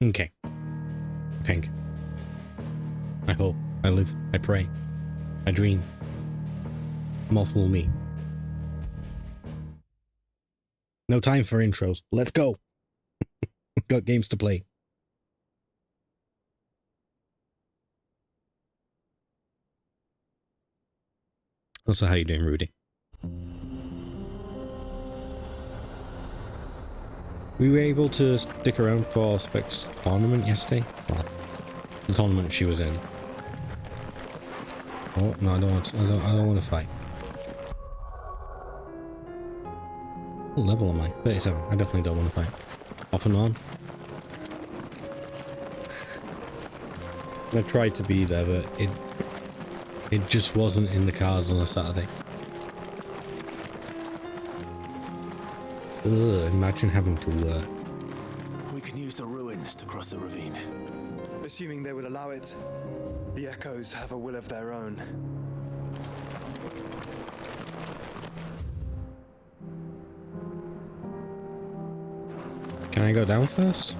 Okay. Think. I hope. I live. I pray. I dream. More fool me. No time for intros. Let's go. Got games to play. Also, how you doing, Rudy? We were able to stick around for Spec's tournament yesterday. Well, the tournament she was in. Oh no, I don't want. I don't want to fight. What level am I? 37. I definitely don't want to fight. Off and on. I tried to be there, but it just wasn't in the cards on a Saturday. Ugh, imagine having to work. We can use the ruins to cross the ravine. Assuming they will allow it. The echoes have a will of their own. Can I go down first?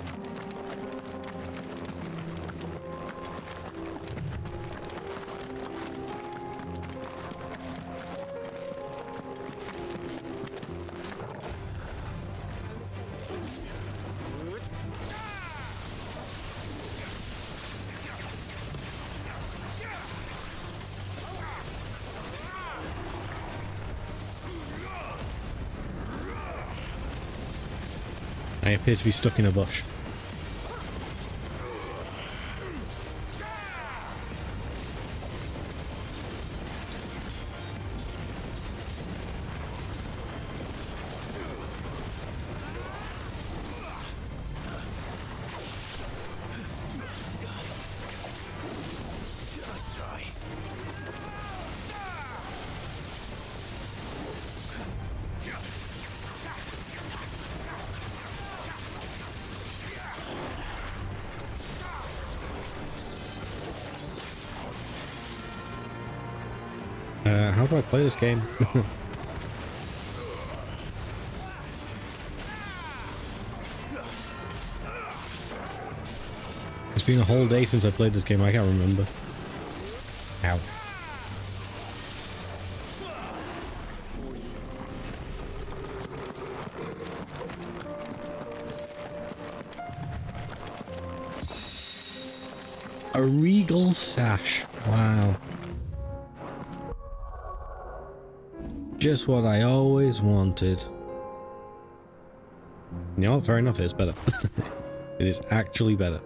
I appear to be stuck in a bush. How do I play this game? It's been a whole day since I played this game, I can't remember. Ow. A regal sash. Wow. Just what I always wanted. You know what? Fair enough, it's better. It is actually better.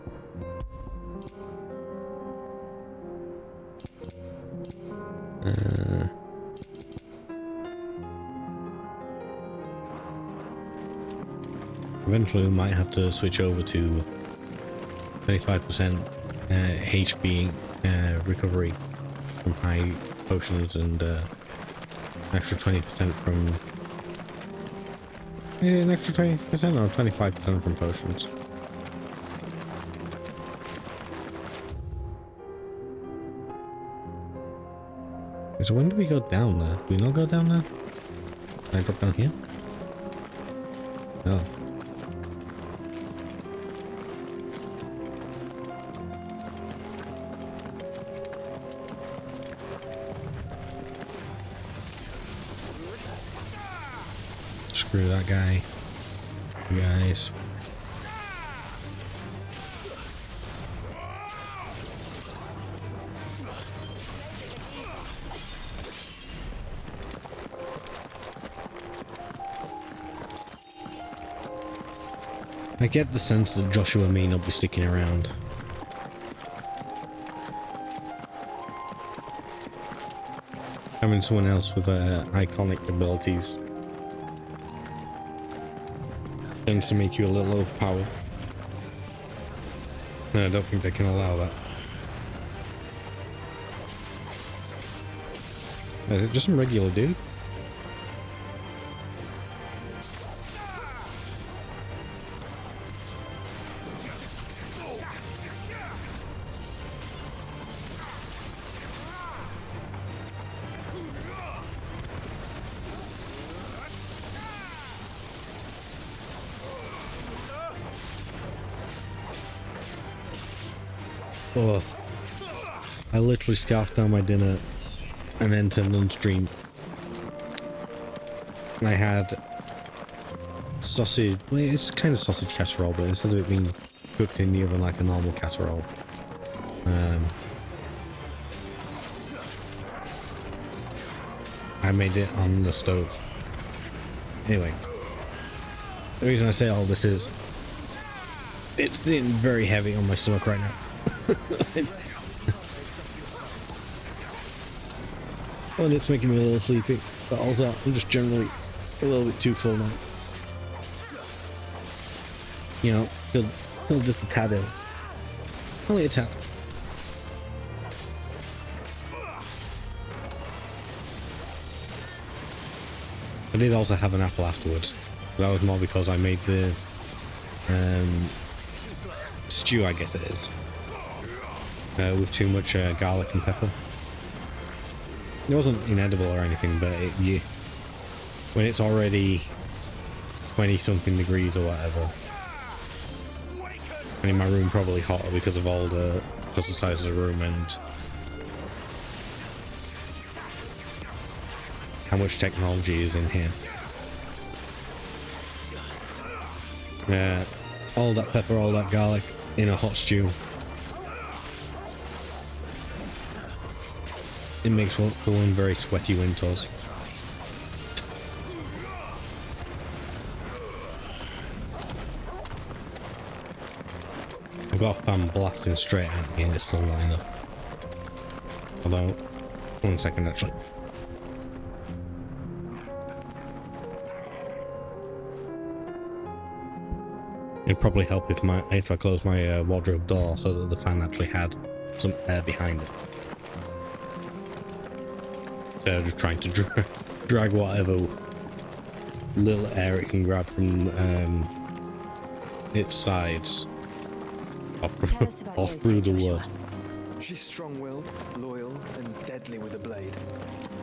Eventually we might have to switch over to 25% HP recovery from high potions and an extra 20% from... an extra 20% or 25% from potions. So when do we go down there? Do we not go down there? Can I drop down here? No. Screw that guy. You guys. I get the sense that Joshua may not be sticking around. Having someone else with iconic abilities tends to make you a little overpowered. No, I don't think they can allow that. Is it just some regular dude? Oh, I literally scarfed down my dinner and then turned on stream. I had sausage, well, it's kind of sausage casserole, but instead of it being cooked in the oven like a normal casserole, I made it on the stove. Anyway, the reason I say all this is it's getting very heavy on my stomach right now. And it's making me a little sleepy, but also I'm just generally a little bit too full now. You know, feel just a tad ill. Only a tad. I did also have an apple afterwards. That was more because I made the stew, I guess it is, with too much garlic and pepper. It wasn't inedible or anything, but when it's already 20 something degrees or whatever, and in my room probably hotter because of the size of the room and how much technology is in here. All that pepper, all that garlic in a hot stew. It makes for one very sweaty Wintorz. I've got Pam blasting straight at me and it's still not enough. Although, 1 second actually. It'd probably help if I closed my wardrobe door so that the fan actually had some air behind it. Instead of just trying to drag whatever little air it can grab from its sides off through the wood. She's strong-willed, loyal, and deadly with a blade.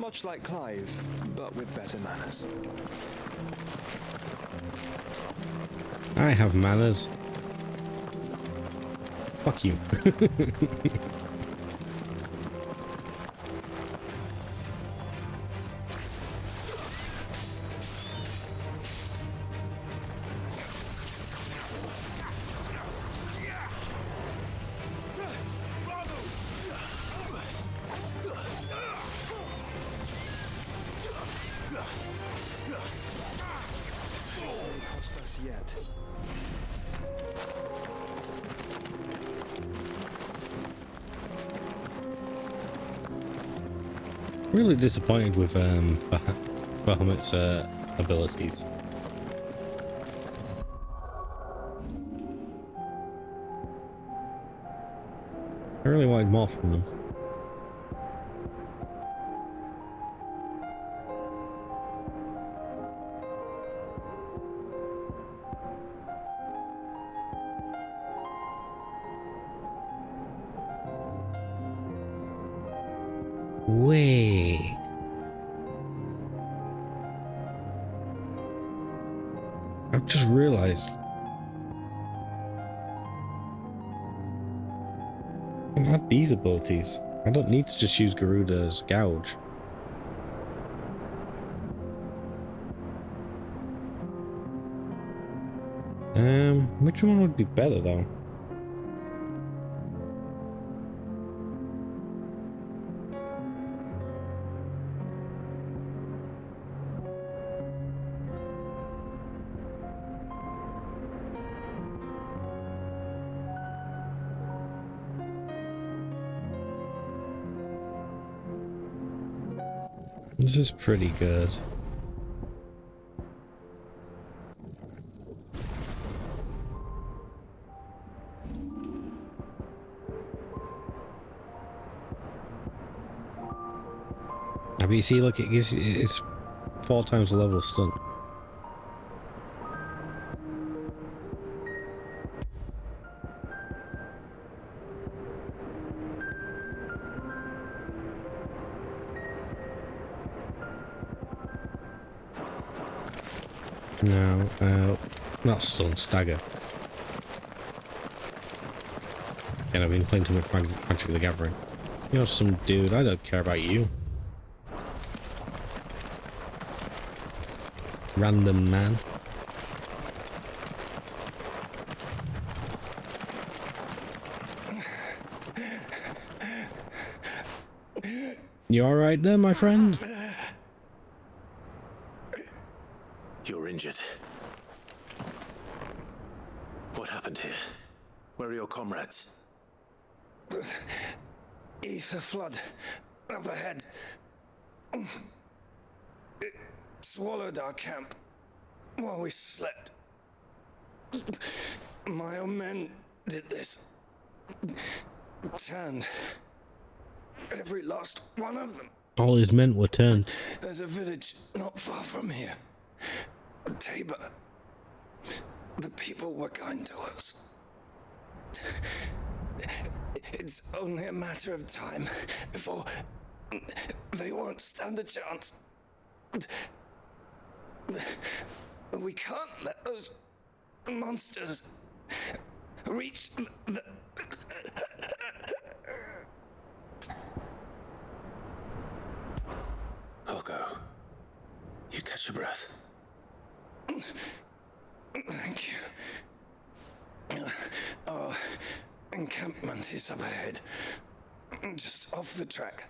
Much like Clive, but with better manners. I have manners. Fuck you. Really disappointed with Bahamut's abilities. I really wanted more from them. Wait. I've just realized I have these abilities. I don't need to just use Garuda's Gouge. Which one would be better though? This is pretty good. But you see, look, it's 4 times the level of stun. No, not stun, stagger. And I've been playing too much Magic the Gathering. You're some dude, I don't care about you. Random man. You alright there, my friend? You're injured. What happened here? Where are your comrades? Ether flood up ahead. It swallowed our camp while we slept. My own men did this. Turned. Every last one of them. All his men were turned. There's a village not far from here. Tabor. The people were kind to us. It's only a matter of time before they won't stand a chance. We can't let those monsters reach the... I'll go. You catch your breath. Thank you. Our encampment is up ahead. Just off the track.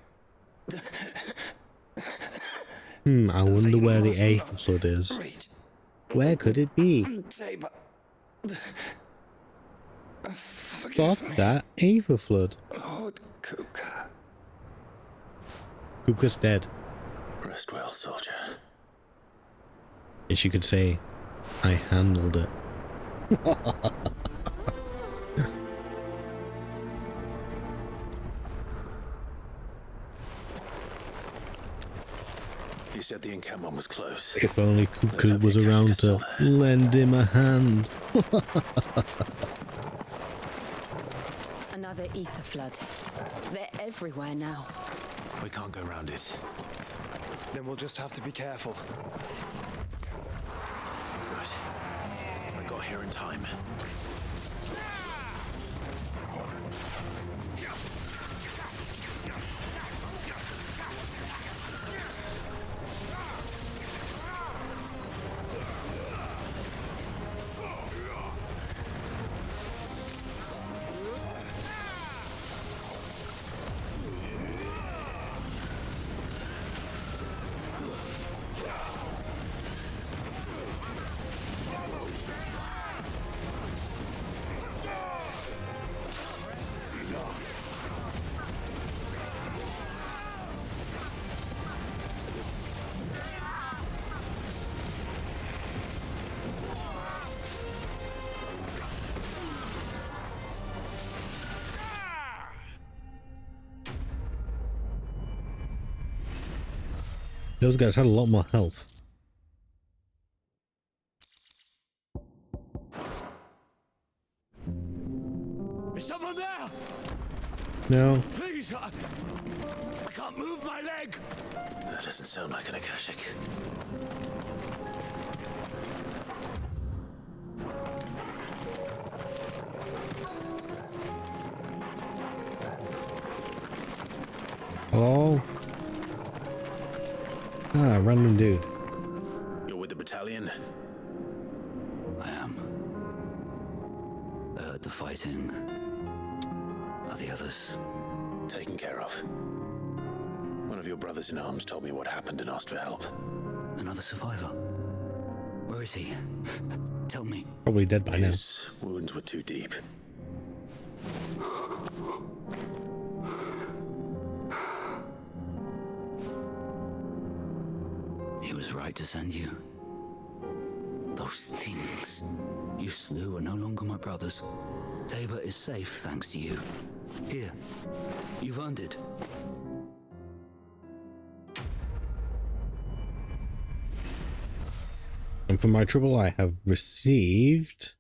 I wonder where the Eikon flood is. Where could it be? Tabor. Stop that Ava flood. Lord Kuka. Kuka's dead. Rest well, soldier. Yes, you could say, I handled it. You said the encampment was close. If only Kuka was around to lend him a hand. Another ether flood. They're everywhere now. We can't go around it. Then we'll just have to be careful. Good. I got here in time. Those guys had a lot more health. Is someone there? No. Please, I can't move my leg. That doesn't sound like an Akashic. Hello? Ah, random dude. You're with the battalion? I am. I heard the fighting. Are the others? Taken care of. One of your brothers in arms told me what happened and asked for help. Another survivor? Where is he? Tell me. Probably dead by now. His wounds were too deep. He was right to send you. Those things you slew are no longer my brothers. Tabor is safe thanks to you. Here, you've earned it. And for my trouble, I have received...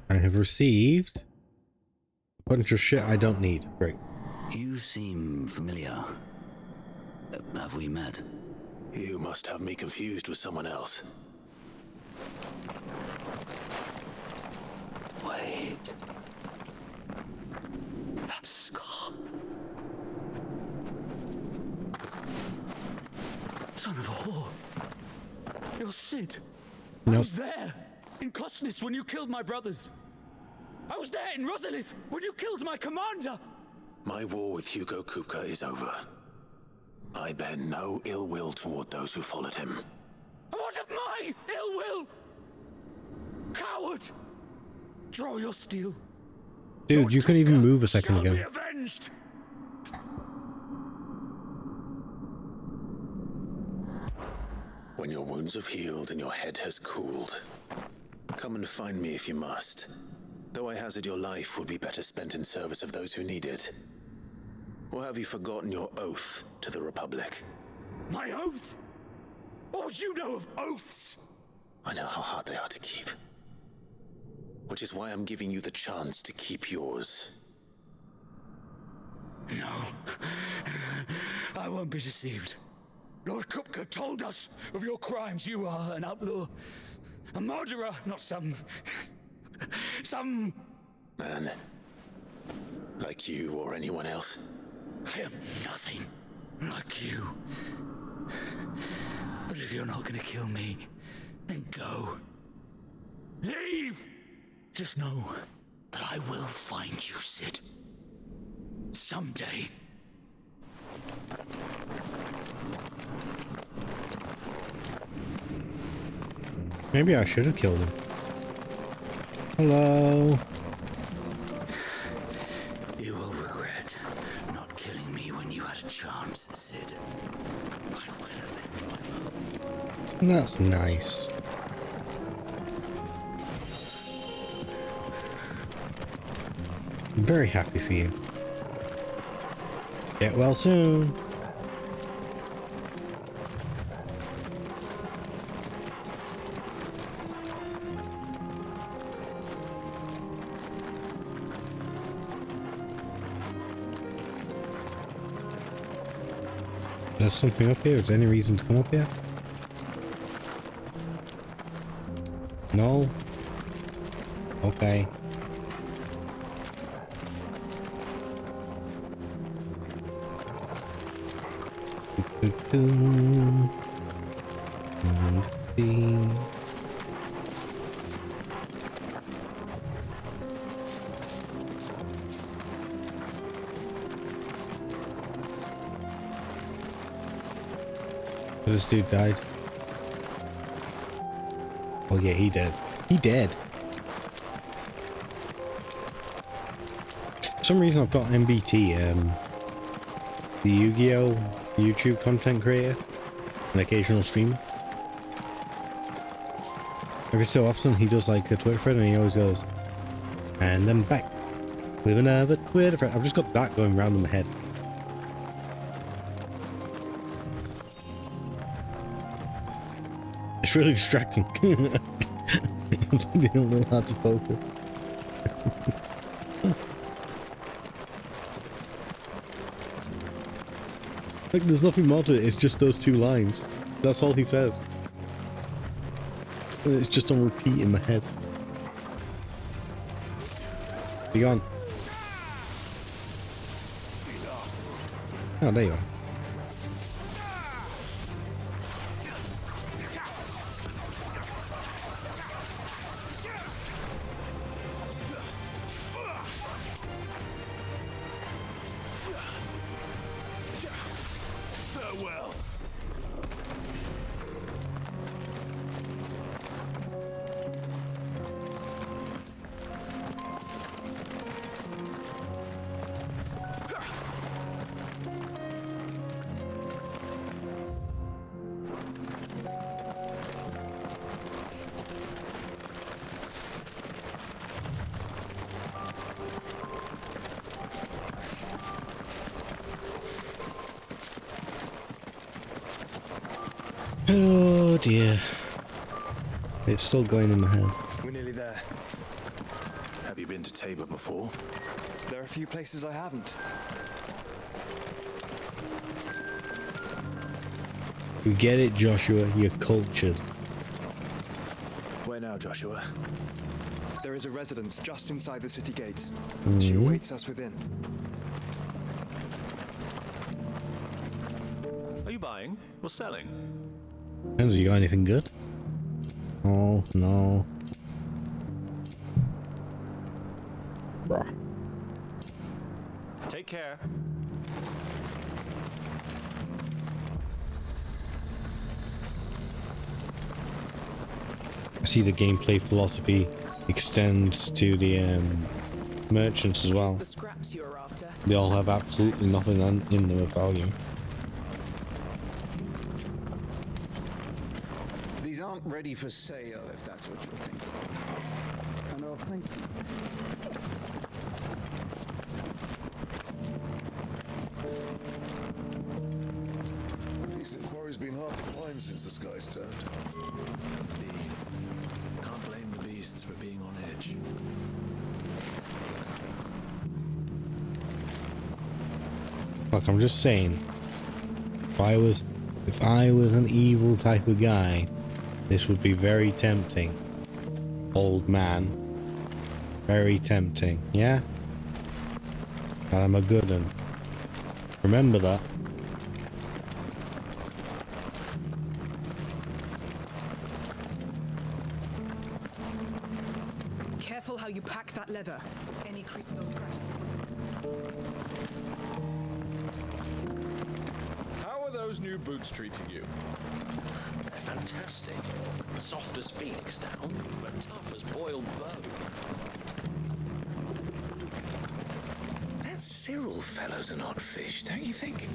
a bunch of shit I don't need. Great. You seem familiar. Have we met? You must have me confused with someone else. Sid. Nope. I was there in Cosnis when you killed my brothers. I was there in Rosalith when you killed my commander. My war with Hugo Kupka is over. I bear no ill will toward those who followed him. What of my ill will? Coward! Draw your steel. Dude, you couldn't even move a second Shall ago. be avenged. When your wounds have healed and your head has cooled, come and find me if you must. Though I hazard your life would be better spent in service of those who need it. Or have you forgotten your oath to the Republic? My oath? What would you know of oaths? I know how hard they are to keep. Which is why I'm giving you the chance to keep yours. No. I won't be deceived. Lord Kupka told us of your crimes. You are an outlaw. A murderer, not some Man. Like you or anyone else. I am nothing like you. But if you're not gonna kill me, then go. Leave! Just know that I will find you, Sid. Someday. Maybe I should have killed him. Hello. You will regret not killing me when you had a chance, Sid. I will avenge my mother. That's nice. I'm very happy for you. Get well soon. There's something up here. Is there any reason to come up here? No? Okay. This dude died. Oh yeah, he dead. He dead. For some reason I've got MBT, the Yu-Gi-Oh! YouTube content creator, an occasional streamer. Every so often he does like a Twitter thread and he always goes, and I'm back with another Twitter thread. I've just got that going round in my head. It's really distracting. I'm finding it a little hard to focus. Like, there's nothing more to it, it's just those two lines. That's all he says. And it's just on repeat in my head. Be gone. Oh, there you are. Oh dear. It's still going in my head. We're nearly there. Have you been to Tabor before? There are a few places I haven't. You get it, Joshua. You're cultured. Where now, Joshua? There is a residence just inside the city gates. She awaits us within. Are you buying or selling? Depends, you got anything good? Oh, no. Bruh. Take care. I see the gameplay philosophy extends to the merchants as well. The scraps you're after. They all have absolutely nothing in them of value. These aren't ready for sale, if that's what you're thinking. I know, thank you. Decent quarry's been hard to find since the skies turned. Indeed. Can't blame the beasts for being on edge. Look, I'm just saying, if I was an evil type of guy, this would be very tempting. Old man. Very tempting, yeah? But I'm a good one. Remember that. Careful how you pack that leather. Any crystal scratch. How are those new boots treating you? They're fantastic. Soft as phoenix down, but tough as boiled bone. That Cyril fellow's an odd fish, don't you think?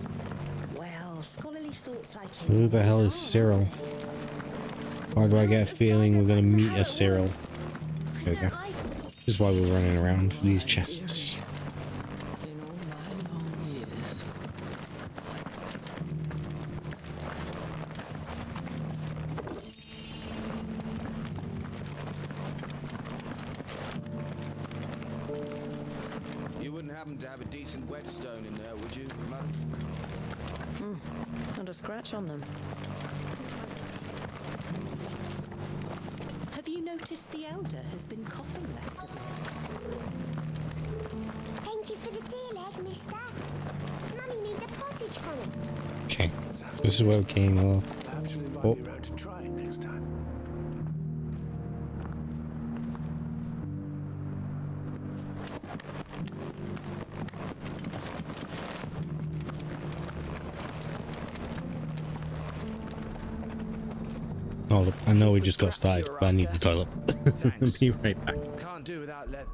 Well, scholarly sorts like him. Who the hell is Cyril? Why do I get a feeling we're gonna meet a Cyril? There we go. This is why we're running around for these chests. In all my long years. You wouldn't happen to have a decent whetstone in there, would you, madam? Not a scratch on them. Have you noticed the elder has been coughing less of late? Thank you for the deal, Ed, mister. Mummy made a pottage from it. Okay, this is where we came off. Perhaps you'll invite me round to try it next time. Oh, look, I know we just got started, but I need the toilet. Be right back. Can't do without leather.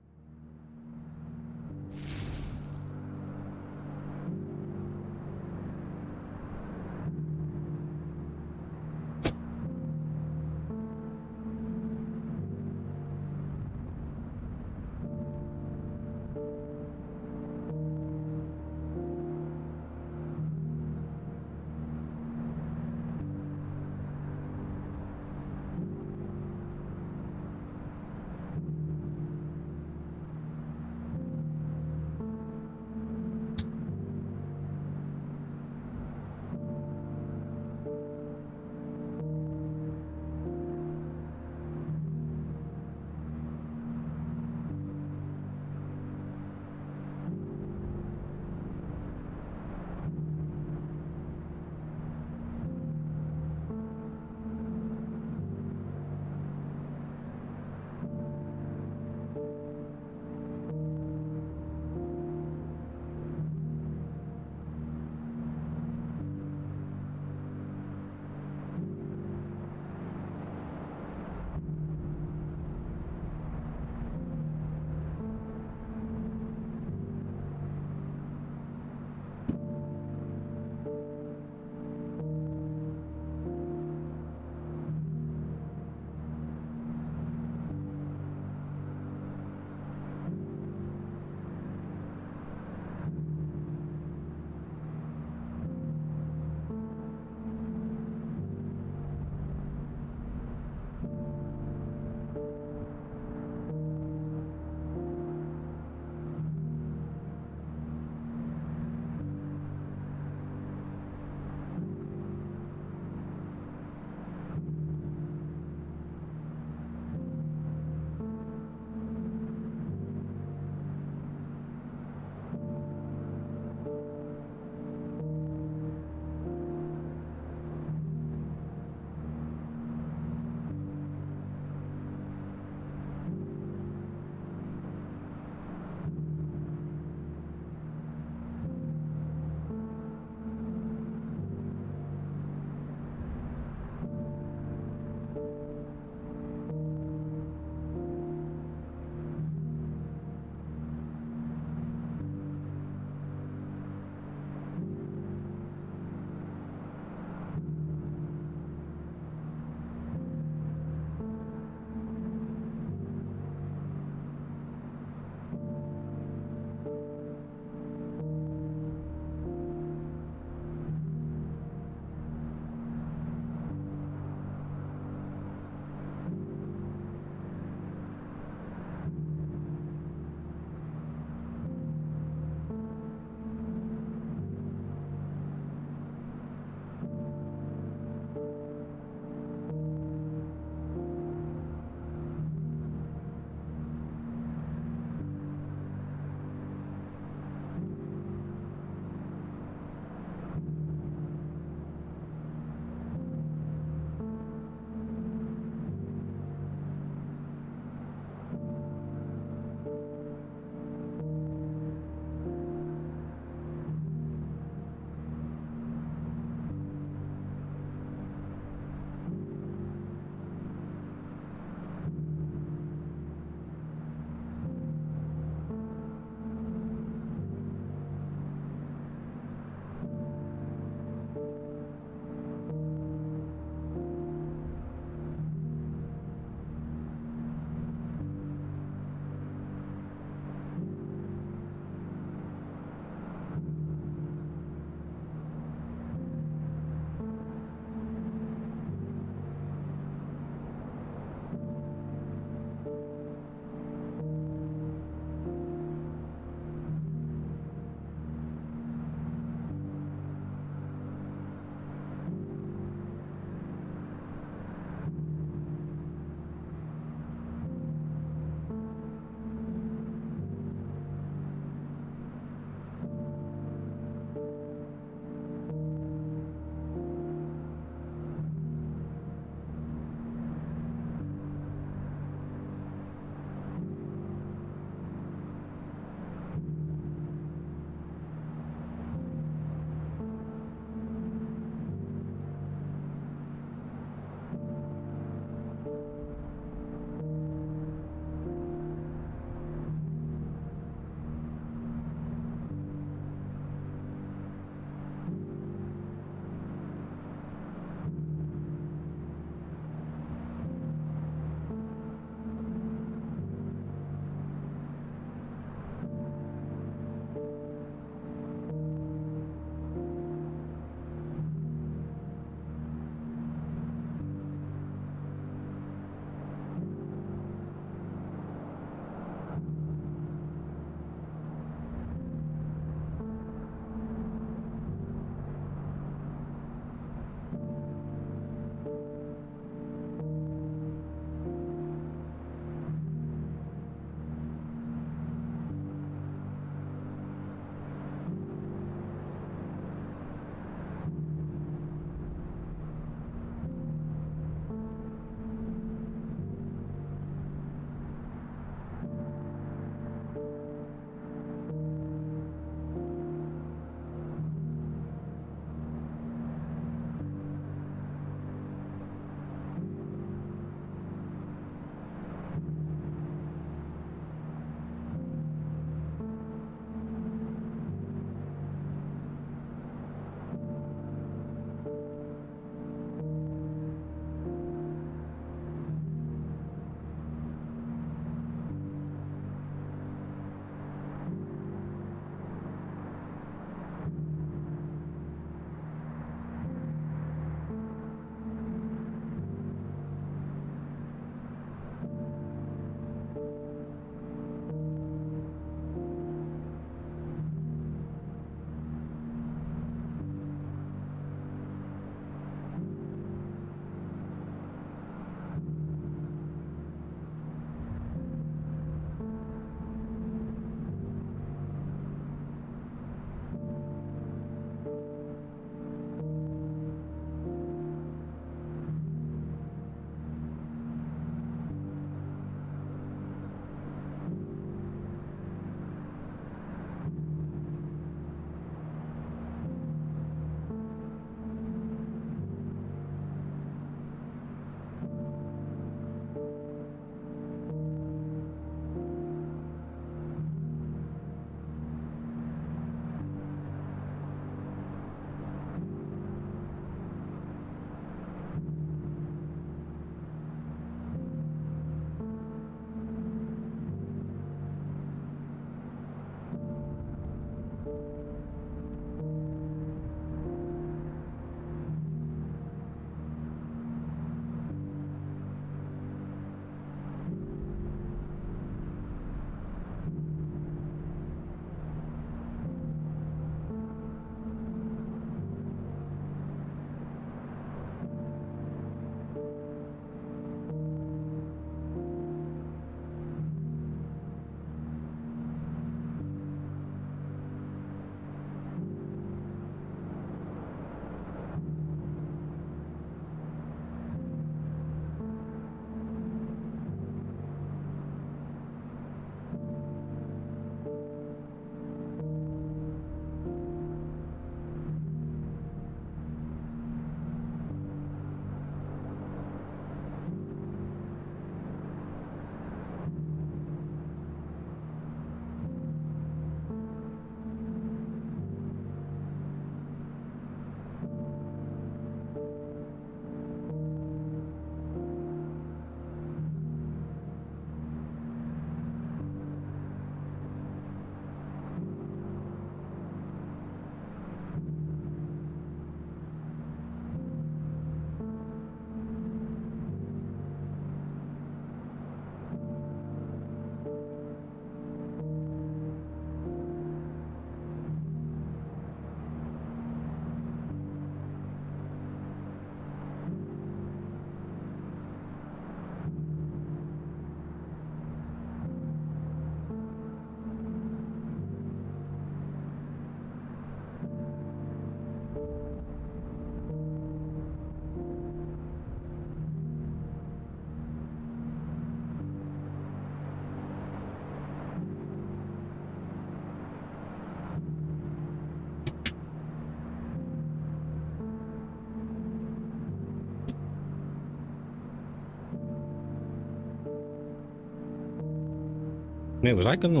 Wait, was I gonna...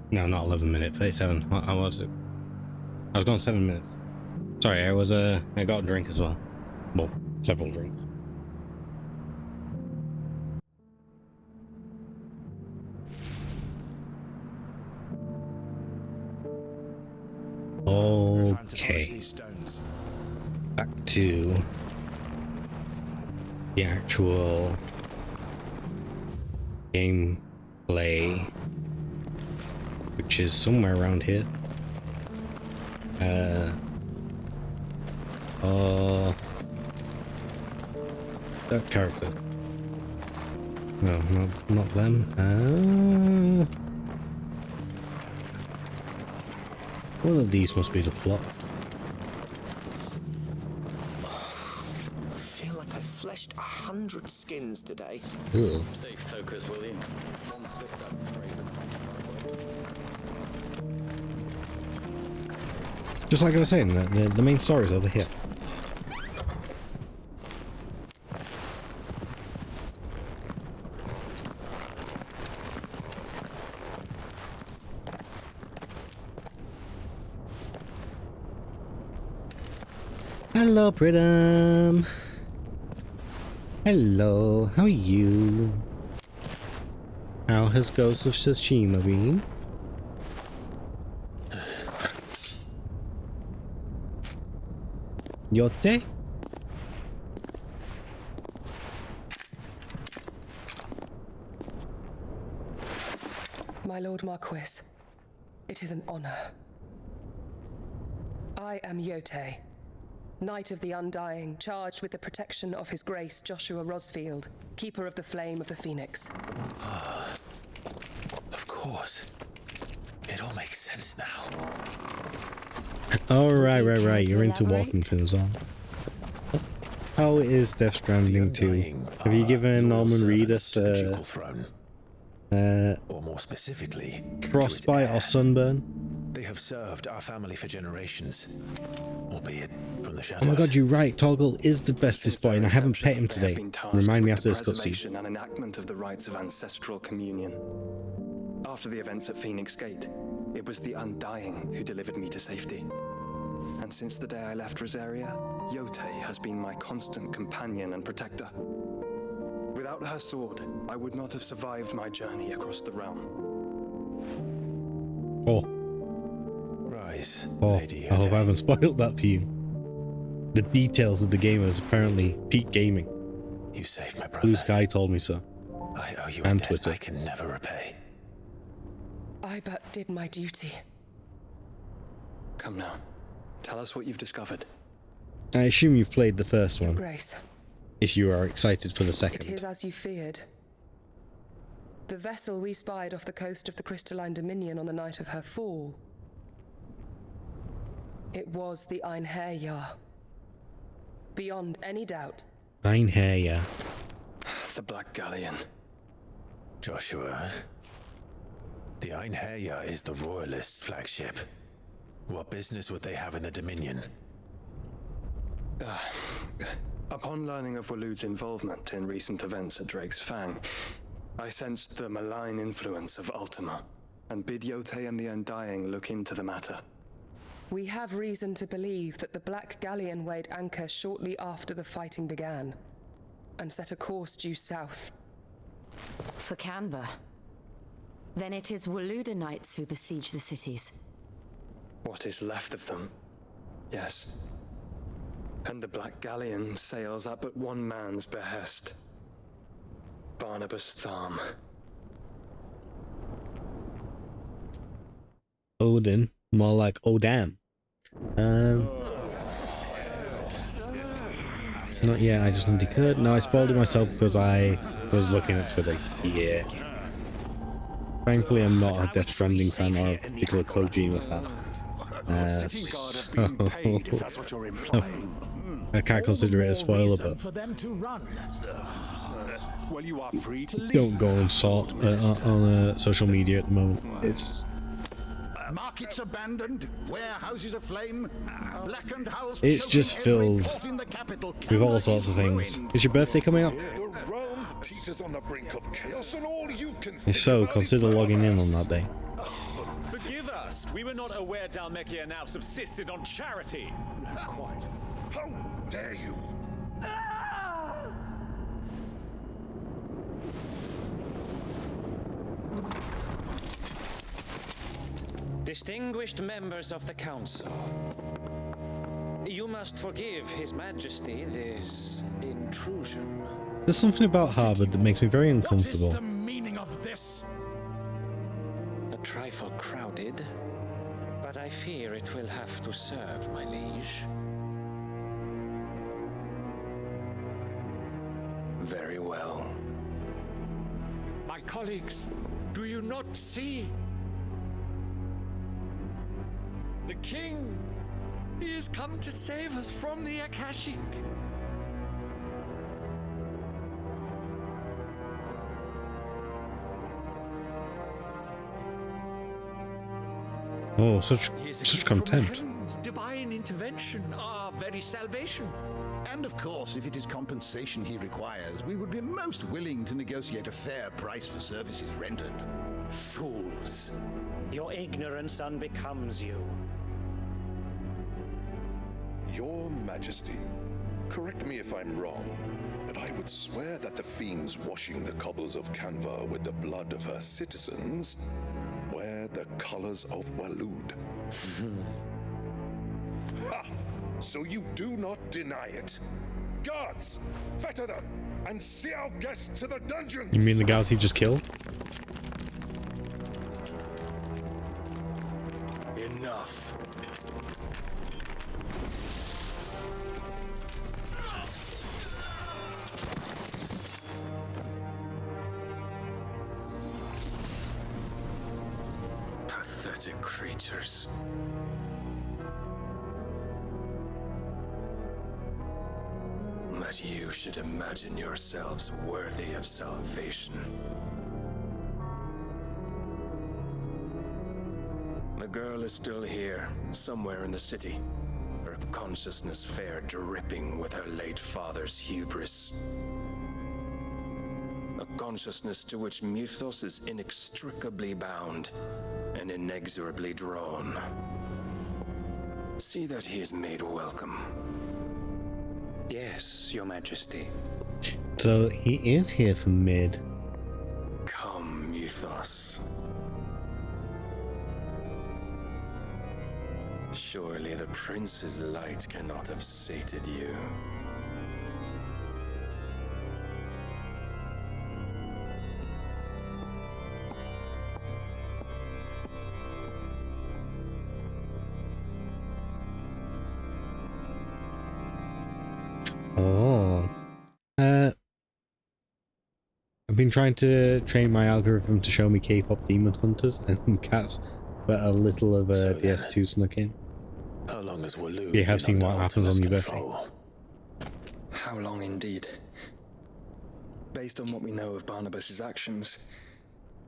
No, not 11 minutes, 37. How was it? I was going 7 minutes. Sorry, I got a drink as well. Well, several drinks. Okay. Back to the actual gameplay, which is somewhere around here. That character. No, not them. One of these must be the plot. I feel like I fleshed 100 skins today. Ew. Stay focused, will you? Just like I was saying, the main story is over here. Hello, Pritam. Hello, how are you? How has Ghost of Tsushima been? Yote? My Lord Marquis, it is an honor. I am Yote, Knight of the Undying, charged with the protection of His Grace Joshua Rosfield, Keeper of the Flame of the Phoenix. Of course. It all makes sense now. Oh, right. You're into walking sims, huh? How is Death Stranding 2? Have you given Norman Reedus or more specifically, frostbite or sunburn? They have served our family for generations, albeit from the shadows. Oh my god, you're right. Toggle is the bestest boy, and I haven't pet him today. Remind me after this cutscene. And enactment of the rites of ancestral communion. After the events at Phoenix Gate, it was the Undying who delivered me to safety. And since the day I left Rosaria, Yote has been my constant companion and protector. Without her sword, I would not have survived my journey across the realm. Lady I hope I haven't spoiled that for you. The details of the game is apparently peak gaming. You saved my brother. Blue Sky told me so. I owe you and a debt Twitter. I can never repay. I but did my duty. Come now, tell us what you've discovered. I assume you've played the first one, Grace, if you are excited for the it second. is as you feared. The vessel we spied off the coast of the Crystalline Dominion on the night of her fall. It was the Einherjar. Beyond any doubt. Einherjar. The Black Galleon. Joshua, the Einherjar is the Royalists' flagship. What business would they have in the Dominion? Upon learning of Waloed's involvement in recent events at Drake's Fang, I sensed the malign influence of Ultima, and bid Yote and the Undying look into the matter. We have reason to believe that the Black Galleon weighed anchor shortly after the fighting began, and set a course due south. For Canberra. Then it is Waloed knights who besiege the cities. What is left of them? Yes. And the Black Galleon sails at but one man's behest. Barnabas Tharm. Odin. More like Odam. Not yet, I just undeclared. No, I spoiled it myself because I was looking at Twitter. Yeah. Thankfully, I'm not a Death Stranding fan or a particular Kojima fan. So I can't consider it a spoiler, but Well, you are free to leave. don't go and sort on social media at the moment. It's Markets abandoned, warehouses aflame, blackened hulls. just filled with all sorts of things. Is your birthday coming up? teeters on the brink of chaos, and all you can If think so, about consider is logging in on that day. Forgive us. We were not aware Dhalmekia now subsisted on charity. Not quite. How dare you? Distinguished members of the council, you must forgive His Majesty this intrusion. There's something about Harvard that makes me very uncomfortable. What is the meaning of this? A trifle crowded, but I fear it will have to serve, my liege. Very well. My colleagues, do you not see? The king! He has come to save us from the Akashic! Oh, such contempt. Heaven's divine intervention, our very salvation. And of course, if it is compensation he requires, we would be most willing to negotiate a fair price for services rendered. Fools! Your ignorance unbecomes you. Your Majesty, correct me if I'm wrong, but I would swear that the fiends washing the cobbles of Canva with the blood of her citizens wear the colors of Waloed. Ha! So you do not deny it. Guards, fetter them and see our guests to the dungeons. You mean the guys he just killed? Enough. Pathetic creatures. That you should imagine yourselves worthy of salvation. The girl is still here, somewhere in the city. Her consciousness fair dripping with her late father's hubris. A consciousness to which Mythos is inextricably bound and inexorably drawn. See that he is made welcome. Yes, Your Majesty. So he is here for mid. Come, Mythos. Surely the prince's light cannot have sated you. Oh. I've been trying to train my algorithm to show me K-pop demon hunters and cats, but a little of DS2 snuck in. How long has Waloed You have been seen under what happens on your control? How long indeed? Based on what we know of Barnabas's actions,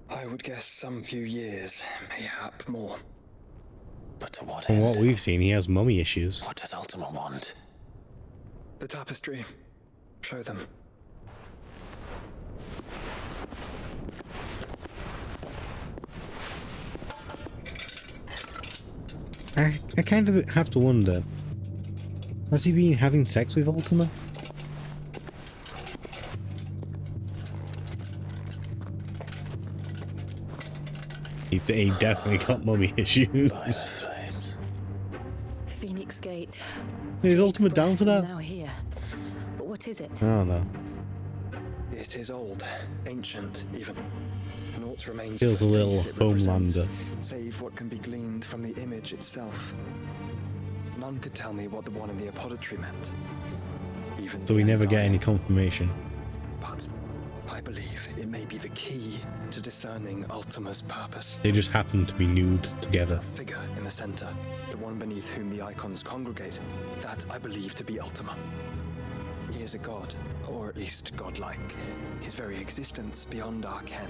I would guess some few years, mayhap more. But to what From end? what we've seen, he has mummy issues. What does Ultima want? The tapestry. Show them. I kind of have to wonder, has he been having sex with Ultima? He definitely got mummy issues. Phoenix Gate. Is Ultima down for that? Now here. But what is it? I don't know. It is old, ancient, even. Naught remains. Feels a little Homelander. Save what can be gleaned from the image itself. None could tell me what the one in the apothecary meant. Even So we never get any confirmation. But I believe it may be the key to discerning Ultima's purpose. They just happen to be nude together. The figure in the center, the one beneath whom the Eikons congregate, that I believe to be Ultima. He is a god, or at least godlike. His very existence beyond our ken.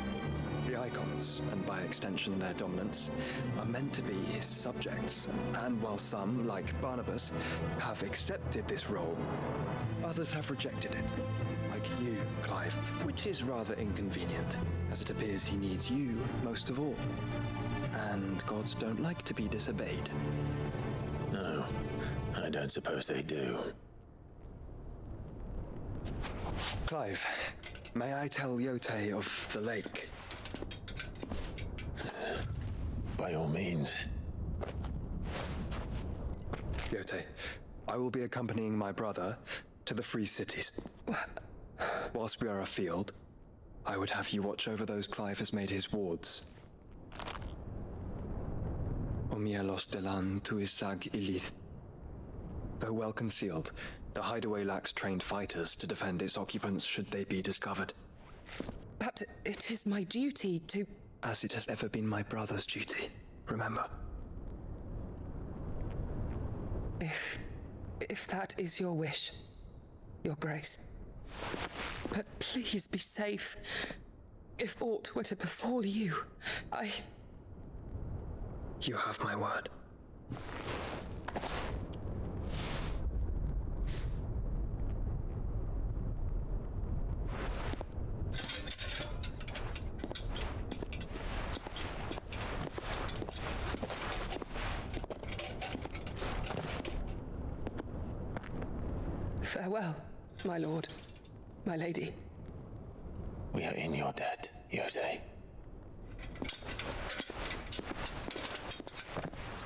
The Eikons, and by extension their dominants, are meant to be his subjects, and while some, like Barnabas, have accepted this role, others have rejected it, like you, Clive. Clive, which is rather inconvenient, as it appears he needs you most of all. And gods don't like to be disobeyed. No, I don't suppose they do. Clive, may I tell Yotei of the lake? By all means. Yotei, I will be accompanying my brother to the Free Cities. Whilst we are afield, I would have you watch over those Clive has made his wards. Omielos delan tuisag ilith. Though well concealed, the hideaway lacks trained fighters to defend its occupants should they be discovered. But it is my duty to... As it has ever been my brother's duty, remember. If that is your wish, Your Grace. But please be safe. If aught were to befall you, You have my word. Farewell, my lord, my lady. We are in your debt, Yotei.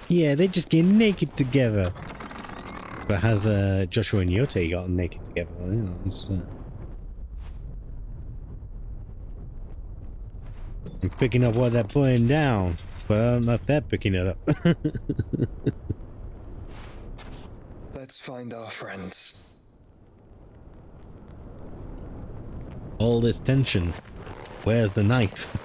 Yeah, they just get naked together. But has Joshua and Yotei gotten naked together? You know, I'm picking up what they're putting down, but I don't know if they're picking it up. Let's find our friends. All this tension. Where's the knife?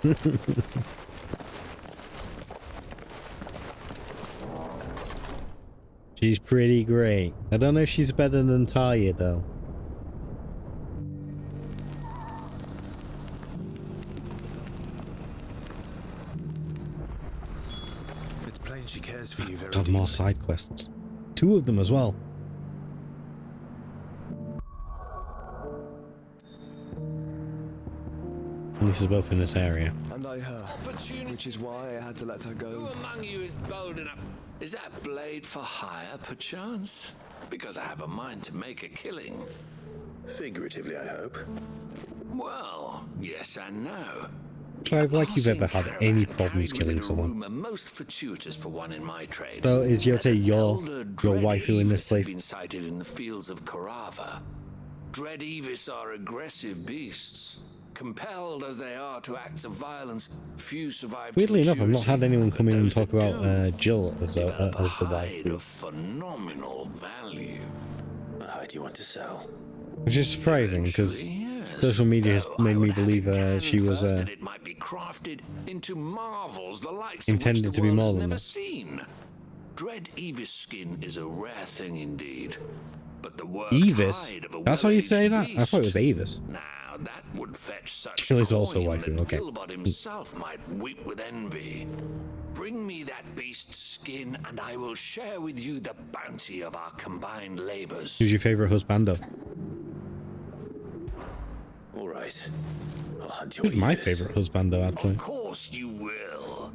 She's pretty great. I don't know if she's better than Talia though. It's plain she cares for you very Got more side quests. 2 of them as well. And this is both in this area. And I her, which is why I had to let her go. Who among you is bold enough? Is that blade for hire, perchance? Because I have a mind to make a killing. Figuratively, I hope. Well, yes and no. Clive, like you've ever had any problems killing someone. Most fortuitous for one in my trade. So is Yotei your waifu in this place? Been sighted in the fields of Karava. Dread Evis are aggressive beasts. Compelled as they are to acts of violence, few survive. Weirdly enough, I've not had anyone come in and talk about Jill as the wife. Of phenomenal value. A hide you want to sell? Which is surprising because social media has made me believe she was it might be crafted into marvels the likes intended of which to the be world more has than never that. seen. Dread Evis skin is a rare thing indeed. But the work Evis? That's how you say that? I thought it was Avis. Now that would fetch such Jill is also coin waifu, that okay. Gilbert himself might weep with envy. Bring me that beast's skin, and I will share with you the bounty of our combined labors. Who's your favourite husbando? All right. I'll hunt your Who's my Evis. favourite husbando, actually? Of course you will.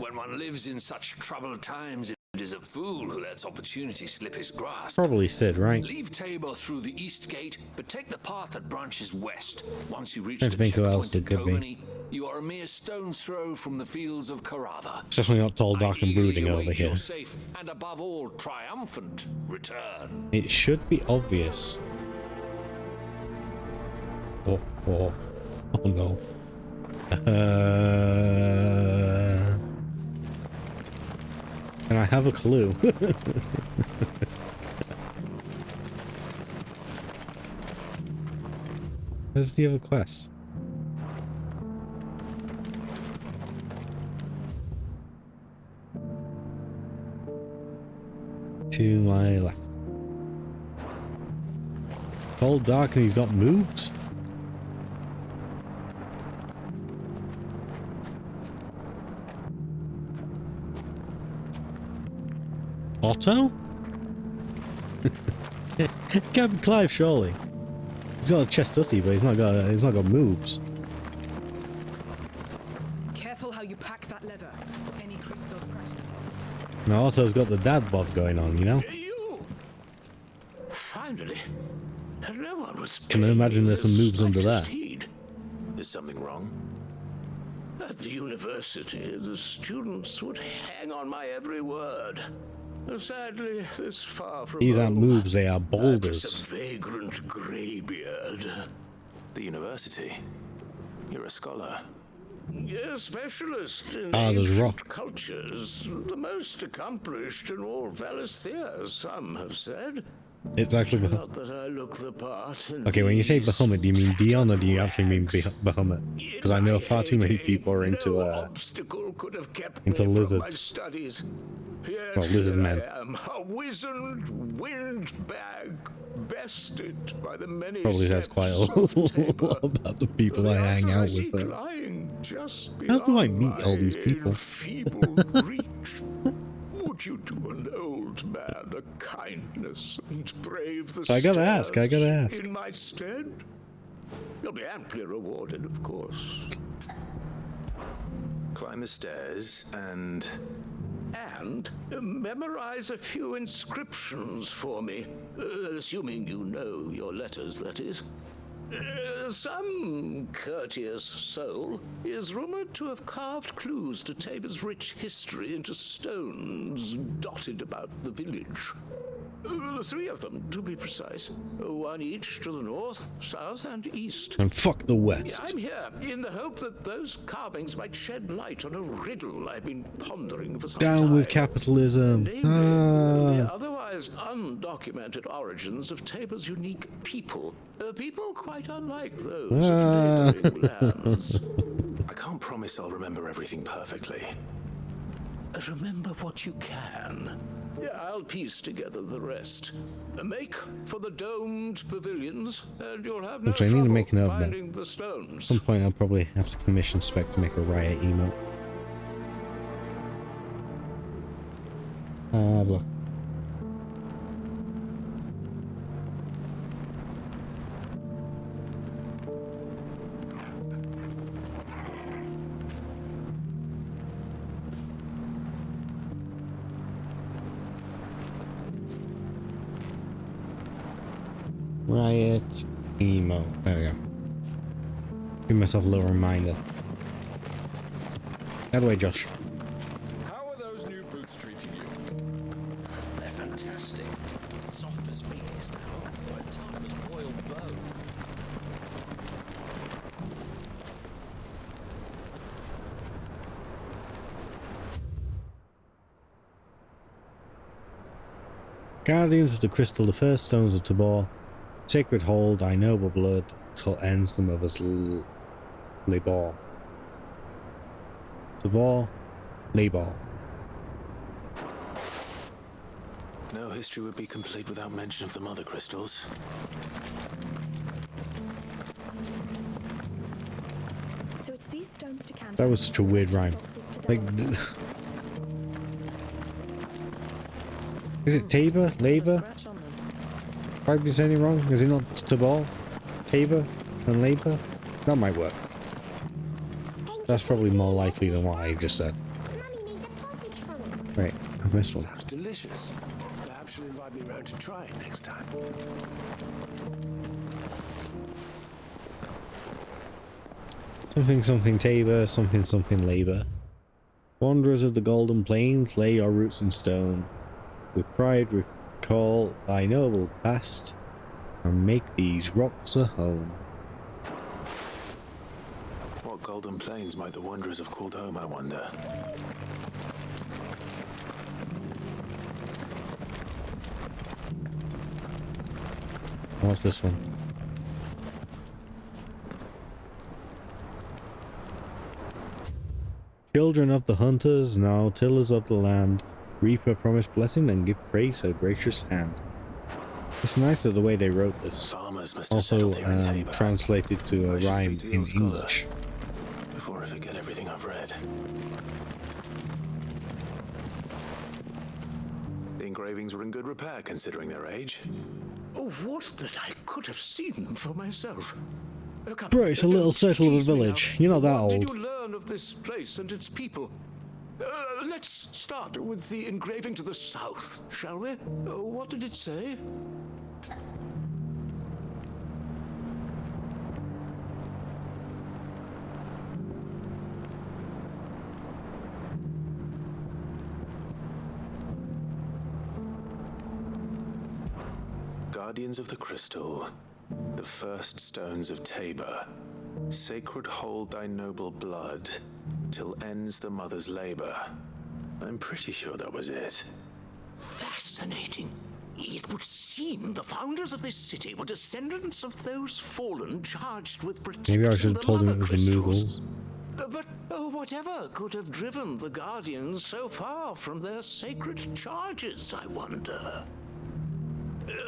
When one lives in such troubled times, it is a fool who lets opportunity slip his grasp. Probably Sid, right? Leave Tabor through the east gate, but take the path that branches west. Once you reach Trying the to think who else checkpoint it at could be. Tovani, you are a mere stone's throw from the fields of Karava. It's definitely not tall, dark and brooding over here. Your safe and above all triumphant return. It should be obvious. Oh no. And I have a clue. Where's the other quest? To my left. Tall, dark, and he's got moves. Otto? Can't be Clive, surely. He's got a chest, does he? But he's not got moves. Careful how you pack that leather. Any crystals crash. Now Otto's got the dad bod going on, you know? You! Finally. No one was Can I imagine there's some moves under there? Is something wrong? At the university, the students would hang on my every word. Sadly, this far from These aren't home, moves, they are I'm boulders. just a vagrant greybeard. The university? You're a scholar. A specialist in there's ancient rock. cultures. The most accomplished in all Valisthea, some have said. It's actually Not that I look the part. okay, when you say Bahamut, do you mean Dion or do you actually mean Bahamut? Because I know far too many people are into lizards. Yes, well, lizard men. I am a wizened windbag, bested by the many Probably says quite a lot about the people I hang out with. But how do I meet all these people? Would you do an old man a kindness and brave the I gotta ask. in my stead? You'll be amply rewarded, of course. Climb the stairs and memorize a few inscriptions for me, assuming you know your letters, that is. Some courteous soul is rumored to have carved clues to Tabor's rich history into stones dotted about the village. 3 of them, to be precise. 1 each to the north, south, and east. And fuck the west. I'm here in the hope that those carvings might shed light on a riddle I've been pondering for some time. Down with capitalism. The otherwise undocumented origins of Tabor's unique people. People quite unlike those of neighboring lands. I can't promise I'll remember everything perfectly. Remember what you can. Yeah, I'll piece together the rest. Make for the domed pavilions, and you'll have no Which I need to trouble make a note of finding that. the stones. At some point I'll probably have to commission Spec to make a riot emote. Look. Riot emo. There we go. Give myself a little reminder. Out of the way, Josh. How are those new boots treating you? They're fantastic. Soft as Phoenix now, but tough as boiled bone. Guardians of the Crystal, the first stones of Tabor. Sacred hold, thy noble blood, till ends the mother's labor. Tabor, labor. No history would be complete without mention of the Mothercrystals. So it's these stones to cancel. That was such a weird rhyme. Like, is it Tabor? Labor? Have I been saying it wrong? Is it not Tabor? Tabor and Labor? That might work. That's probably more likely than what I just said. Right, I missed one. Sounds delicious. Perhaps you'll invite me round to try it next time. Something something Tabor, something something Labor. Wanderers of the Golden Plains, lay your roots in stone. With pride recall thy noble past, and make these rocks a home. What golden plains might the wanderers have called home, I wonder? What's this one? Children of the hunters, now tillers of the land, reap her promised blessing and give praise her gracious hand. It's nice that the way they wrote this. Also translated to a rhyme in English. Before I forget everything I've read. The engravings were in good repair considering their age. Oh, would that I could have seen for myself. Come, Bro, it's a little circle of a village. You're not that what old. did you learn of this place and its people? Let's start with the engraving to the south, shall we? What did it say? Guardians of the Crystal, the first stones of Tabor, sacred hold thy noble blood, till ends the mother's labor. I'm pretty sure that was it. Fascinating. It would seem the founders of this city were descendants of those fallen charged with protecting Maybe I should have told him it was the Mughals. But whatever could have driven the Guardians so far from their sacred charges, I wonder?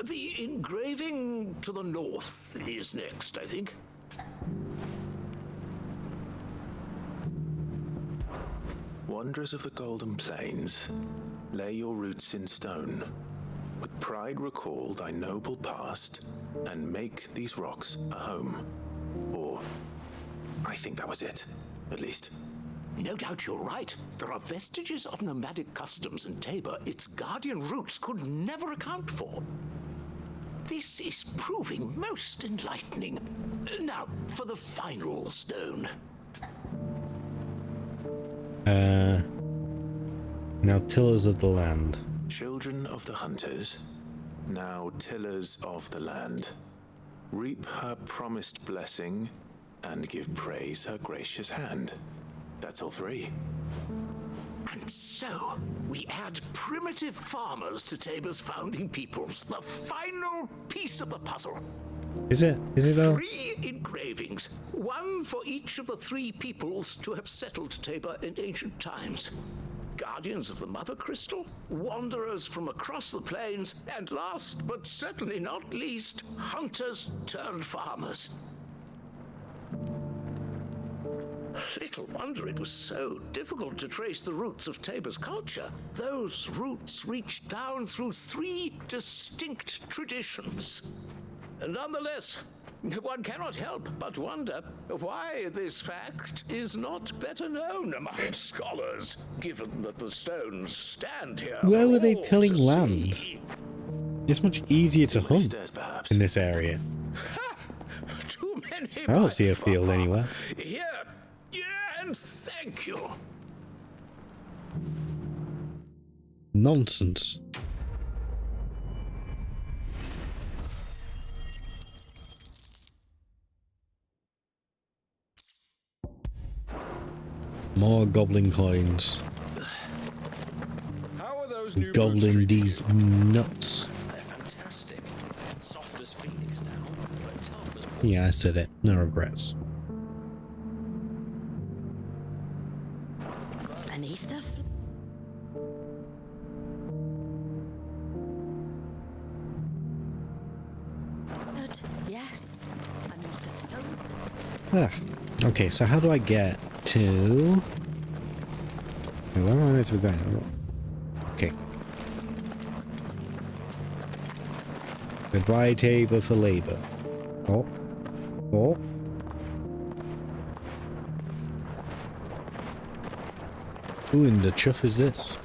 The engraving to the north is next, I think. Wanderers of the Golden Plains, lay your roots in stone. With pride recall thy noble past, and make these rocks a home. Or, I think that was it, at least. No doubt you're right. There are vestiges of nomadic customs in Tabor its guardian roots could never account for. This is proving most enlightening. Now, for the final stone. Now tillers of the land. Children of the hunters, now tillers of the land. Reap her promised blessing, and give praise her gracious hand. That's all three. And so, we add primitive farmers to Tabor's founding peoples, the final piece of the puzzle. Is it? Is it though? 3 engravings, one for each of the 3 peoples to have settled Tabor in ancient times. Guardians of the Mothercrystal, wanderers from across the plains, and last but certainly not least, hunters turned farmers. Little wonder it was so difficult to trace the roots of Tabor's culture. Those roots reached down through 3 distinct traditions. Nonetheless, one cannot help but wonder why this fact is not better known among scholars, given that the stones stand here. Where were they tilling land? It's much easier to hunt in this area. Too many. I don't see a field anywhere. Here, and thank you. Nonsense. More goblin coins. How are those new Goblin these nuts. They're fantastic. Soft as Phoenix now, but tough as... Yeah, I said it. No regrets. Beneath the... Good. Yes. I'm not a stone. Ah, okay, so how do I get to... Wait, where am I meant to be going? Okay. Goodbye, Tabor for labor. Oh. Oh. Who in the chuff is this?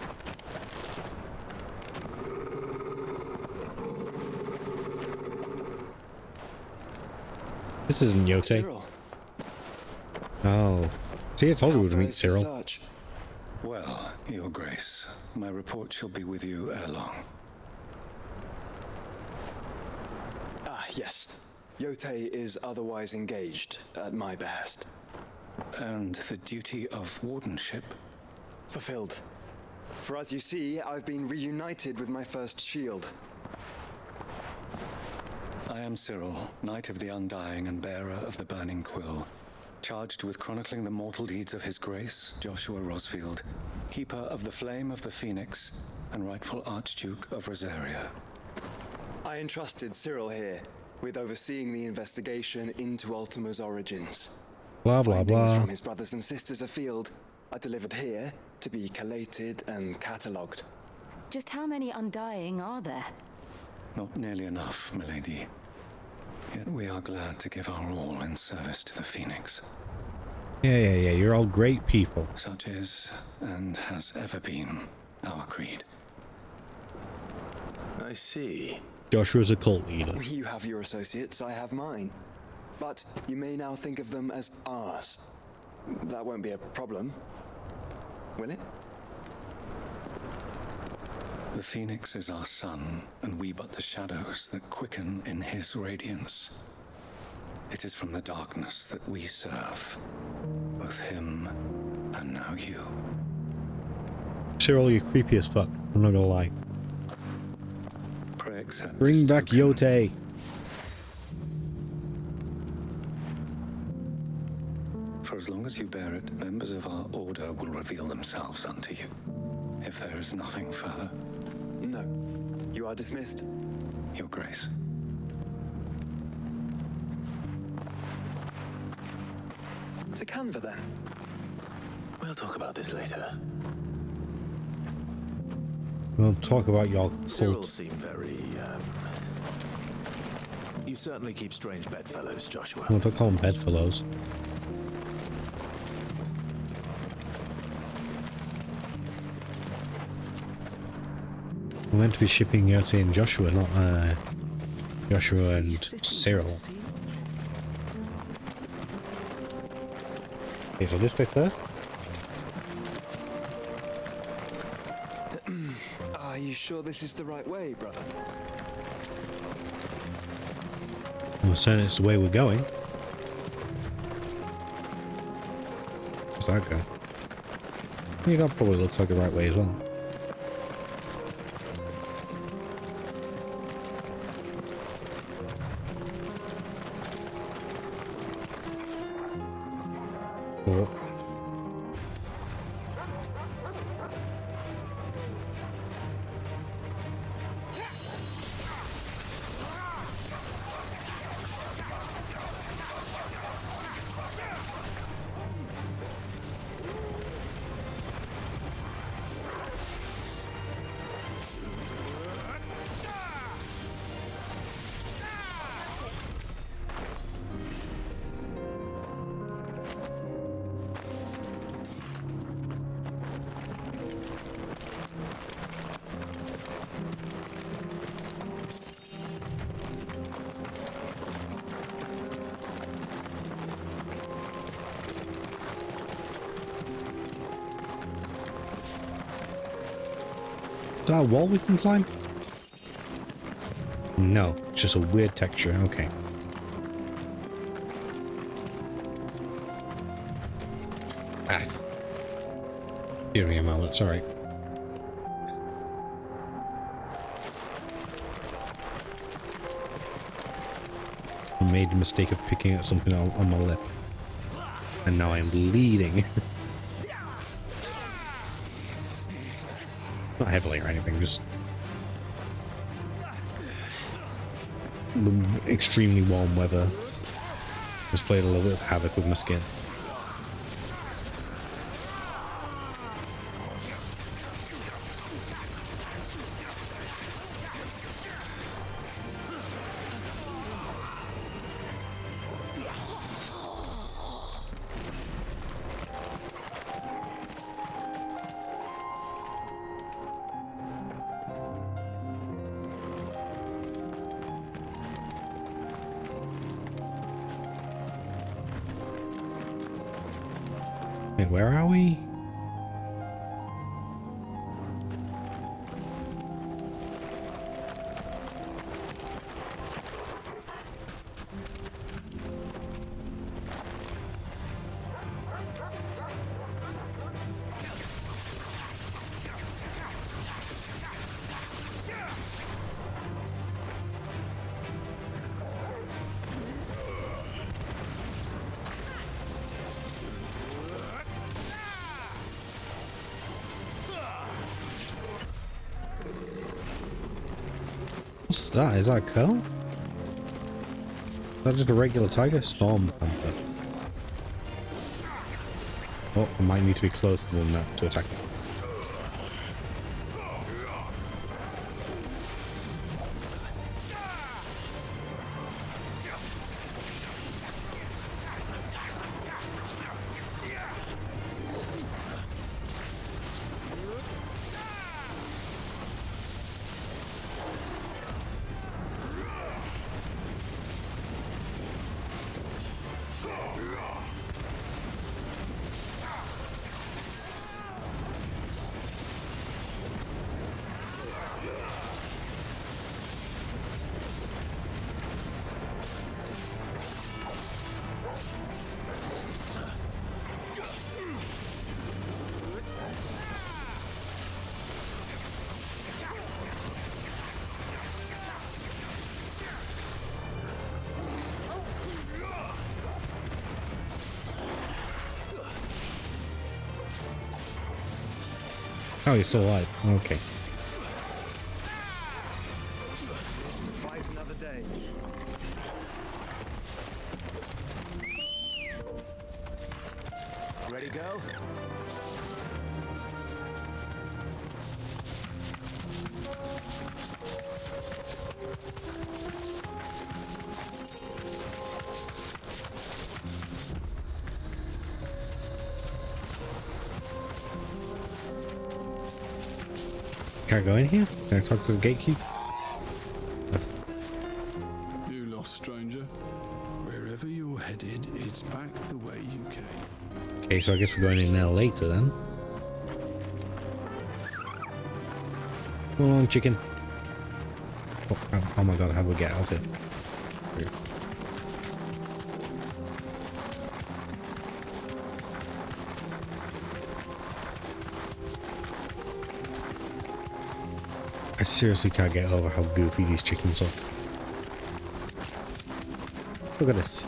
This isn't Yote. Cyril. Oh. See, I told you we would meet Cyril. Search? Well, Your Grace, my report shall be with you ere long. Ah, yes. Yote is otherwise engaged, at my behest. And the duty of wardenship? Fulfilled. For as you see, I've been reunited with my first shield. I am Cyril, Knight of the Undying and bearer of the Burning Quill, charged with chronicling the mortal deeds of His Grace, Joshua Rosfield, Keeper of the Flame of the Phoenix, and rightful Archduke of Rosaria. I entrusted Cyril here with overseeing the investigation into Ultima's origins. Blah, blah, Findings blah. from his brothers and sisters afield are delivered here to be collated and catalogued. Just how many Undying are there? Not nearly enough, milady. Yet we are glad to give our all in service to the Phoenix. Yeah, you're all great people. Such is, and has ever been, our creed. I see. Joshua's a cult leader. You have your associates, I have mine. But you may now think of them as ours. That won't be a problem, will it? The Phoenix is our sun, and we but the shadows that quicken in his radiance. It is from the darkness that we serve, both him and now you. Cyril, you're creepy as fuck. I'm not gonna lie. Pray accept Bring back Yote. For as long as you bear it, members of our order will reveal themselves unto you. If there is nothing further. No. You are dismissed. Your Grace. To Canva, then. We'll talk about this later. We'll talk about your Cyril cult. seem very, You certainly keep strange bedfellows, Joshua. No, don't call them bedfellows. We're meant to be shipping Yote and Joshua, not Joshua and Cyril. Okay, so this way first? Are you sure this is the right way, brother? I'm saying it's the way we're going. Where's that go? Yeah, that probably looks like the right way as well. Oh. Is that a wall we can climb? No, it's just a weird texture. Okay. Ah. Give me a moment, sorry. I made the mistake of picking at something on my lip. And now I'm bleeding. Not heavily or anything, just the extremely warm weather has played a little bit of havoc with my skin. Wait, where are we? What's that? Is that a curl? Is that just a regular tiger? Storm panther. Oh, I might need to be closer than that to attack me. Oh, he's still alive. Okay. Fight another day. Ready, go? Can I go in here? Can I talk to the gatekeeper? You lost, stranger. Wherever you're headed, it's back the way you came. Okay, so I guess we're going in there later then. Come along, chicken. Oh my god, how do we get out of here? I seriously can't get over how goofy these chickens look. Look at this.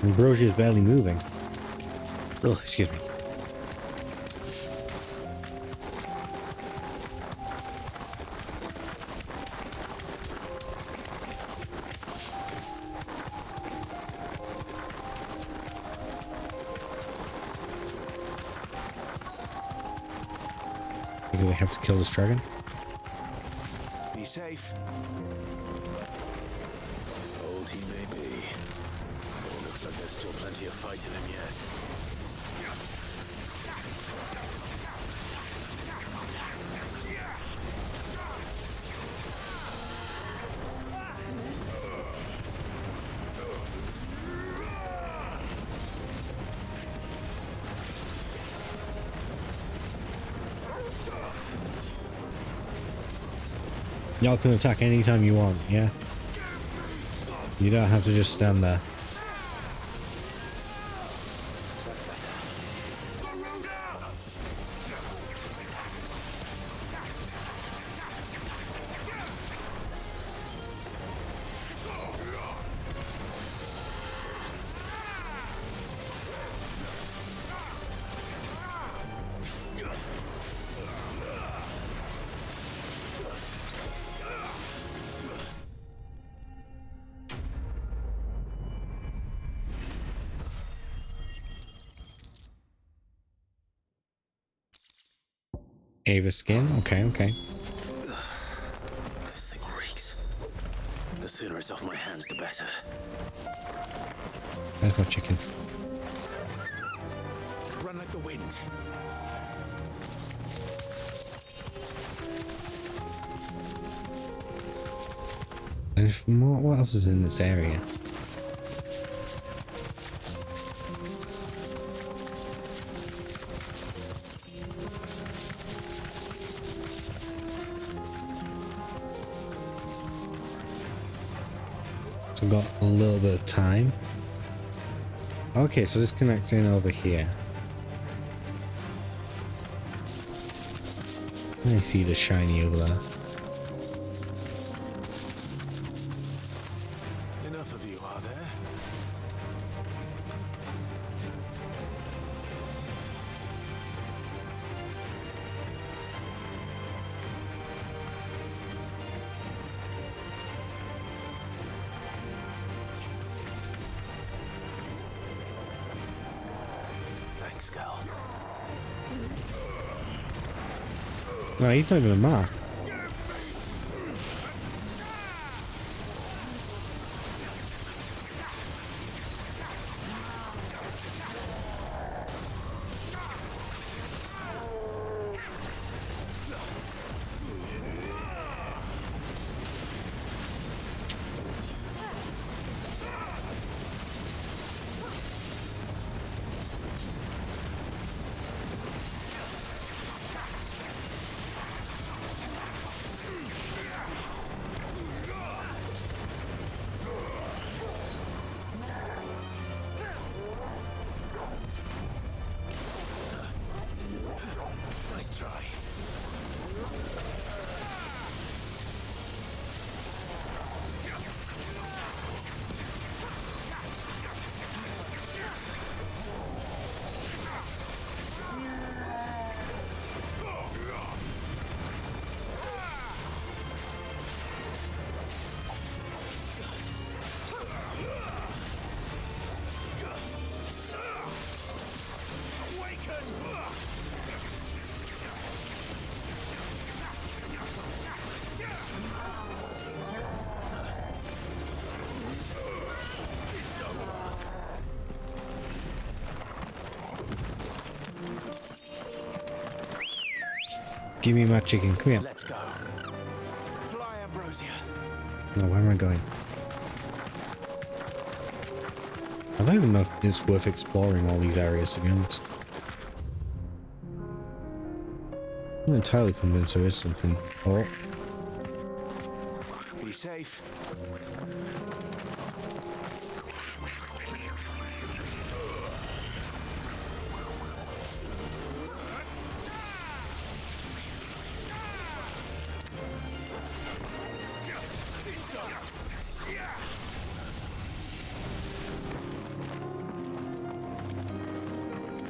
Ambrosia's barely moving. Oh, excuse me. Do we have to kill this dragon? Be safe. Old he may be. But it looks like there's still plenty of fight in him yet. Y'all can attack anytime you want, yeah? You don't have to just stand there. Ava skin? Okay, okay. This thing reeks. The sooner it's off my hands, the better. There's my chicken. Run like the wind. There's more. What else is in this area? So I've got a little bit of time. Okay, so this connects in over here. I see the shiny over there. Enough of you, are there? Thanks, Gal. No, he's not even a mark. Give me my chicken. Come here. Let's go. Fly, Ambrosia. Oh, where am I going? I don't even know if it's worth exploring all these areas, to be honest. I'm not entirely convinced there is something. Oh. Be safe.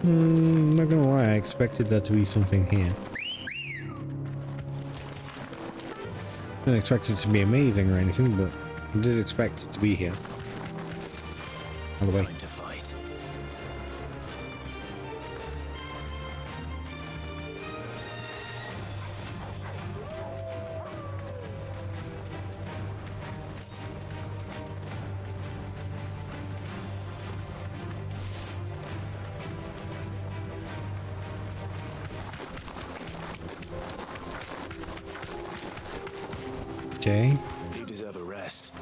Not gonna lie, I expected there to be something here. I didn't expect it to be amazing or anything, but I did expect it to be here. All the way. Time to fight. Okay. You deserve a rest.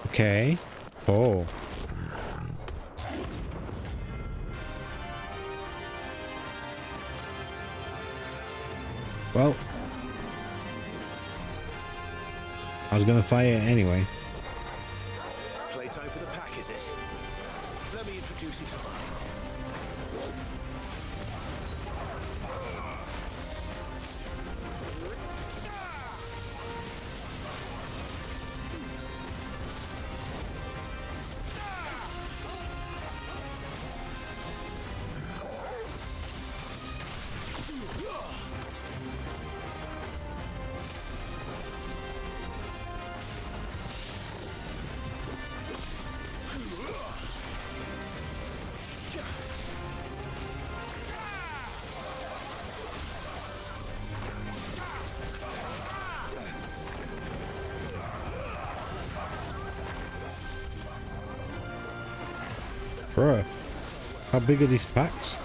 Okay. Oh. Well, I was gonna fire it anyway. Playtime for the pack, is it? Let me introduce you to mine. Bruh, how big are these packs?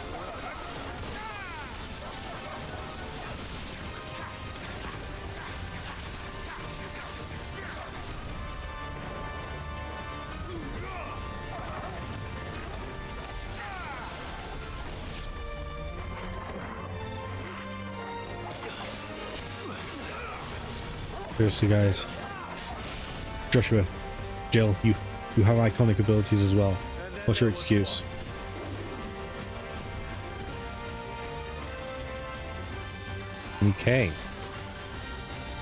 Seriously, guys. Joshua, Jill, you have iconic abilities as well. What's your excuse? Okay.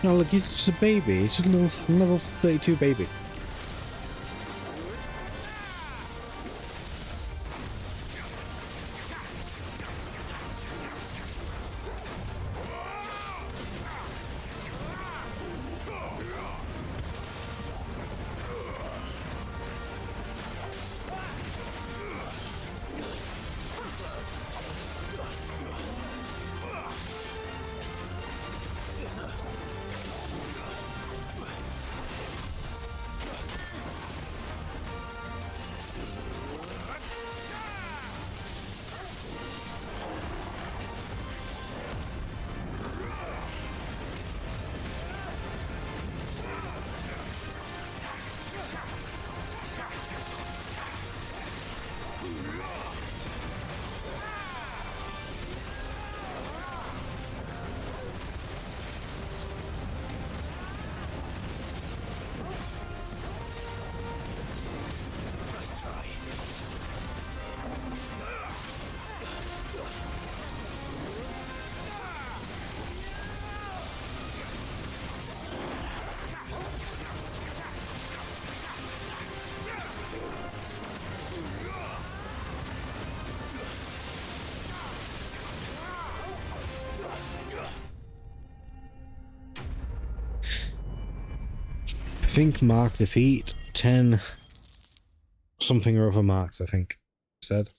Oh look, he's just a baby. It's just a little level 32 baby. Think mark defeat 10 something or other marks, I think said.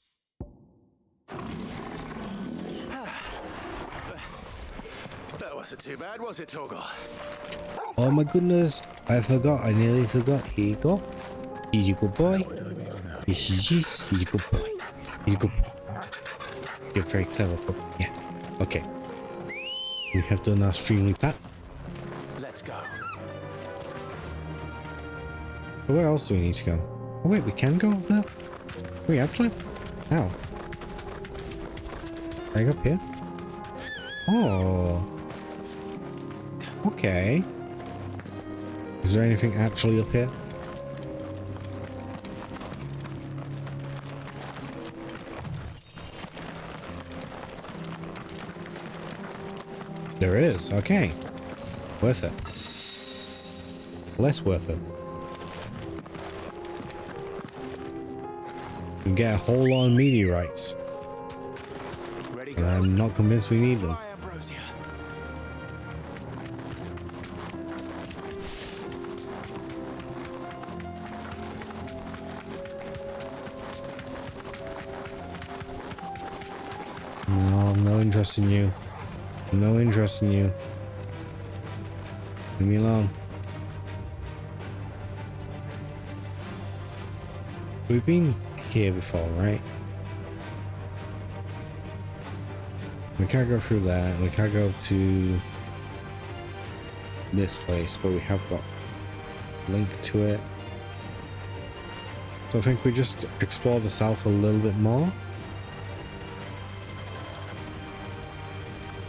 That wasn't too bad, was it, Torgal? Oh my goodness, I forgot, I nearly forgot. Here you go. Here you go, boy. Here you go, boy. Here you go. You're very clever, but yeah. Okay. We have done our streaming pack. Let's go. So where else do we need to go? Oh wait, we can go up there? Can we actually? How? Can I go up here? Oh. Okay. Is there anything actually up here? There is. Okay. Worth it. Less worth it. We get a whole lot of meteorites. And I'm not convinced we need them. No, no interest in you. No interest in you. Leave me alone. We've been here before, right? We can't go through that. We can't go to this place, but we have got a link to it. So I think we just explore the south a little bit more.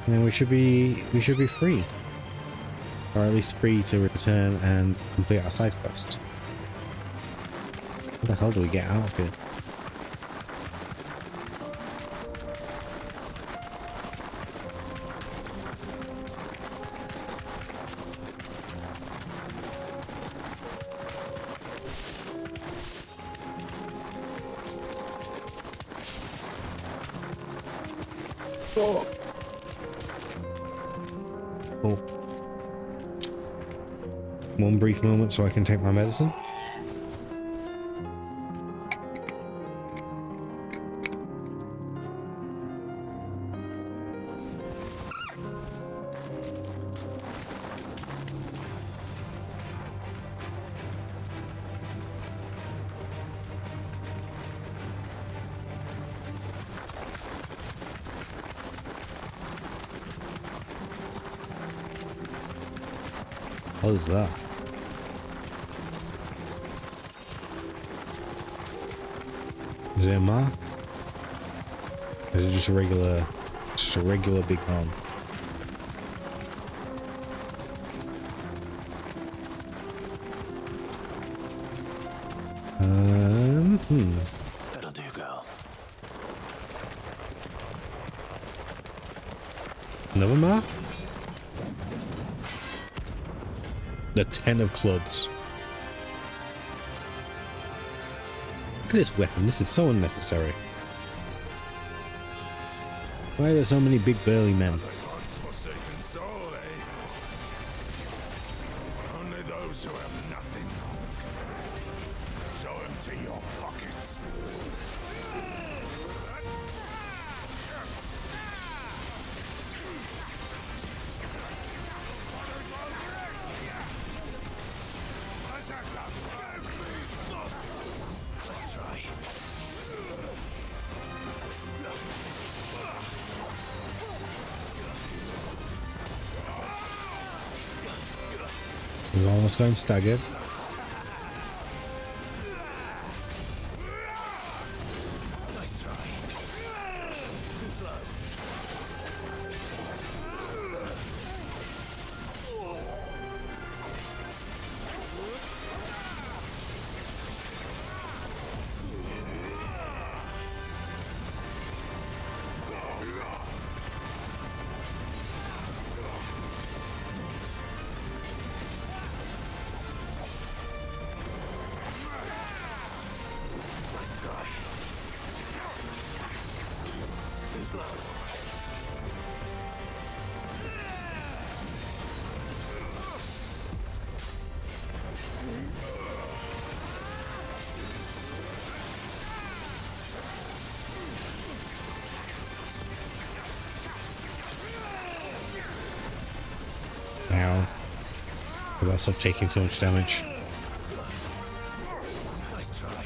And then we should be free. Or at least free to return and complete our side quests. How the hell do we get out of here? Oh. Oh. One brief moment so I can take my medicine. What is that? Is it a mark? Or is it just a regular big horn? That'll do, girl. Another mark? The 10 of clubs. Look at this weapon. This is so unnecessary. Why are there so many big burly men? God's-forsaken soul, eh? Only those who have nothing. So empty your pockets. Let's try. We're almost going staggered. Nice try. Too slow. Now, I gotta stop taking so much damage. Nice try.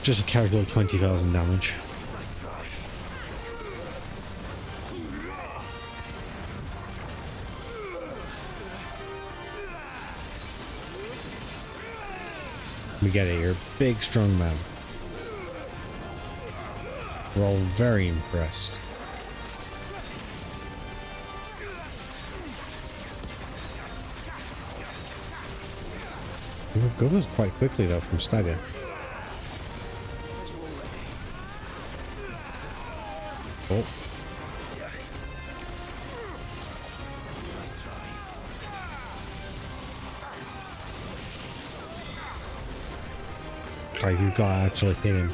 Just a casual 20,000 damage. We get it, you're a big, strong man. We're all very impressed. It recovers quite quickly though from stagger. Oh. Right, you've got to actually hit him.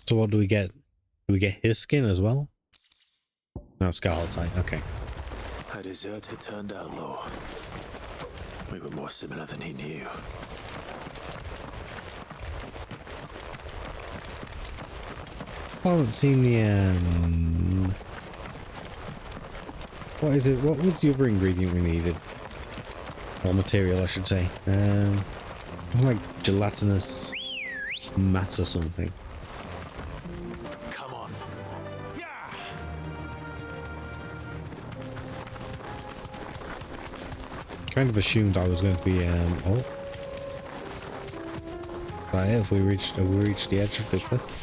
So what do we get? Do we get his skin as well? No, Scarletite, okay. A deserter turned outlaw. We were more similar than he knew. I haven't seen the what is it? What was the other ingredient we needed? Or material, I should say. Like gelatinous mats or something. Come on. Kind of assumed I was going to be oh. But yeah, if we reached the edge of the cliff.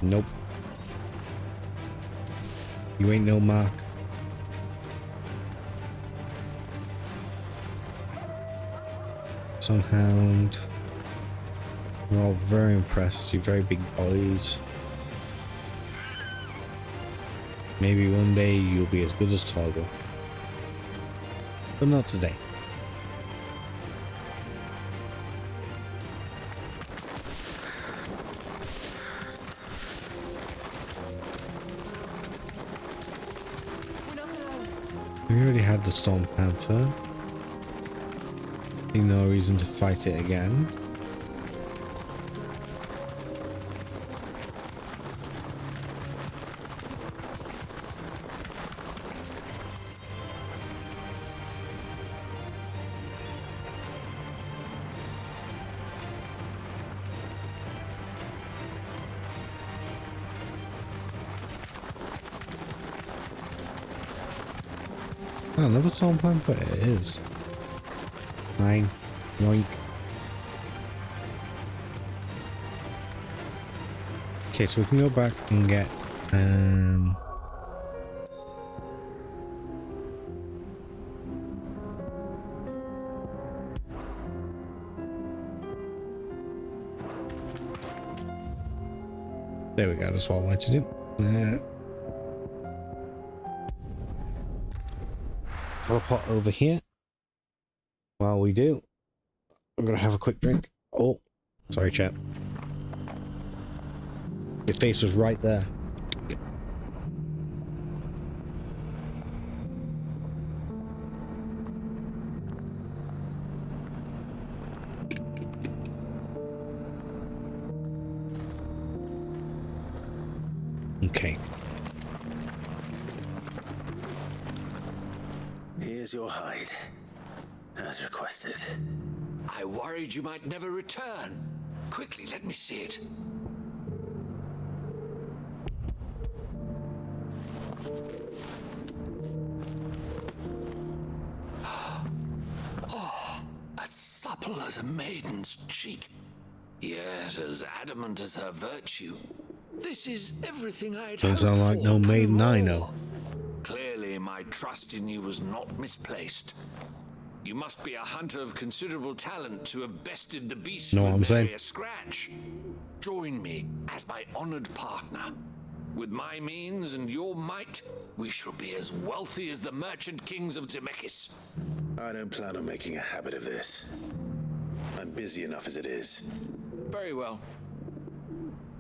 Nope. You ain't no mark. Sunhound. We're all very impressed. You're very big boys. Maybe one day you'll be as good as Toggle. But not today. We already had the Storm Panther. No reason to fight it again. Oh, another Storm Panther? It is. Fine. Yoink. Okay, so we can go back and get there we go, that's what I wanted to do. Teleport over here. While we do, I'm gonna have a quick drink. Oh, sorry, chap. Your face was right there. Okay. Here's your hide, as requested. I worried you might never return. Quickly, let me see it. Oh, as supple as a maiden's cheek, yet as adamant as her virtue. This is everything I'd Don't sound like no maiden I know. Clearly, my trust in you was not misplaced. You must be a hunter of considerable talent to have bested the beast with barely a scratch. Join me as my honored partner. With my means and your might, we shall be as wealthy as the merchant kings of Zemeckis. I don't plan on making a habit of this. I'm busy enough as it is. Very well.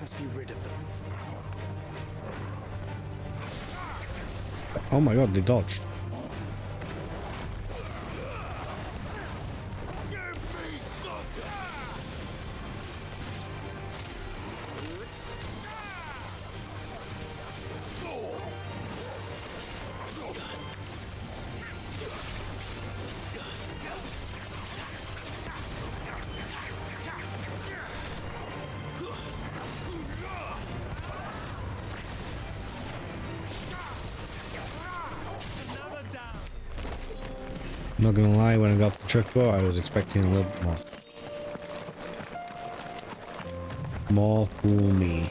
Let us be rid of them. Oh my god, they dodged. I'm not gonna lie, when I got the truck bow, I was expecting a little bit more. More fool me.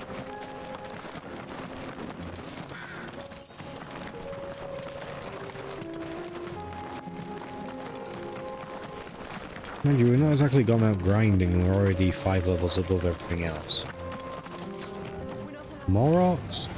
Mind you, we're not exactly gone out grinding, and we're already 5 levels above everything else. More rocks?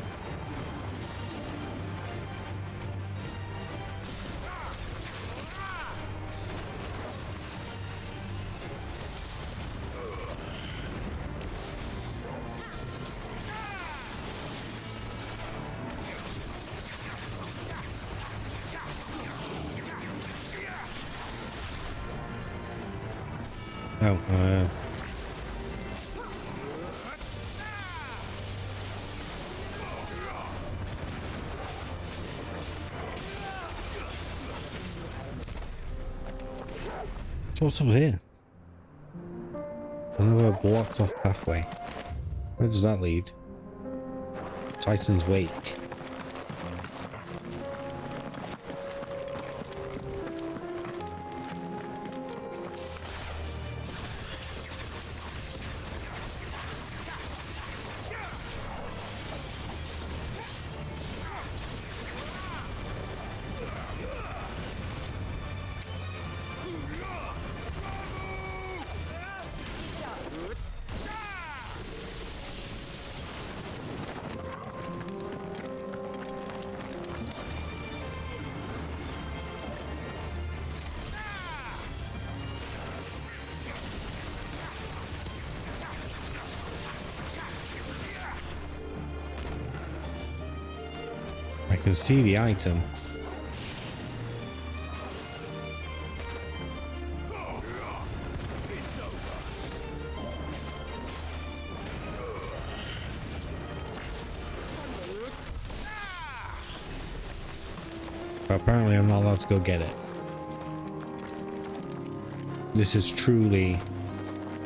Oh, so what's up here? Another blocked off pathway. Where does that lead? Titan's Wake. I can see the item. But apparently I'm not allowed to go get it. This is truly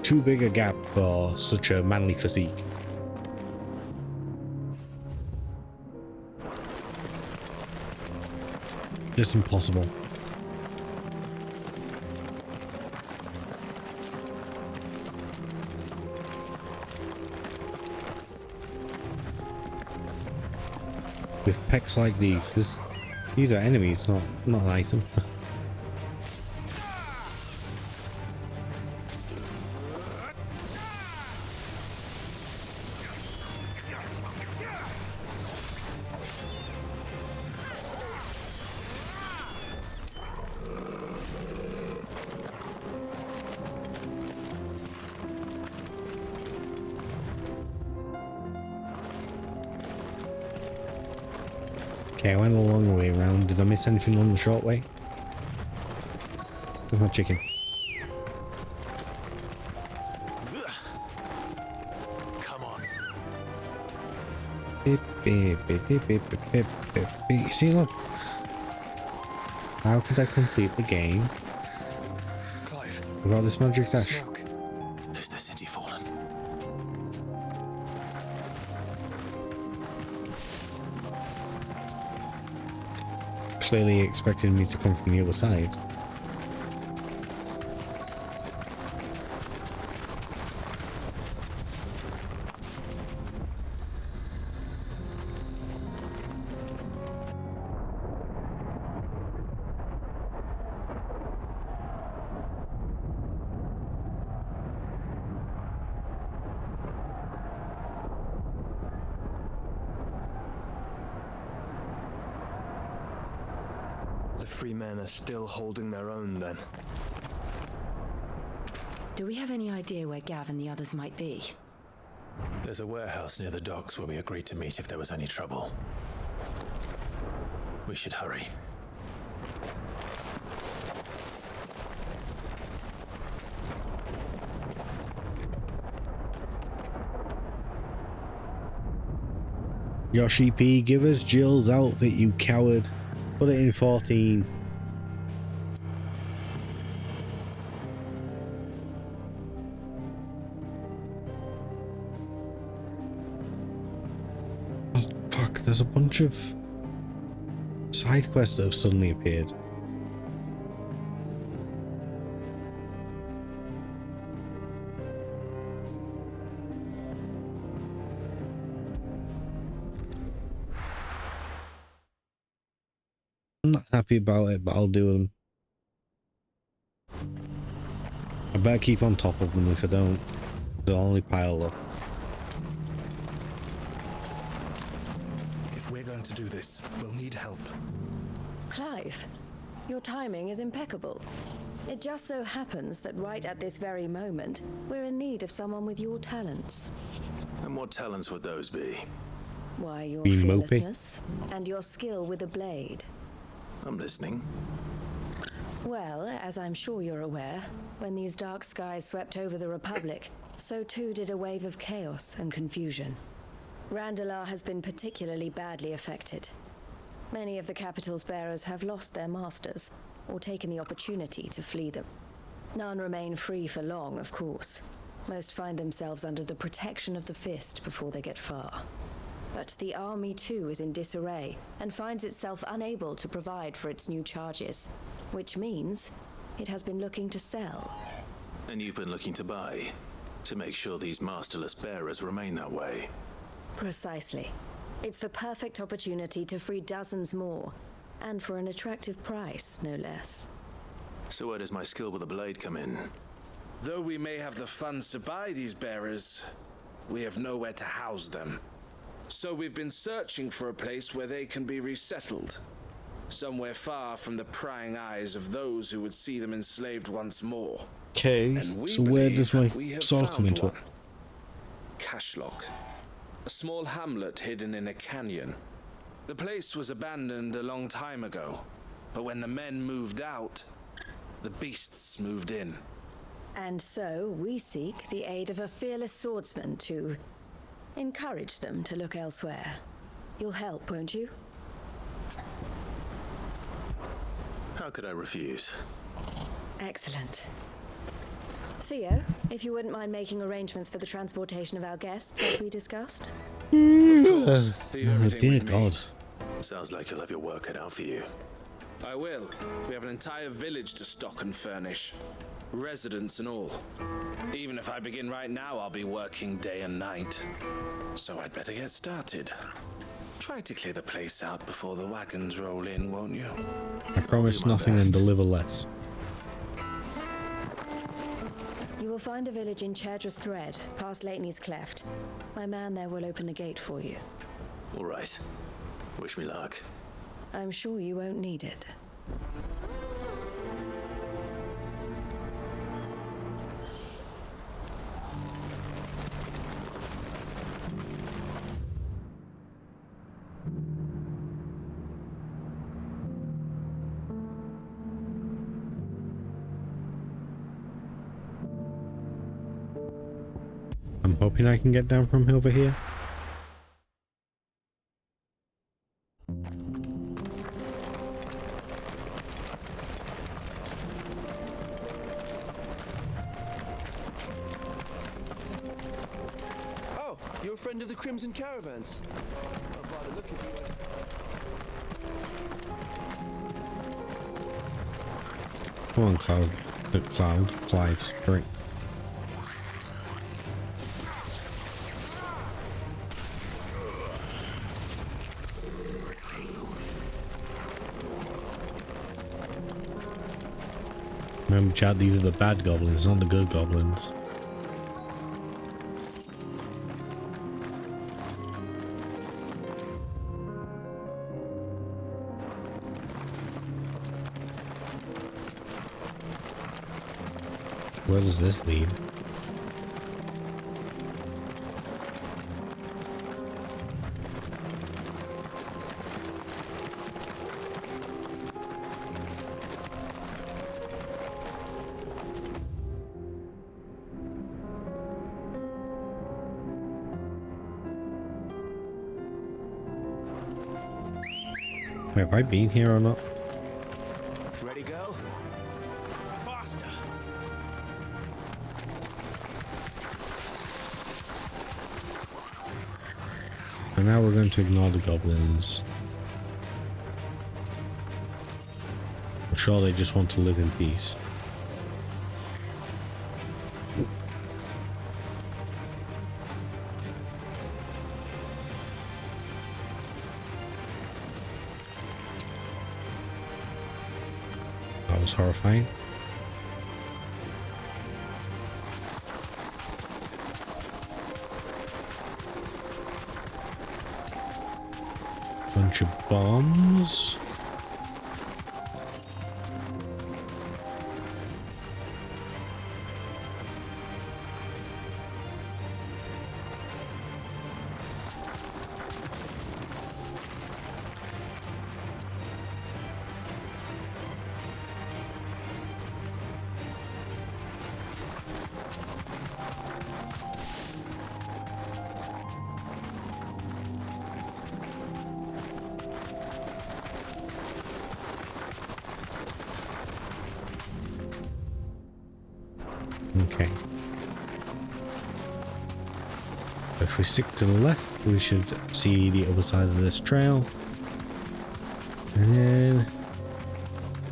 too big a gap for such a manly physique. Just impossible. With pecs like these are enemies, not an item. Okay, I went a long way around. Did I miss anything on the short way? Where's my chicken? Come on. Beep, beep, beep, beep, beep, beep, beep, beep. See, look. How could I complete the game without this magic dash? Is the city fallen? Clearly expected me to come from the other side. The free men are still holding their own, then. Do we have any idea where Gav and the others might be? There's a warehouse near the docks where we agreed to meet if there was any trouble. We should hurry. Yoshi P, give us Jill's outfit, you coward. Put it in 14. Oh, fuck, there's a bunch of side quests that have suddenly appeared. I'm not happy about it, but I'll do them. I better keep on top of them. If I don't, they'll only pile up. If we're going to do this, we'll need help. Clive, your timing is impeccable. It just so happens that right at this very moment, we're in need of someone with your talents. And what talents would those be? Why, your Being mopey. fearlessness and your skill with the blade. I'm listening. Well, as I'm sure you're aware, when these dark skies swept over the Republic, so too did a wave of chaos and confusion. Randalar has been particularly badly affected. Many of the capital's bearers have lost their masters, or taken the opportunity to flee them. None remain free for long, of course. Most find themselves under the protection of the Fist before they get far. But the army too is in disarray, and finds itself unable to provide for its new charges, which means it has been looking to sell. And you've been looking to buy, to make sure these masterless bearers remain that way. Precisely. It's the perfect opportunity to free dozens more, and for an attractive price, no less. So where does my skill with the blade come in? Though we may have the funds to buy these bearers, we have nowhere to house them. So we've been searching for a place where they can be resettled. Somewhere far from the prying eyes of those who would see them enslaved once more. Okay, so where does my sword come into it? Cashlock. A small hamlet hidden in a canyon. The place was abandoned a long time ago, but when the men moved out, the beasts moved in. And so we seek the aid of a fearless swordsman to encourage them to look elsewhere. You'll help, won't you? How could I refuse? Excellent. Theo, if you wouldn't mind making arrangements for the transportation of our guests, as we discussed. Oh dear God. Sounds like you'll have your work cut out for you. I will. We have an entire village to stock and furnish. Residents and all. Even if I begin right now, I'll be working day and night. So I'd better get started. Try to clear the place out before the wagons roll in, won't you? I promise nothing and deliver less. You will find a village in Chadra's Thread, past Lateney's Cleft. My man there will open the gate for you. All right. Wish me luck. I'm sure you won't need it. I'm hoping I can get down from over here. Oh, you're a friend of the Crimson Caravans. By the look of you. Come on, Clive, sprint. Remember, chat, these are the bad goblins, not the good goblins. Where does this lead? Have I been here or not? Ready, go? Faster! And now we're going to ignore the goblins. I'm sure they just want to live in peace. That was horrifying. Bunch of bombs. Okay. If we stick to the left, we should see the other side of this trail. And then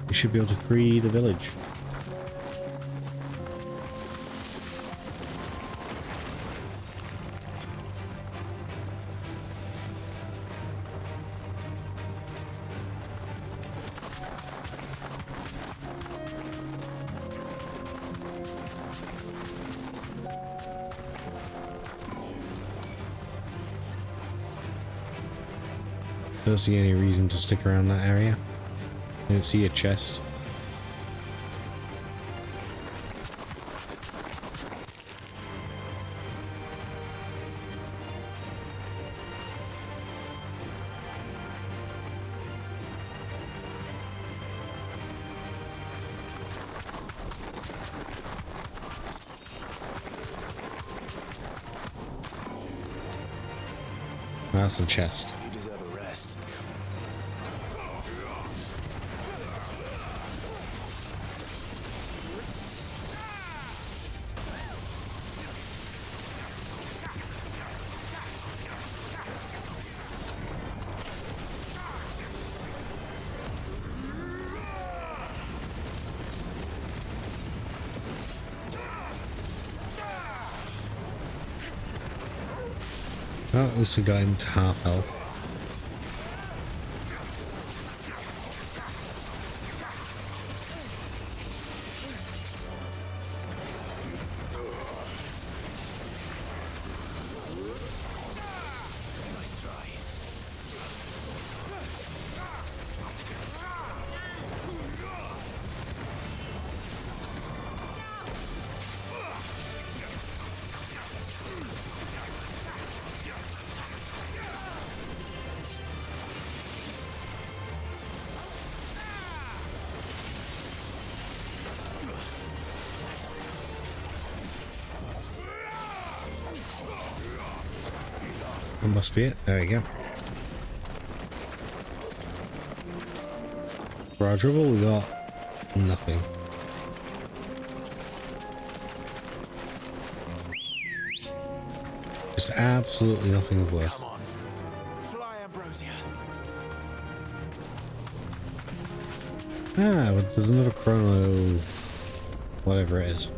we should be able to free the village. Don't see any reason to stick around that area. I don't see a chest. That's the chest. You deserve a rest. That at least we got him to half health. That must be it. There we go. For our trouble, we got nothing. Just absolutely nothing of worth. Come on. Fly, Ambrosia. Ah, but there's another chrono, whatever it is.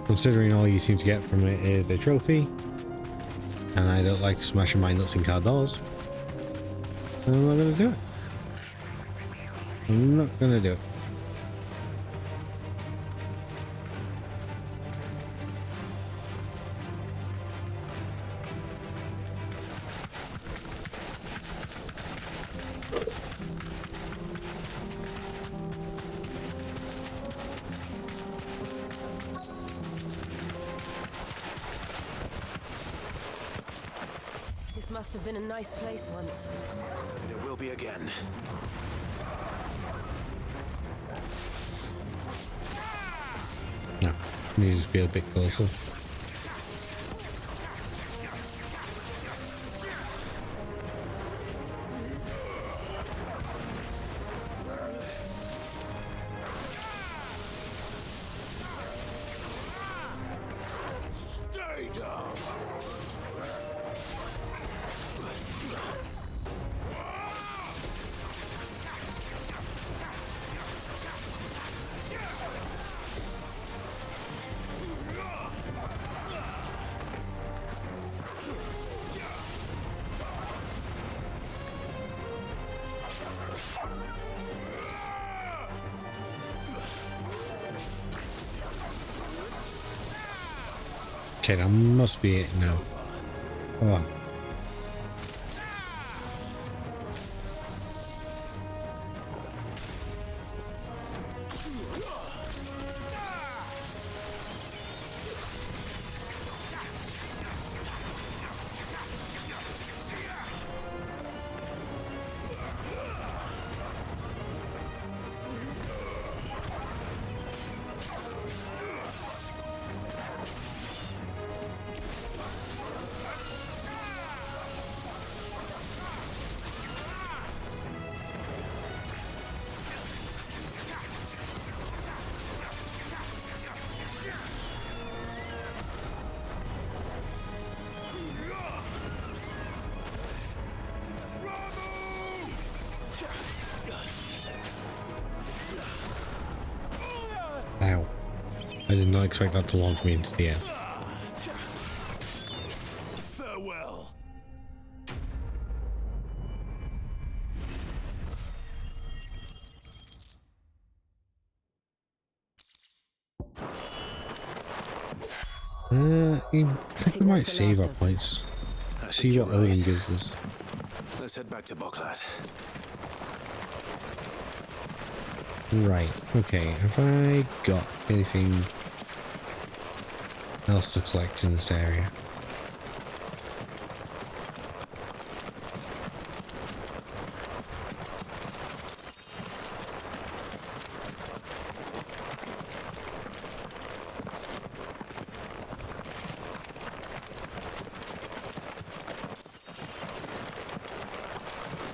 Considering all you seem to get from it is a trophy, and I don't like smashing my nuts in car doors, then I'm not going to do it. I'm not going to do it. This must have been a nice place once. And it will be again. No, need to be a bit closer. Okay, that must be it now. Oh. Ow. I did not expect that to launch me into the air. Farewell. I think we might save our points. See what Odin gives us. Let's head back to Boklad. Right, okay, have I got anything else to collect in this area?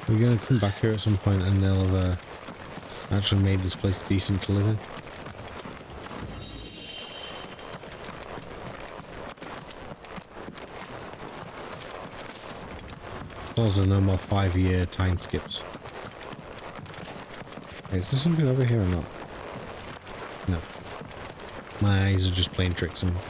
We're gonna come back here at some point and they'll have actually made this place decent to live in. Also, no more 5-year time skips. Wait, is there something over here or not? No. My eyes are just playing tricks on me.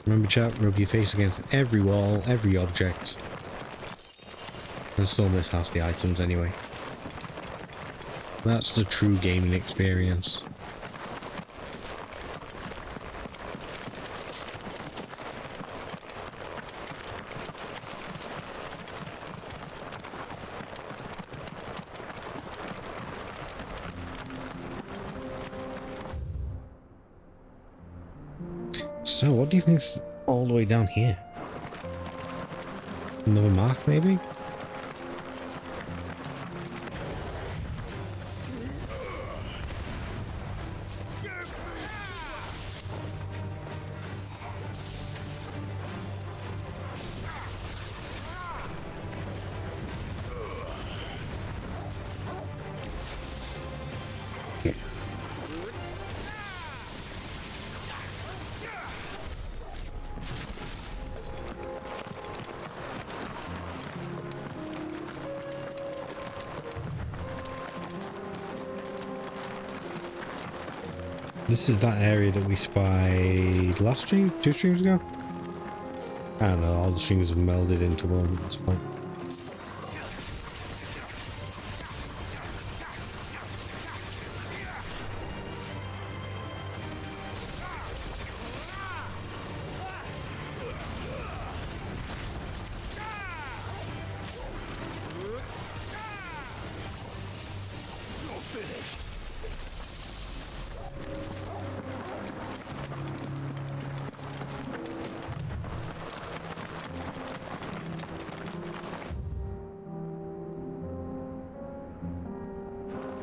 Remember chat, rub your face against every wall, every object. And still miss half the items anyway. That's the true gaming experience. So, what do you think's all the way down here? Another mark, maybe? This is that area that we spied last stream? 2 streams ago? I don't know, all the streams have melded into one at this point.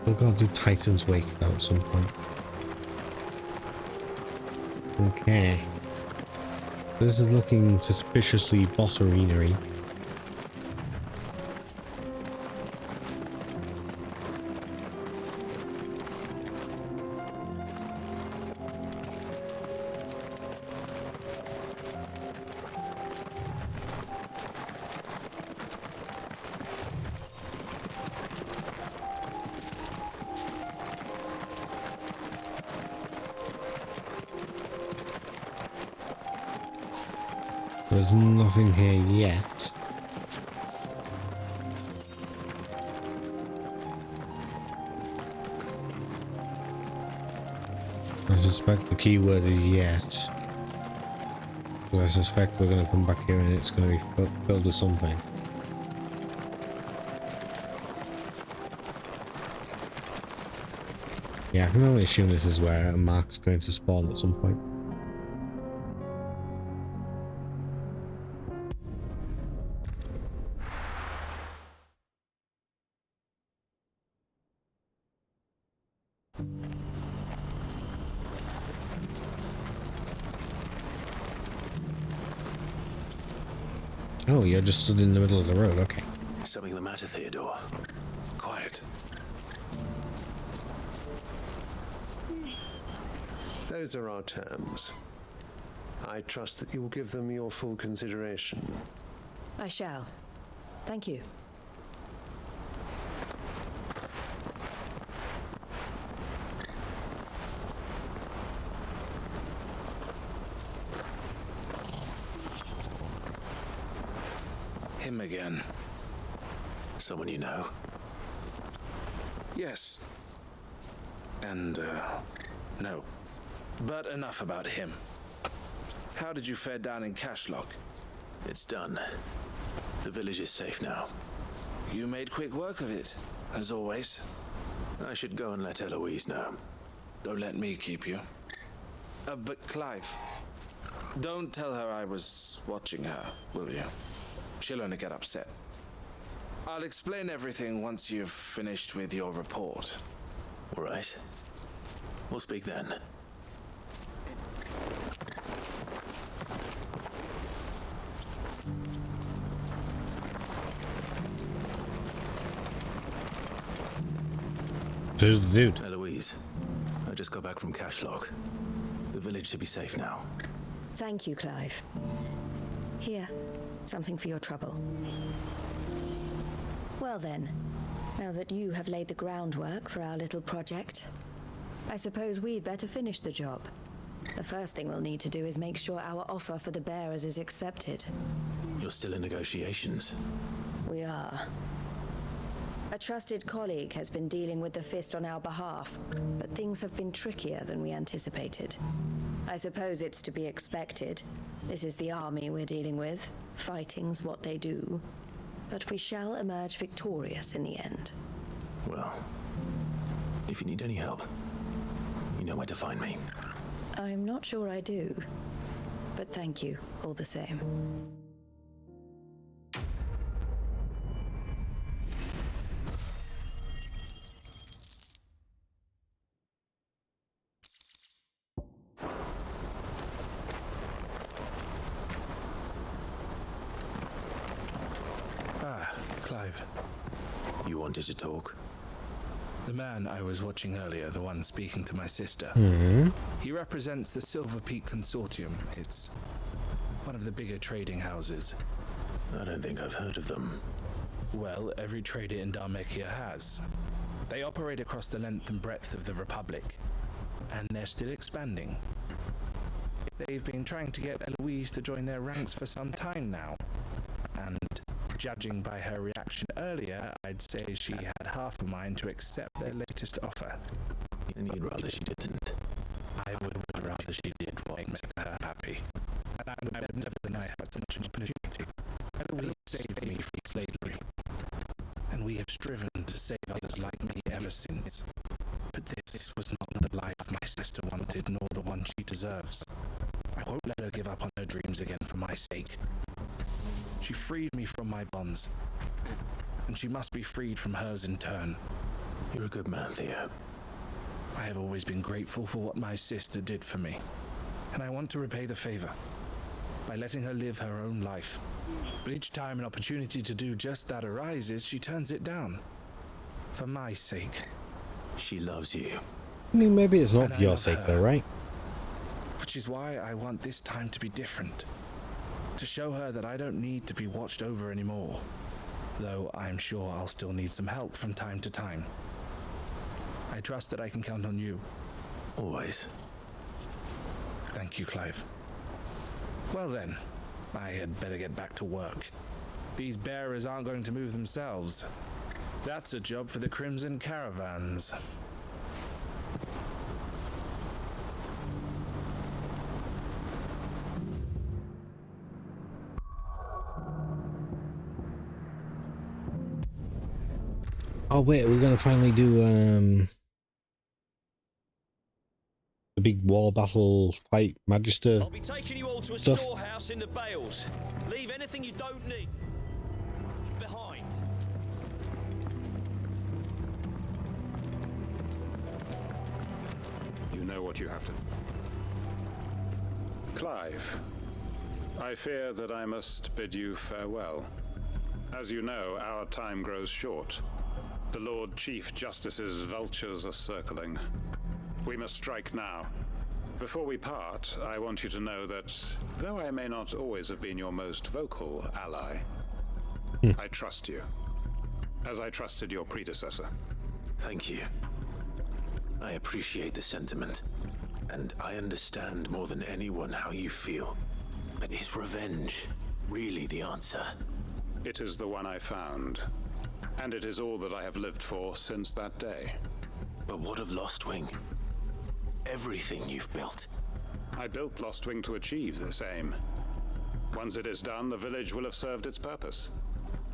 I've got to do Titan's Wake though at some point. Okay. This is looking suspiciously boss arena-y. There's nothing here yet. I suspect the keyword is yet. Because I suspect we're going to come back here and it's going to be filled with something. Yeah, I can only assume this is where a mark's going to spawn at some point. Oh, you're just stood in the middle of the road, okay. Something the matter, Theodore? Quiet. Those are our terms. I trust that you will give them your full consideration. I shall. Thank you. Him again. Someone you know? Yes. And, no. But enough about him. How did you fare down in Cashlock? It's done. The village is safe now. You made quick work of it, as always. I should go and let Eloise know. Don't let me keep you. But Clive, don't tell her I was watching her, will you? She'll only get upset. I'll explain everything once you've finished with your report. All right. We'll speak then. Dude. Eloise, I just got back from Cashlock. The village should be safe now. Thank you, Clive. Here, something for your trouble. Well then, now that you have laid the groundwork for our little project, I suppose we'd better finish the job. The first thing we'll need to do is make sure our offer for the bearers is accepted. You're still in negotiations? We are. A trusted colleague has been dealing with the Fist on our behalf, but things have been trickier than we anticipated. I suppose it's to be expected. This is the army we're dealing with. Fighting's what they do. But we shall emerge victorious in the end. Well, if you need any help, you know where to find me. I'm not sure I do, but thank you all the same. Clive. You wanted to talk? The man I was watching earlier, the one speaking to my sister. He represents the Silver Peak Consortium. It's one of the bigger trading houses. I don't think I've heard of them. Well, every trader in Dharmekia has. They operate across the length and breadth of the Republic, and they're still expanding. They've been trying to get Eloise to join their ranks for some time now, and judging by her reaction earlier, I'd say she had half a mind to accept their latest offer. And you'd rather she didn't? I would rather she did what makes her happy. And I would never deny her such an opportunity. Eloise saved me from slavery, and we have striven to save others like me ever since. But this was not the life my sister wanted, nor the one she deserves. I won't let her give up on her dreams again for my sake. She freed me from my bonds, and she must be freed from hers in turn. You're a good man, Theo. I have always been grateful for what my sister did for me, and I want to repay the favor by letting her live her own life. But each time an opportunity to do just that arises, she turns it down. For my sake. She loves you. I mean, maybe it's not for your sake though, right? Which is why I want this time to be different. To show her that I don't need to be watched over anymore. Though I'm sure I'll still need some help from time to time. I trust that I can count on you. Always. Thank you, Clive. Well then, I had better get back to work. These bearers aren't going to move themselves. That's a job for the Crimson Caravans. Oh wait, we're gonna finally do the big war battle fight Magister. I'll be taking you all to a stuff. storehouse in the Bales. Leave anything you don't need behind. You know what you have to... Clive, I fear that I must bid you farewell. As you know, our time grows short. The Lord Chief Justice's vultures are circling. We must strike now. Before we part, I want you to know that, though I may not always have been your most vocal ally, I trust you, as I trusted your predecessor. Thank you. I appreciate the sentiment, and I understand more than anyone how you feel. But is revenge really the answer? It is the one I found, and it is all that I have lived for since that day. But what of Lostwing? Everything you've built. I built Lostwing to achieve this aim. Once it is done, the village will have served its purpose.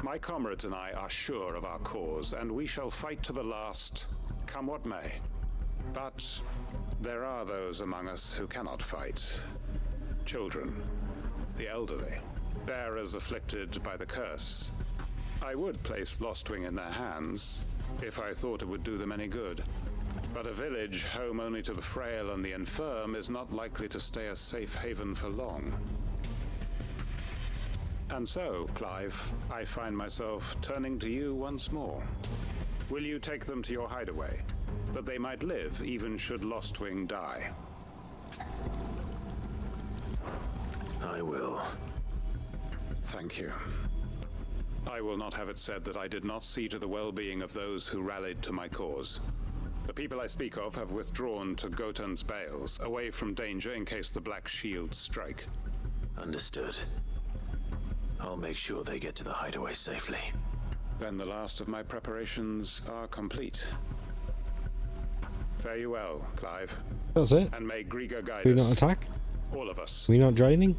My comrades and I are sure of our cause, and we shall fight to the last, come what may. But there are those among us who cannot fight. Children, the elderly, bearers afflicted by the curse. I would place Lostwing in their hands, if I thought it would do them any good. But a village home only to the frail and the infirm is not likely to stay a safe haven for long. And so, Clive, I find myself turning to you once more. Will you take them to your hideaway, that they might live even should Lostwing die? I will. Thank you. I will not have it said that I did not see to the well-being of those who rallied to my cause. The people I speak of have withdrawn to Gotan's Bales, away from danger in case the Black Shields strike. Understood. I'll make sure they get to the hideaway safely. Then the last of my preparations are complete. Fare you well, Clive. That's it. And may Griga guide Do we us. not attack? All of us. We not joining?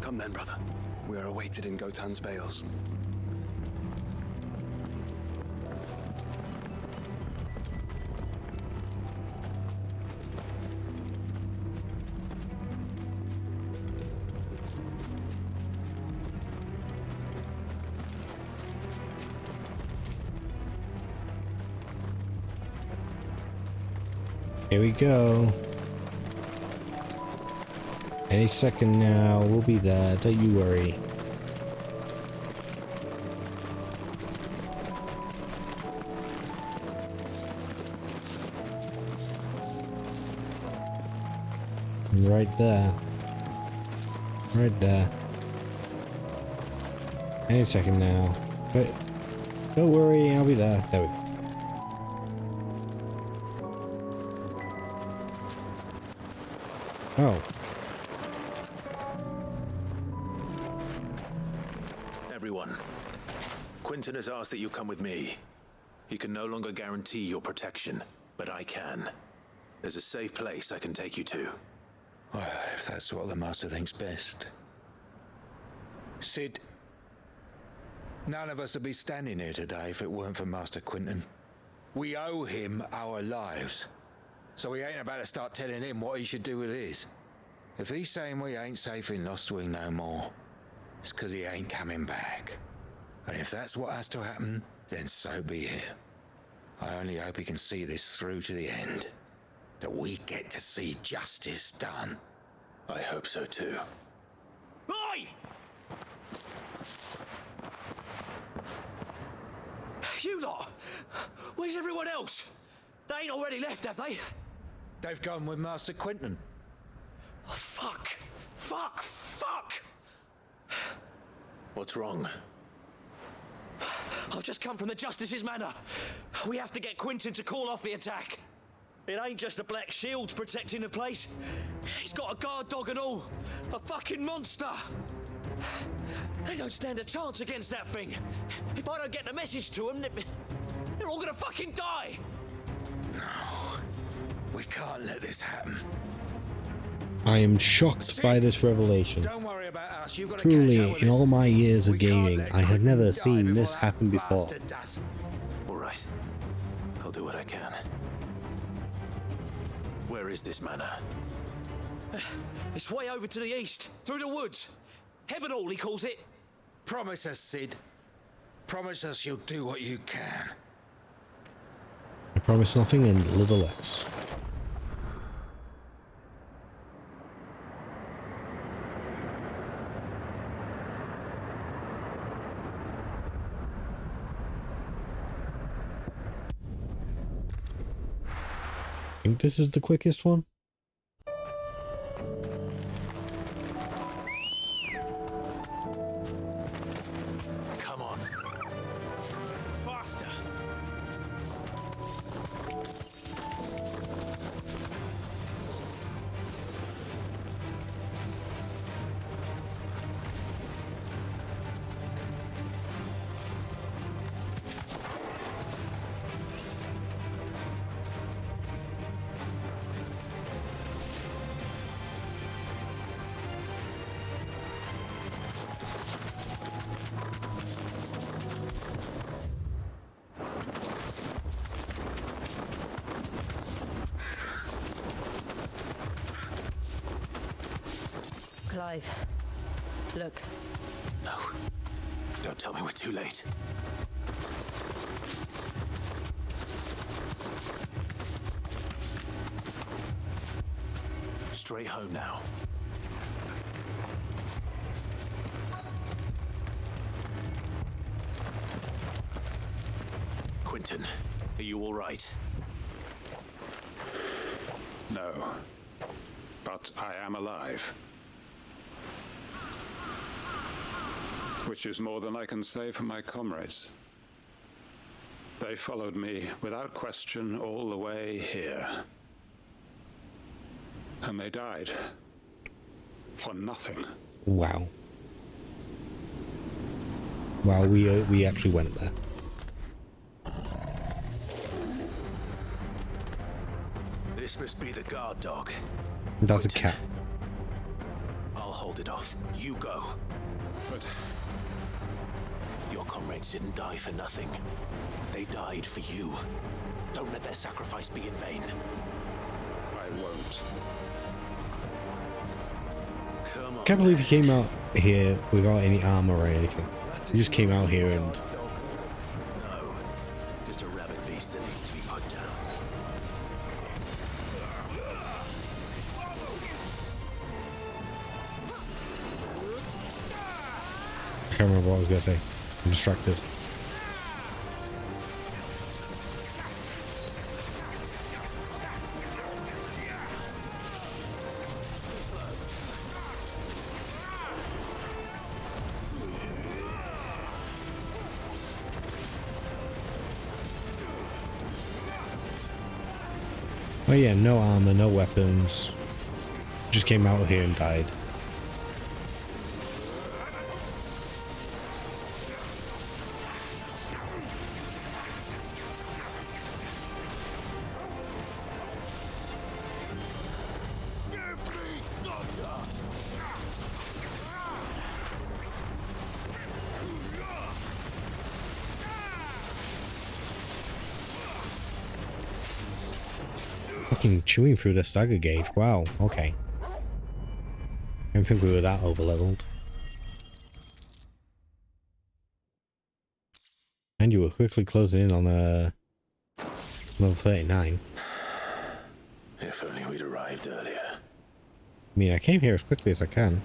Come then, brother. We are awaited in Gotan's Bales. Here we go. Any second now, we'll be there, don't you worry. Right there. Right there. Any second now. But don't worry, I'll be there. There we go. Oh. Everyone, Quinton has asked that you come with me. He can no longer guarantee your protection, but I can. There's a safe place I can take you to. Well, if that's what the Master thinks best. Sid, none of us would be standing here today if it weren't for Master Quinton. We owe him our lives, so we ain't about to start telling him what he should do with his. If he's saying we ain't safe in Lost Wing no more, it's 'cause he ain't coming back. And if that's what has to happen, then so be it. I only hope he can see this through to the end. That we get to see justice done. I hope so too. Oi! You lot! Where's everyone else? They ain't already left, have they? They've gone with Master Quinton. Oh, fuck! Fuck! Fuck! What's wrong? I've just come from the Justice's manor. We have to get Quinton to call off the attack. It ain't just a black shield protecting the place. He's got a guard dog and all. A fucking monster. They don't stand a chance against that thing. If I don't get the message to them, they're all gonna fucking die. No, we can't let this happen. I am shocked by this revelation. Don't worry about us. You've got to Truly, in all my years of gaming, I have never seen this happen before. All right. I'll do what I can. Where is this manor? It's way over to the east, through the woods. Heaven Hall, he calls it. Promise us, Sid. Promise us you'll do what you can. I promise nothing and little less. I think this is the quickest one. Come on. Faster. Clive, look. No. Don't tell me we're too late. Straight home now. Quinton, are you all right? No. But I am alive. Which is more than I can say for my comrades. They followed me without question all the way here. And they died. For nothing. Wow. Wow, we actually went there. This must be the guard dog. That's a cat. I'll hold it off. You go. But your comrades didn't die for nothing. They died for you. Don't let their sacrifice be in vain. I won't. Come on. Can't believe he came out here without any armor or anything. He just came out here and... No. Just a rabid beast that needs to be put down. I can't remember what I was going to say. I'm distracted. Oh yeah, no armor, no weapons. Just came out here and died. Fucking chewing through the stagger gauge. Wow, okay. I didn't think we were that over-leveled. And you were quickly closing in on level 39. If only we'd arrived earlier. I mean, I came here as quickly as I can.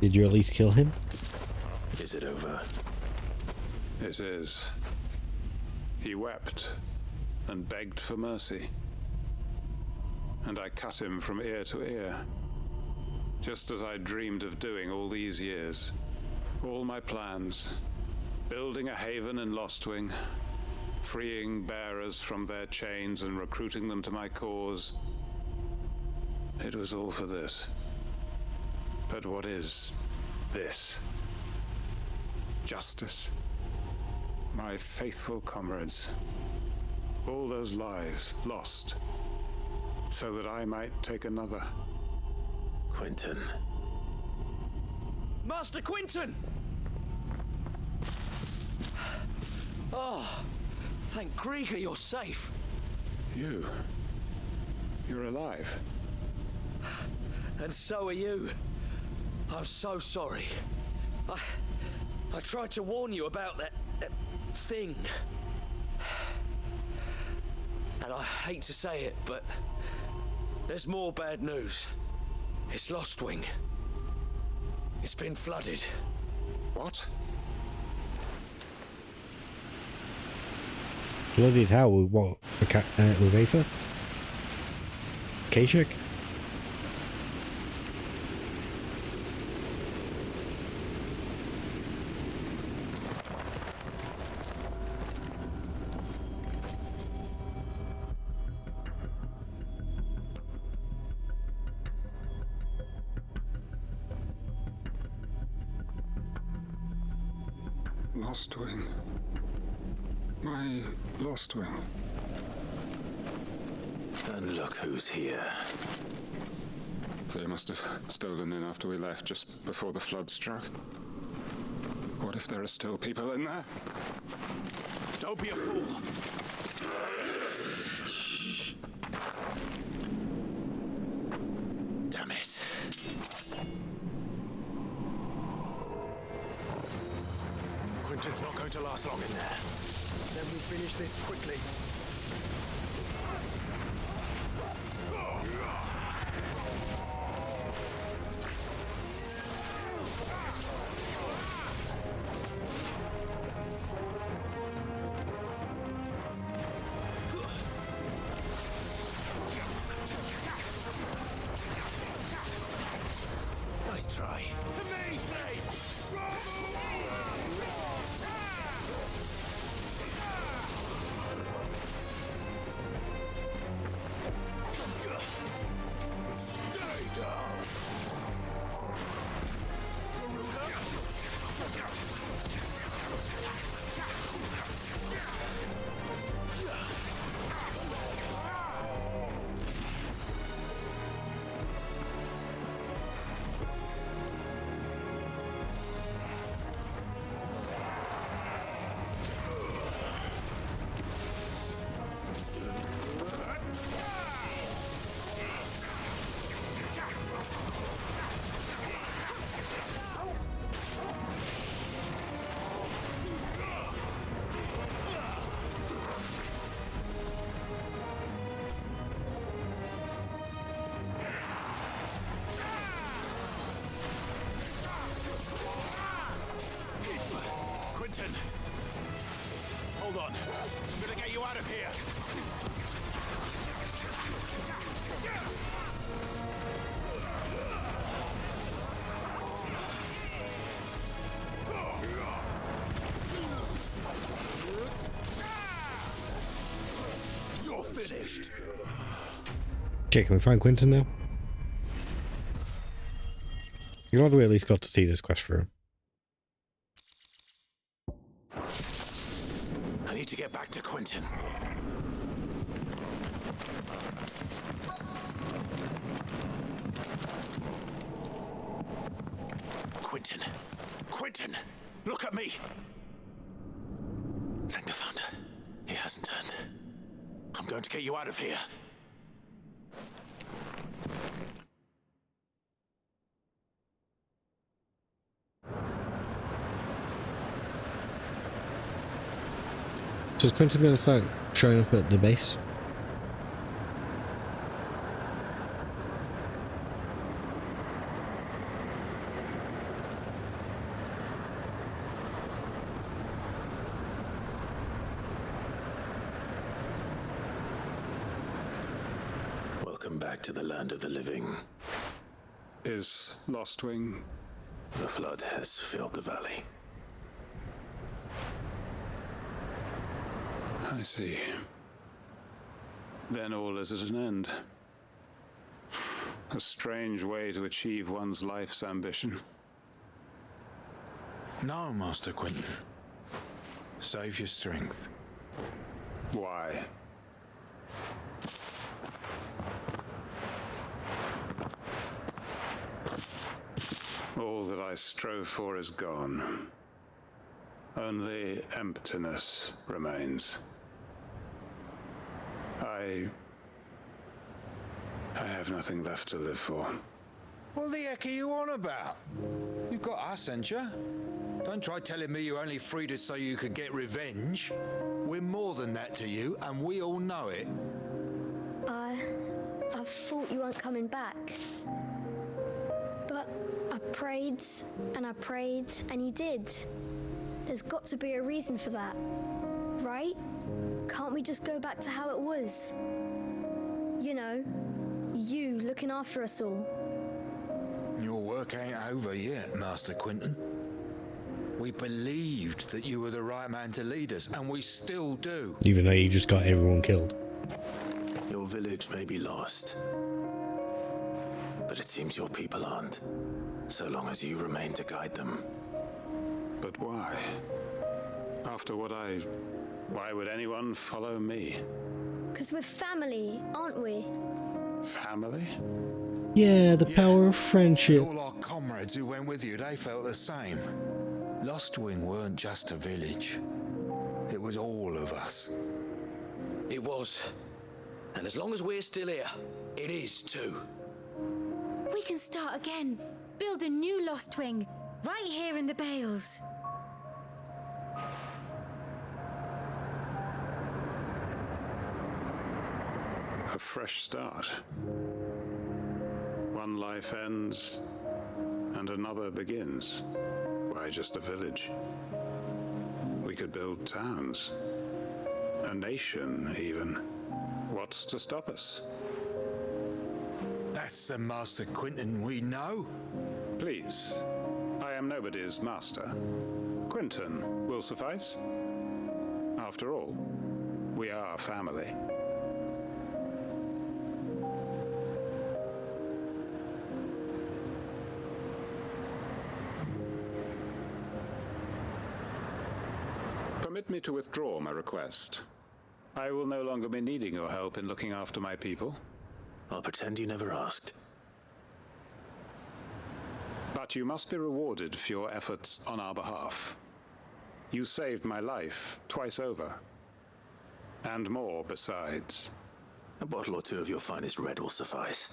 Did you at least kill him? Is it over? It is. He wept and begged for mercy. And I cut him from ear to ear. Just as I dreamed of doing all these years. All my plans. Building a haven in Lostwing. Freeing bearers from their chains and recruiting them to my cause. It was all for this. But what is this? Justice. My faithful comrades. All those lives lost. So that I might take another. Quentin. Master Quentin! Oh, thank Grieger you're safe. You're alive. And so are you. I'm so sorry. I tried to warn you about that thing. And I hate to say it, but there's more bad news. It's Lostwing. It's been flooded. What? Flooded how? With what? With Aether? Kashyyyk? Lostwing. My Lostwing. And look who's here. They must have stolen in after we left, just before the flood struck. What if there are still people in there? Don't be a fool. Damn it. Quentin's not going to last long in there. Then we'll finish this quickly. Nice try. To me, mate! Stay down! Quentin! Hold on. I'm gonna get you out of here! You're finished! Okay, can we find Quentin now? You're glad we at least got to see this quest through. I need to get back to Quentin. Quentin! Quentin! Look at me! Thank the Founder. He hasn't turned. I'm going to get you out of here. So is Quentin going to start showing up at the base? Welcome back to the land of the living. Is Lostwing? The flood has filled the valley. I see. Then all is at an end. A strange way to achieve one's life's ambition. No, Master Quentin. Save your strength. Why? All that I strove for is gone. Only emptiness remains. I have nothing left to live for. What the heck are you on about? You've got us, ain't you? Don't try telling me you only freed us so you could get revenge. We're more than that to you, and we all know it. I thought you weren't coming back. But I prayed, and you did. There's got to be a reason for that, right? Can't we just go back to how it was? You know, you looking after us all. Your work ain't over yet, Master Quentin. We believed that you were the right man to lead us, and we still do. Even though you just got everyone killed. Your village may be lost, but it seems your people aren't, so long as you remain to guide them. But why? After what why would anyone follow me? 'Cause we're family, aren't we? Family? Yeah, the power of friendship. All our comrades who went with you, they felt the same. Lostwing weren't just a village. It was all of us. It was. And as long as we're still here, it is too. We can start again. Build a new Lostwing, right here in the Bales. A fresh start. One life ends, and another begins. Why just a village? We could build towns. A nation, even. What's to stop us? That's the Master Quentin we know. Please, I am nobody's master. Quentin will suffice. After all, we are family. Permit me to withdraw my request. I will no longer be needing your help in looking after my people. I'll pretend you never asked. But you must be rewarded for your efforts on our behalf. You saved my life twice over. And more besides. A bottle or two of your finest red will suffice.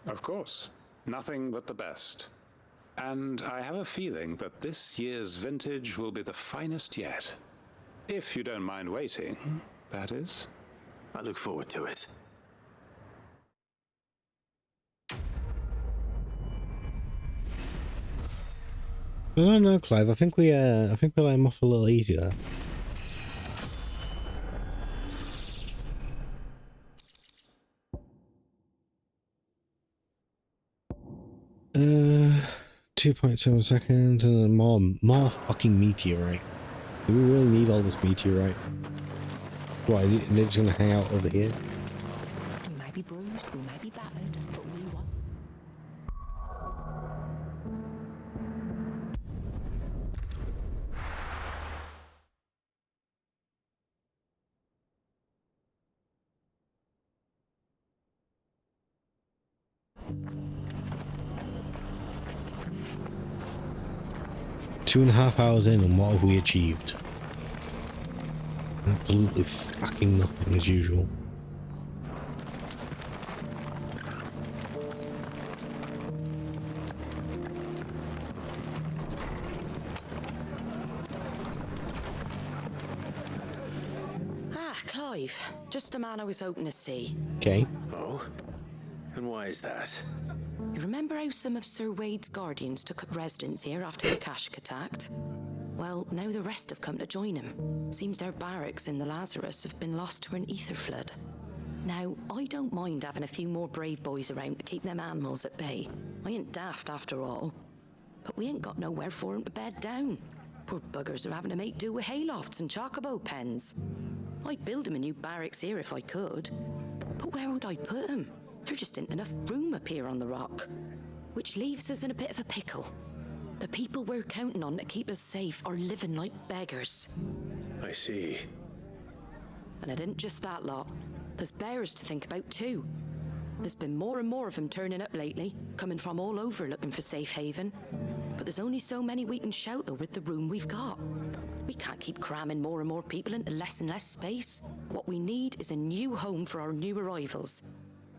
Of course. Nothing but the best. And I have a feeling that this year's vintage will be the finest yet. If you don't mind waiting, that is. I look forward to it. I don't know, Clive. I think we let him off a little easy there. 2.7 seconds and then more fucking meteorite. Do we really need all this meteorite? Why, they're just gonna hang out over here? We might be bruised, we might be battered, but we won. Two and a half hours in, and what have we achieved? Absolutely fucking nothing as usual. Clive, just the man I was hoping to see. Okay. Oh? And why is that? You remember how some of Sir Wade's guardians took up residence here after the Kashik attacked? Well, now the rest have come to join him. Seems their barracks in the Lazarus have been lost to an ether flood. Now, I don't mind having a few more brave boys around to keep them animals at bay. I ain't daft after all. But we ain't got nowhere for 'em to bed down. Poor buggers are having to make do with haylofts and chocobo pens. I'd build 'em a new barracks here if I could. But where would I put 'em? There just ain't enough room up here on the rock. Which leaves us in a bit of a pickle. The people we're counting on to keep us safe are living like beggars. I see. And it isn't just that lot. There's bears to think about too. There's been more and more of them turning up lately, coming from all over looking for safe haven. But there's only so many we can shelter with the room we've got. We can't keep cramming more and more people into less and less space. What we need is a new home for our new arrivals.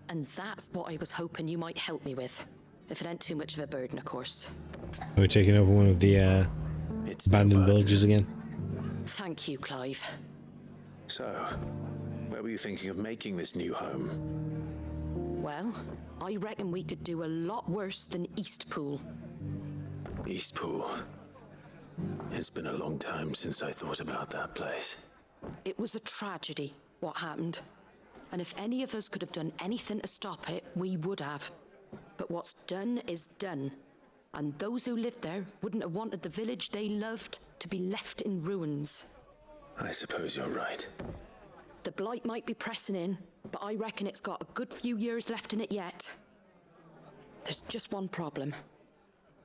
And that's what I was hoping you might help me with. If it ain't too much of a burden, of course. Are we taking over one of the abandoned villages again? Thank you, Clive. So, where were you thinking of making this new home? Well, I reckon we could do a lot worse than Eastpool. Eastpool. It's been a long time since I thought about that place. It was a tragedy, what happened. And if any of us could have done anything to stop it, we would have. But what's done is done. And those who lived there wouldn't have wanted the village they loved to be left in ruins. I suppose you're right. The blight might be pressing in, but I reckon it's got a good few years left in it yet. There's just one problem.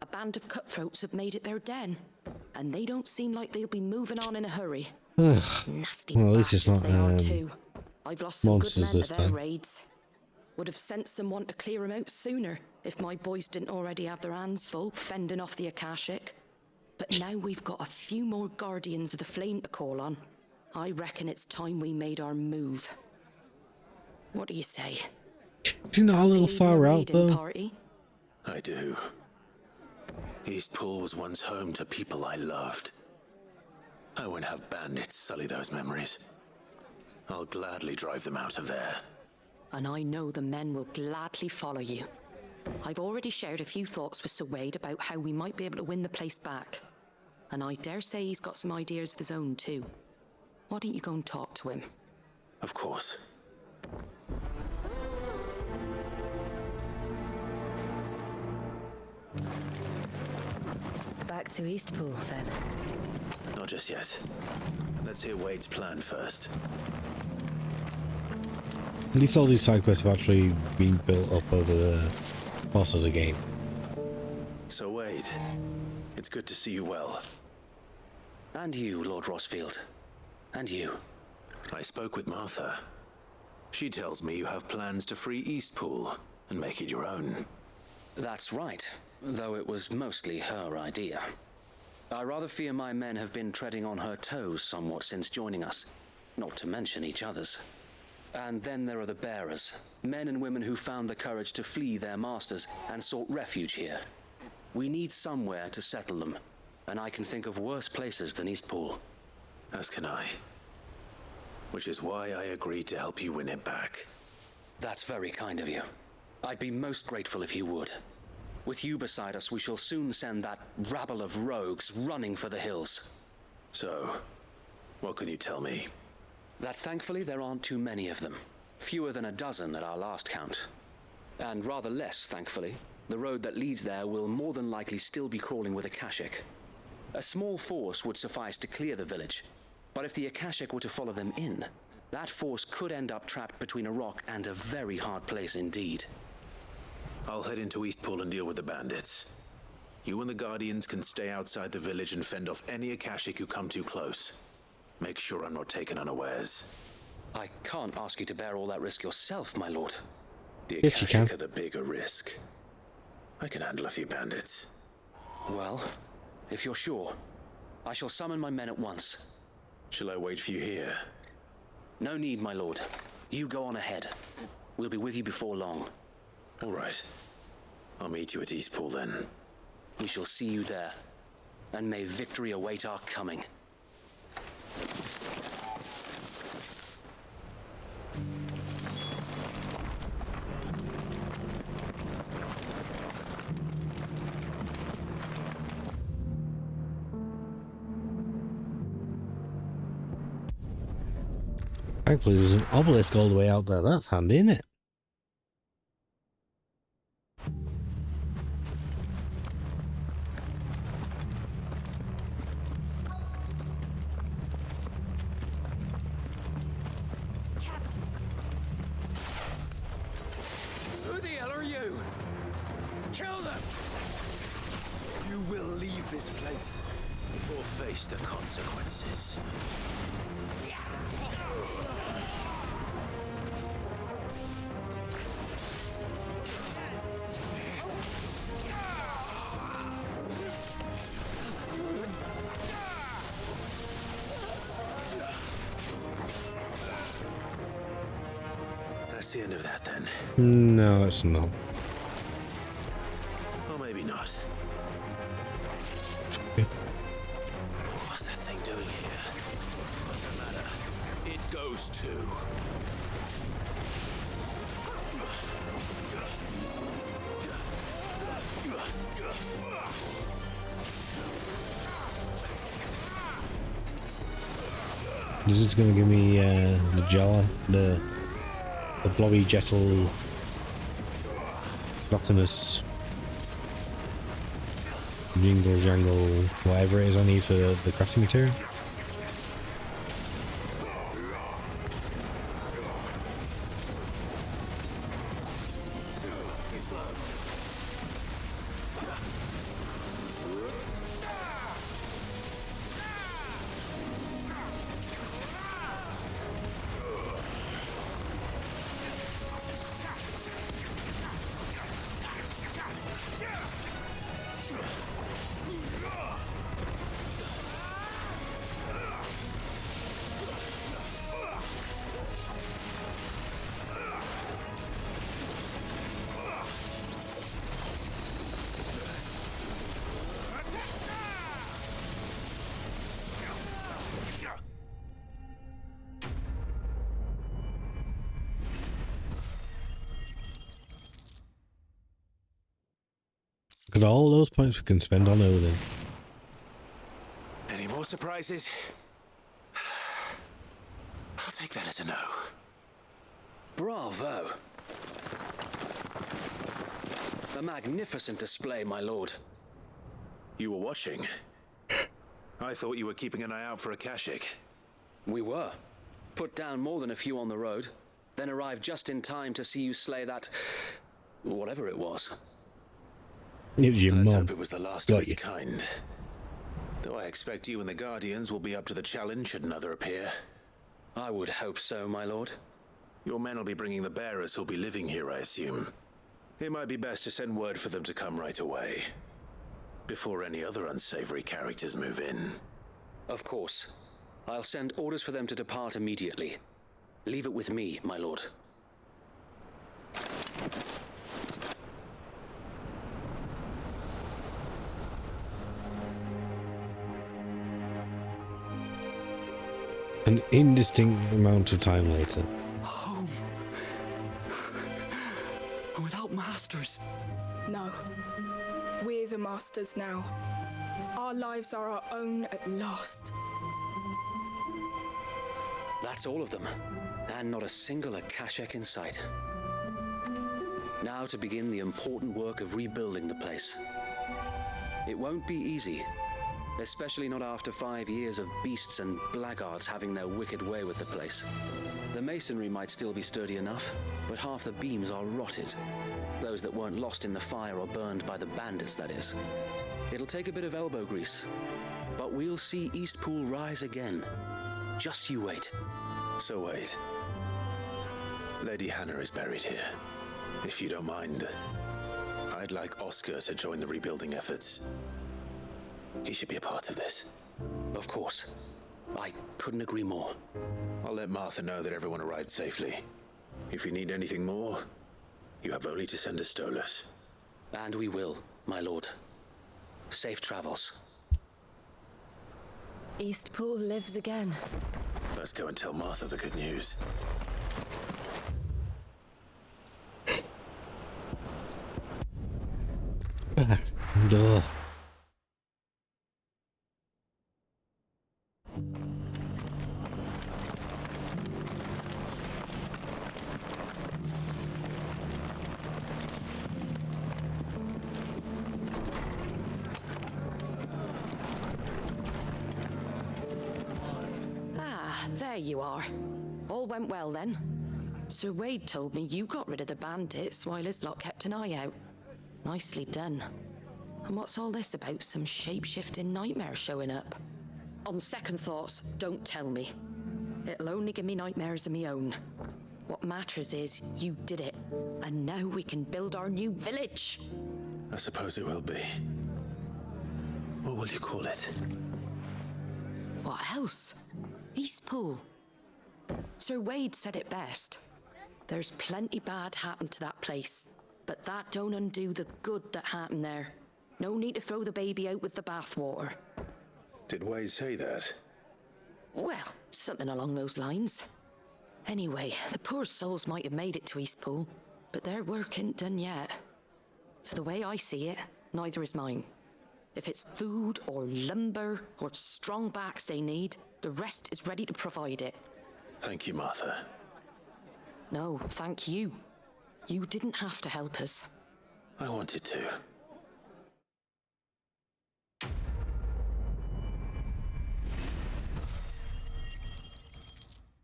A band of cutthroats have made it their den, and they don't seem like they'll be moving on in a hurry. Nasty well, at least it's not bastards they are too. I've lost some good monsters men this to their time. raids. Would have sent someone to clear them out sooner if my boys didn't already have their hands full fending off the Akashic. But now we've got a few more guardians of the flame to call on. I reckon it's time we made our move. What do you say? Isn't that a little far out though? Party? I do. Eastpool was once home to people I loved. I won't have bandits sully those memories. I'll gladly drive them out of there. And I know the men will gladly follow you. I've already shared a few thoughts with Sir Wade about how we might be able to win the place back. And I dare say he's got some ideas of his own too. Why don't you go and talk to him? Of course. Back to Eastpool, then. Not just yet. Let's hear Wade's plan first. At least all these side quests have actually been built up over the course of the game. So Wade, it's good to see you well. And you, Lord Rosfield. And you. I spoke with Martha. She tells me you have plans to free Eastpool and make it your own. That's right, though it was mostly her idea. I rather fear my men have been treading on her toes somewhat since joining us, not to mention each other's. And then there are the bearers, men and women who found the courage to flee their masters and sought refuge here. We need somewhere to settle them, and I can think of worse places than Eastpool. As can I. Which is why I agreed to help you win it back. That's very kind of you. I'd be most grateful if you would. With you beside us, we shall soon send that rabble of rogues running for the hills. So, what can you tell me? That thankfully there aren't too many of them. Fewer than a dozen at our last count. And rather less, thankfully. The road that leads there will more than likely still be crawling with Akashic. A small force would suffice to clear the village. But if the Akashic were to follow them in, that force could end up trapped between a rock and a very hard place indeed. I'll head into Eastpool and deal with the bandits. You and the Guardians can stay outside the village and fend off any Akashic who come too close. Make sure I'm not taken unawares. I can't ask you to bear all that risk yourself, my lord. The Yes, you can. Akashic are the bigger risk. I can handle a few Well, if you're sure, I shall summon my men at once. Shall I wait for you here? No need, my lord. You go on ahead. We'll be with you before long. All right. I'll meet you at Eastpool then. We shall see you there. And may victory await our coming. Thankfully, there's an obelisk all the way out there. That's handy, isn't it? Who the hell are you? Kill them! You will leave this place. Or face the consequences. That's the end of that then. No, it's not. Or maybe not. What's that thing doing here? Doesn't matter. It goes too. Is it going to give me the jar, the blobby jettle Optimus jingle jangle, whatever it is I need for the crafting material? Look at all those points we can spend on Odin. Any more surprises? I'll take that as a no. Bravo! A magnificent display, my lord. You were watching? I thought you were keeping an eye out for a Kashik. We were. Put down more than a few on the road, then arrived just in time to see you slay that... whatever it was. It was your Let's mom. hope it was the last of its kind. Though I expect you and the Guardians will be up to the challenge should another appear. I would hope so, my lord. Your men will be bringing the bearers who'll be living here, I assume. It might be best to send word for them to come right away, before any other unsavory characters move in. Of course. I'll send orders for them to depart immediately. Leave it with me, my lord. An indistinct amount of time later. Home. Without masters. No. We're the masters now. Our lives are our own at last. That's all of them. And not a single Akashek in sight. Now to begin the important work of rebuilding the place. It won't be easy. Especially not after 5 years of beasts and blackguards having their wicked way with the place. The masonry might still be sturdy enough, but half the beams are rotted. Those that weren't lost in the fire or burned by the bandits, that is. It'll take a bit of elbow grease, but we'll see Eastpool rise again. Just you wait. So wait. Lady Hannah is buried here. If you don't mind, I'd like Oscar to join the rebuilding efforts. He should be a part of this. Of course. I couldn't agree more. I'll let Martha know that everyone arrived safely. If you need anything more, you have only to send a Stolas. And we will, my lord. Safe travels. Eastpool lives again. Let's go and tell Martha the good news. Duh. There you are. All went well then. Sir Wade told me you got rid of the bandits while his lot kept an eye out. Nicely done. And what's all this about some shape-shifting nightmare showing up? On second thoughts, don't tell me. It'll only give me nightmares of my own. What matters is you did it, and now we can build our new village. I suppose it will be. What will you call it? What else? Eastpool. Sir Wade said it best. There's plenty bad happened to that place, but that don't undo the good that happened there. No need to throw the baby out with the bathwater. Did Wade say that? Well, something along those lines. Anyway, the poor souls might have made it to Eastpool, but their work ain't done yet. So the way I see it, neither is mine. If it's food or lumber or strong backs they need, the rest is ready to provide it. Thank you, Martha. No, thank you. You didn't have to help us. I wanted to.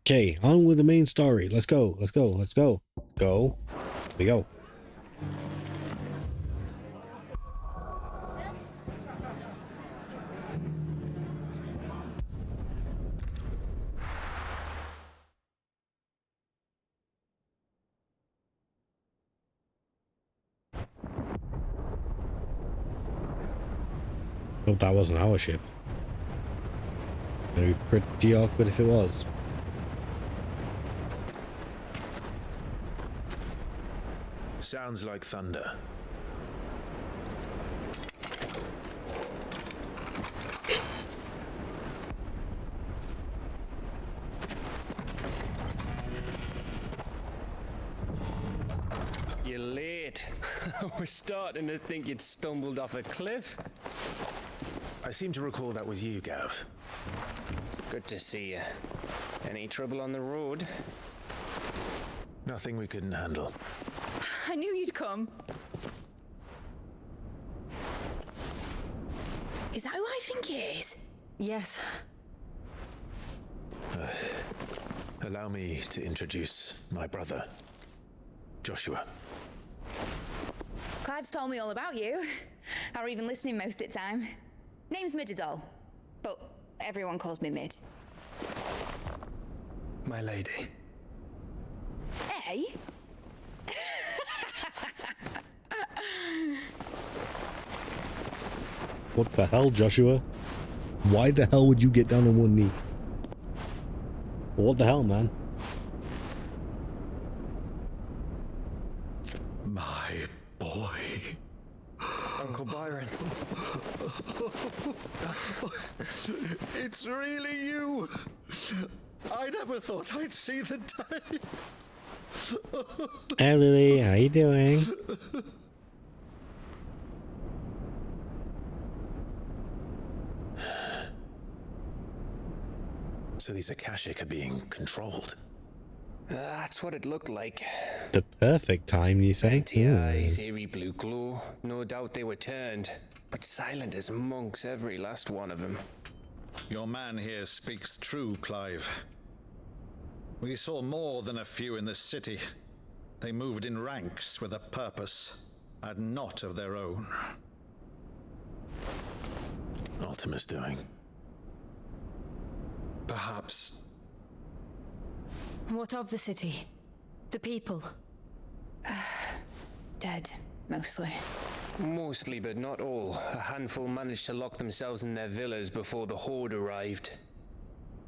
Okay, on with the main story. Let's go. Let's go. Let's go. Go. Here we go. Hope that wasn't our ship. It'd be pretty awkward if it was. Sounds like thunder. You're late. We're starting to think you'd stumbled off a cliff. I seem to recall that was you, Gav. Good to see you. Any trouble on the road? Nothing we couldn't handle. I knew you'd come. Is that who I think it is? Yes. Allow me to introduce my brother, Joshua. Clive's told me all about you. Or even listening most of the time. Name's Midadol, but everyone calls me Mid. My lady. Eh? What the hell, Joshua? Why the hell would you get down on one knee? What the hell, man? My boy. Uncle Byron. It's really you. I never thought I'd see the day. Hey Lily, how you doing? So these Akashic are being controlled. That's what it looked like. The perfect time, you say? Empty eyes, eerie blue glow. No doubt they were turned, but silent as monks, every last one of them. Your man here speaks true, Clive. We saw more than a few in the city. They moved in ranks with a purpose, and not of their own. Ultima's doing. Perhaps. What of the city? The people? Dead, mostly. Mostly, but not all. A handful managed to lock themselves in their villas before the Horde arrived.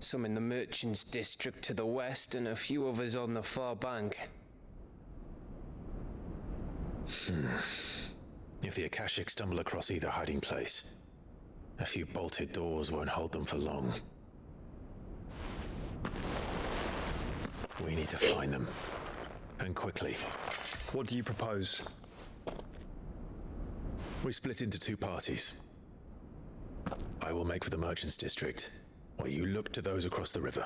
Some in the Merchants District to the west, and a few others on the far bank. If the Akashic stumble across either hiding place, a few bolted doors won't hold them for long. We need to find them. And quickly. What do you propose? We split into two parties. I will make for the Merchants District, while you look to those across the river.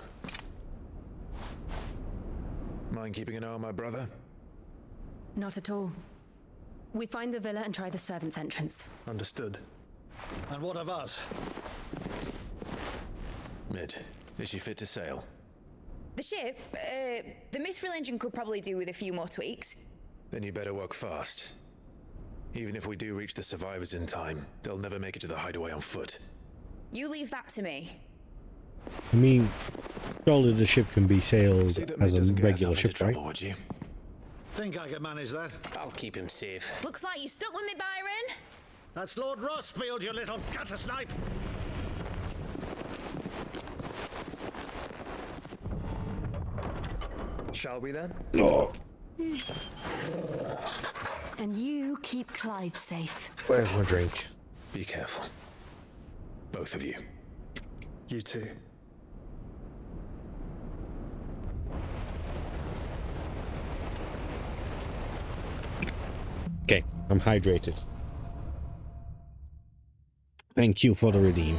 Mind keeping an eye on my brother? Not at all. We find the villa and try the servants' entrance. Understood. And what of us? Mid, is she fit to sail? The ship, the Mithril engine could probably do with a few more tweaks. Then you better work fast. Even if we do reach the survivors in time, they'll never make it to the hideaway on foot. You leave that to me. I mean, surely the ship can be sailed as a regular ship, right? Would you? Think I can manage that? I'll keep him safe. Looks like you stuck with me, Byron. That's Lord Rosfield, you little gutter snipe! Shall we then? Oh. And you keep Clive safe. Where's my drink? Be careful. Both of you. You too. Okay, I'm hydrated. Thank you for the redeem.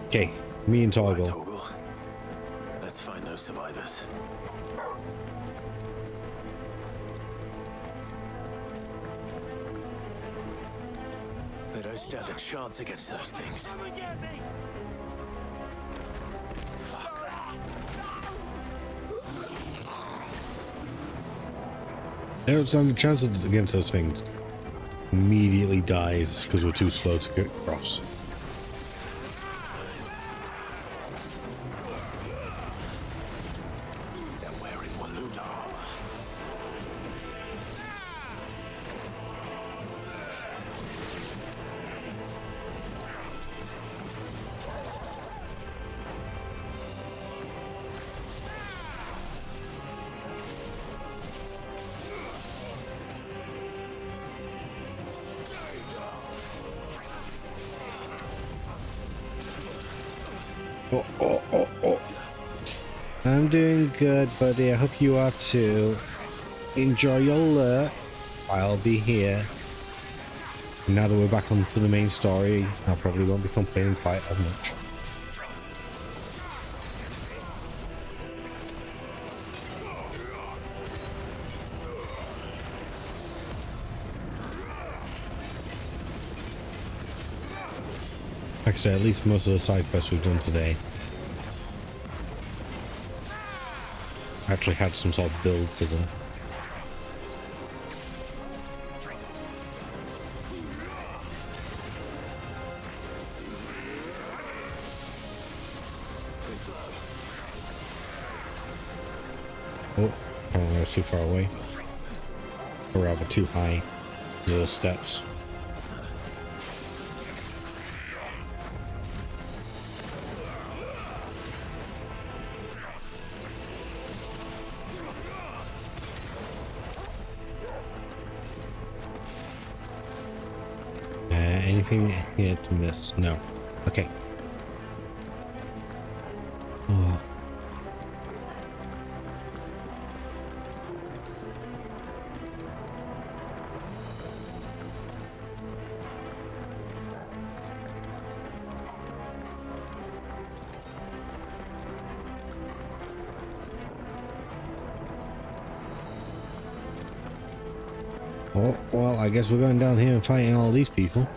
Okay, me and Toggle. Right, Toggle. Let's find those survivors. They don't stand a chance against those things. They don't stand a chance against those things. Immediately dies because we're too slow to get across. They're wearing Walud armor. Oh. I'm doing good, buddy. I hope you are too. Enjoy your lure. I'll be here. Now that we're back onto the main story, I probably won't be complaining quite as much. Like I said, at least most of the side quests we've done today actually had some sort of build to them. Oh, I was too far away. Or rather too high. These are the steps. Anything here to miss? No. Okay. Oh. Oh, well, I guess we're going down here and fighting all these people.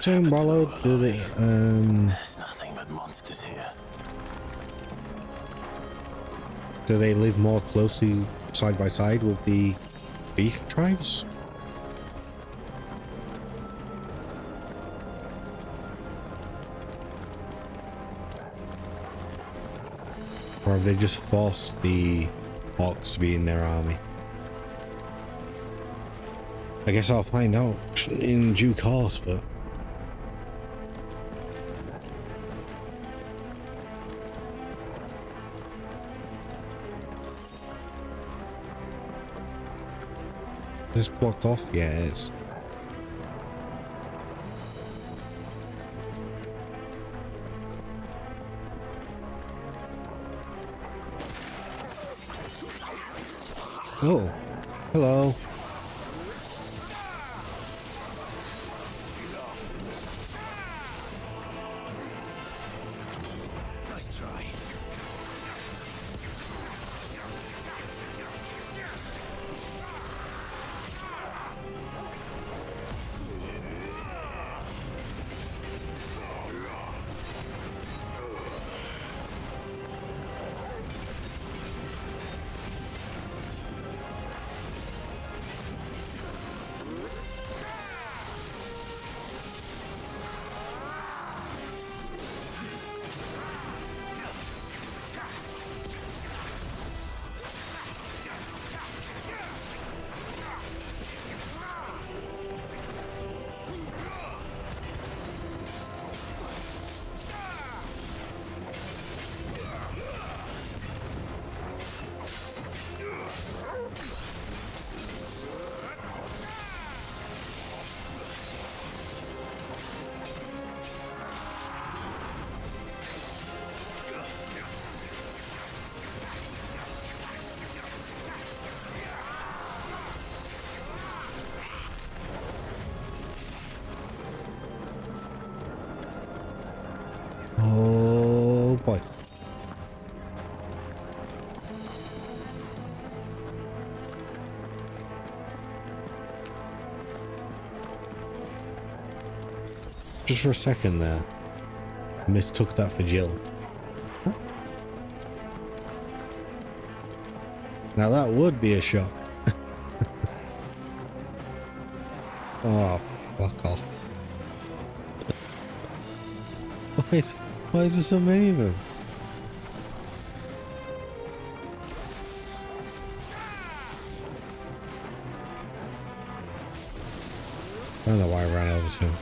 return Wallow to the There's nothing but monsters here. do they live more closely side by side with the beast tribes? Or have they just forced the orcs to be in their army? I guess I'll find out in due course, but... Is this blocked off? Yeah, it is. Oh, hello. Nice try. Oh boy. Just for a second there, I mistook that for Jill. Now that would be a shock. Oh, fuck off. Why is there so many of them? I don't know why I ran over to him.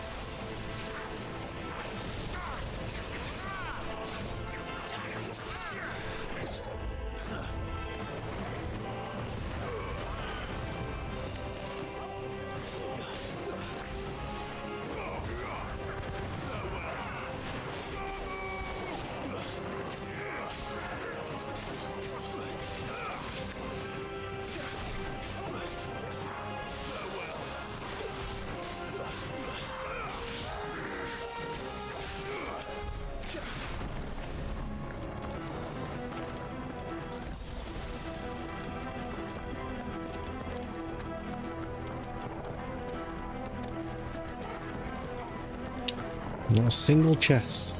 Not a single chest.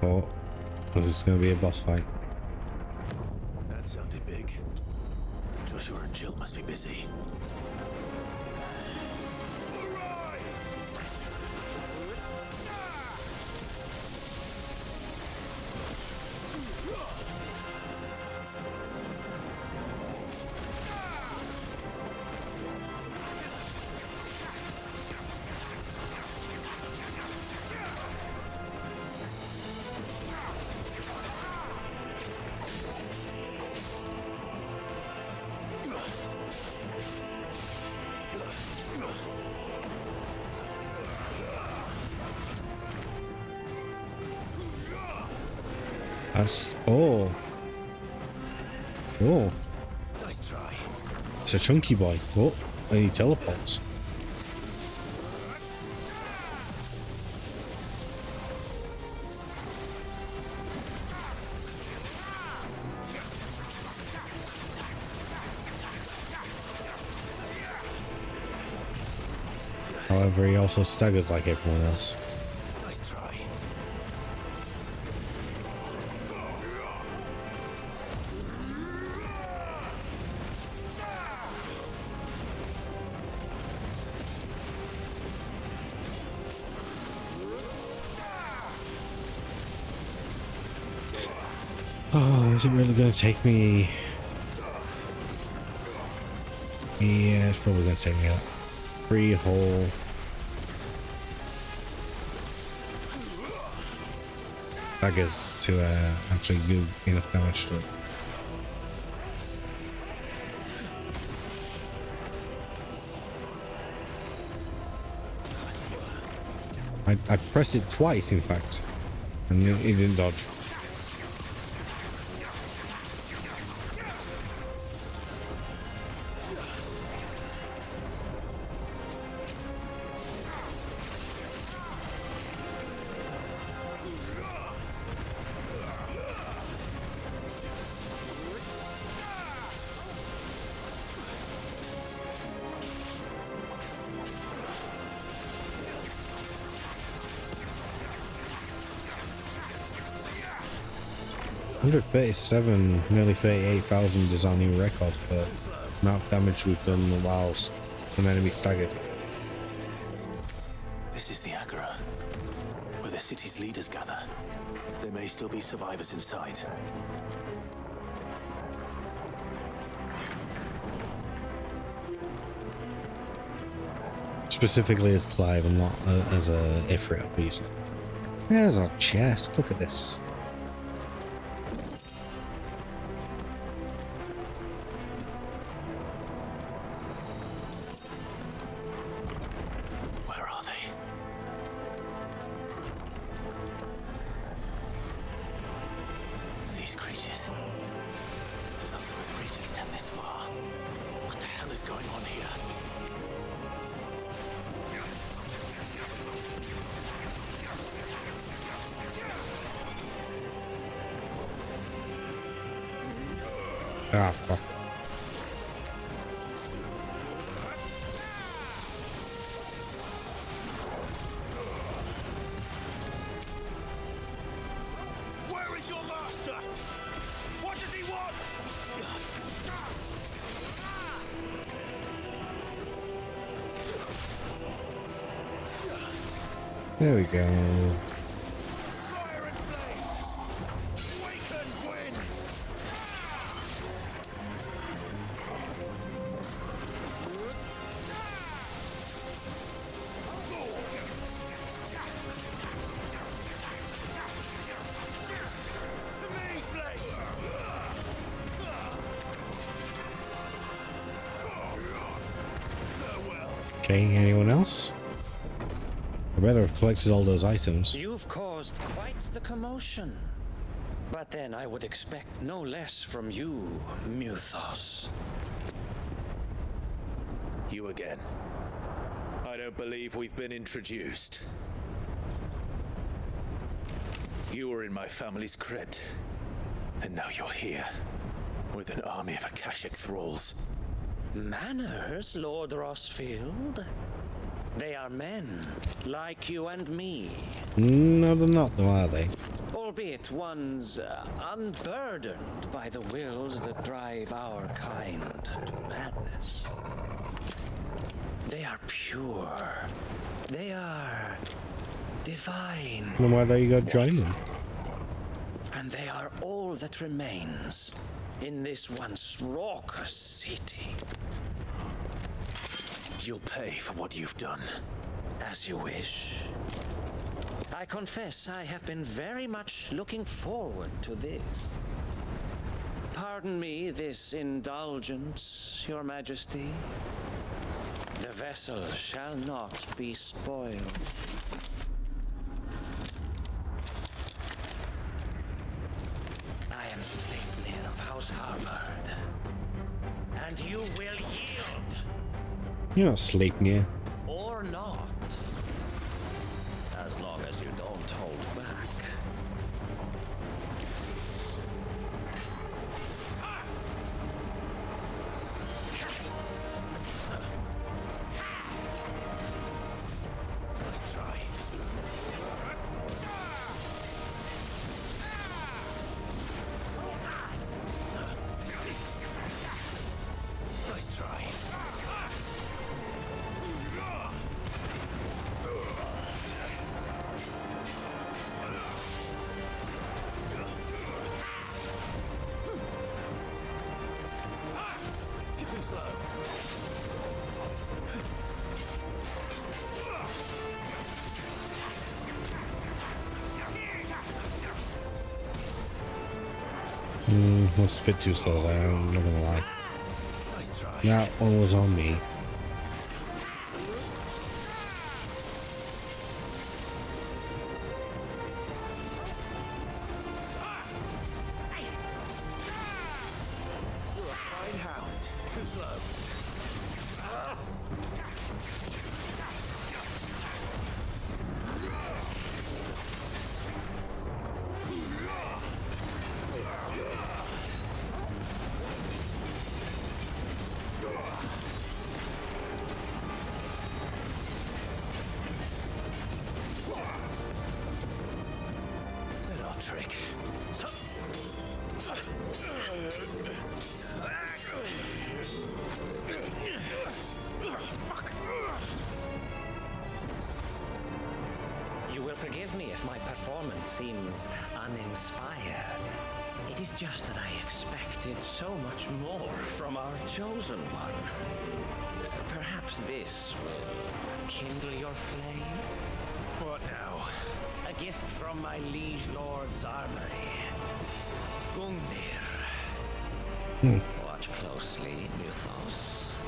Oh, this is going to be a boss fight. That sounded big. Joshua and Jill must be busy. That's oh. Oh. Nice try. It's a chunky boy. Oh, and he teleports. However, he also staggers like everyone else. Nice try. Oh, is it really going to take me? Yeah, it's probably going to take me that 3 whole. Daggers to actually do enough damage to it. I pressed it twice, in fact, and it didn't dodge. Nearly 38,000 is our new record for the amount of damage we've done whilst an enemy staggered. This is the Agora, where the city's leaders gather. There may still be survivors inside. Specifically as Clive and not as a Ifrit, obviously. There's our chest, look at this. Ah, fuck. Where is your master? What does he want? There we go. Okay, anyone else? I better have collected all those items. You've caused quite the commotion. But then I would expect no less from you, Muthos. You again. I don't believe we've been introduced. You were in my family's crypt, and now you're here, with an army of Akashic thralls. Manners, Lord Rosfield? They are men, like you and me. No, they're not, though, are they? Albeit ones unburdened by the wills that drive our kind to madness. They are pure. They are divine. Then why don't you go join them? And they are all that remains in this once raucous city. You'll pay for what you've done. As you wish. I confess I have been very much looking forward to this. Pardon me this indulgence, Your Majesty. The vessel shall not be spoiled. I am Sleipnir of House Harvard, and you will yield. You're not Sleipnir. Or not. As long as you don't hold back. Was a bit too slow there, I'm not gonna lie. That one was on me. You're a fine hound. Too slow. Little trick. You will forgive me if my performance seems uninspired. It is just that I expected so much more from our chosen one. Perhaps this will kindle your flame? What now? A gift from my liege lord's armory. Gungnir. Watch closely, Mythos.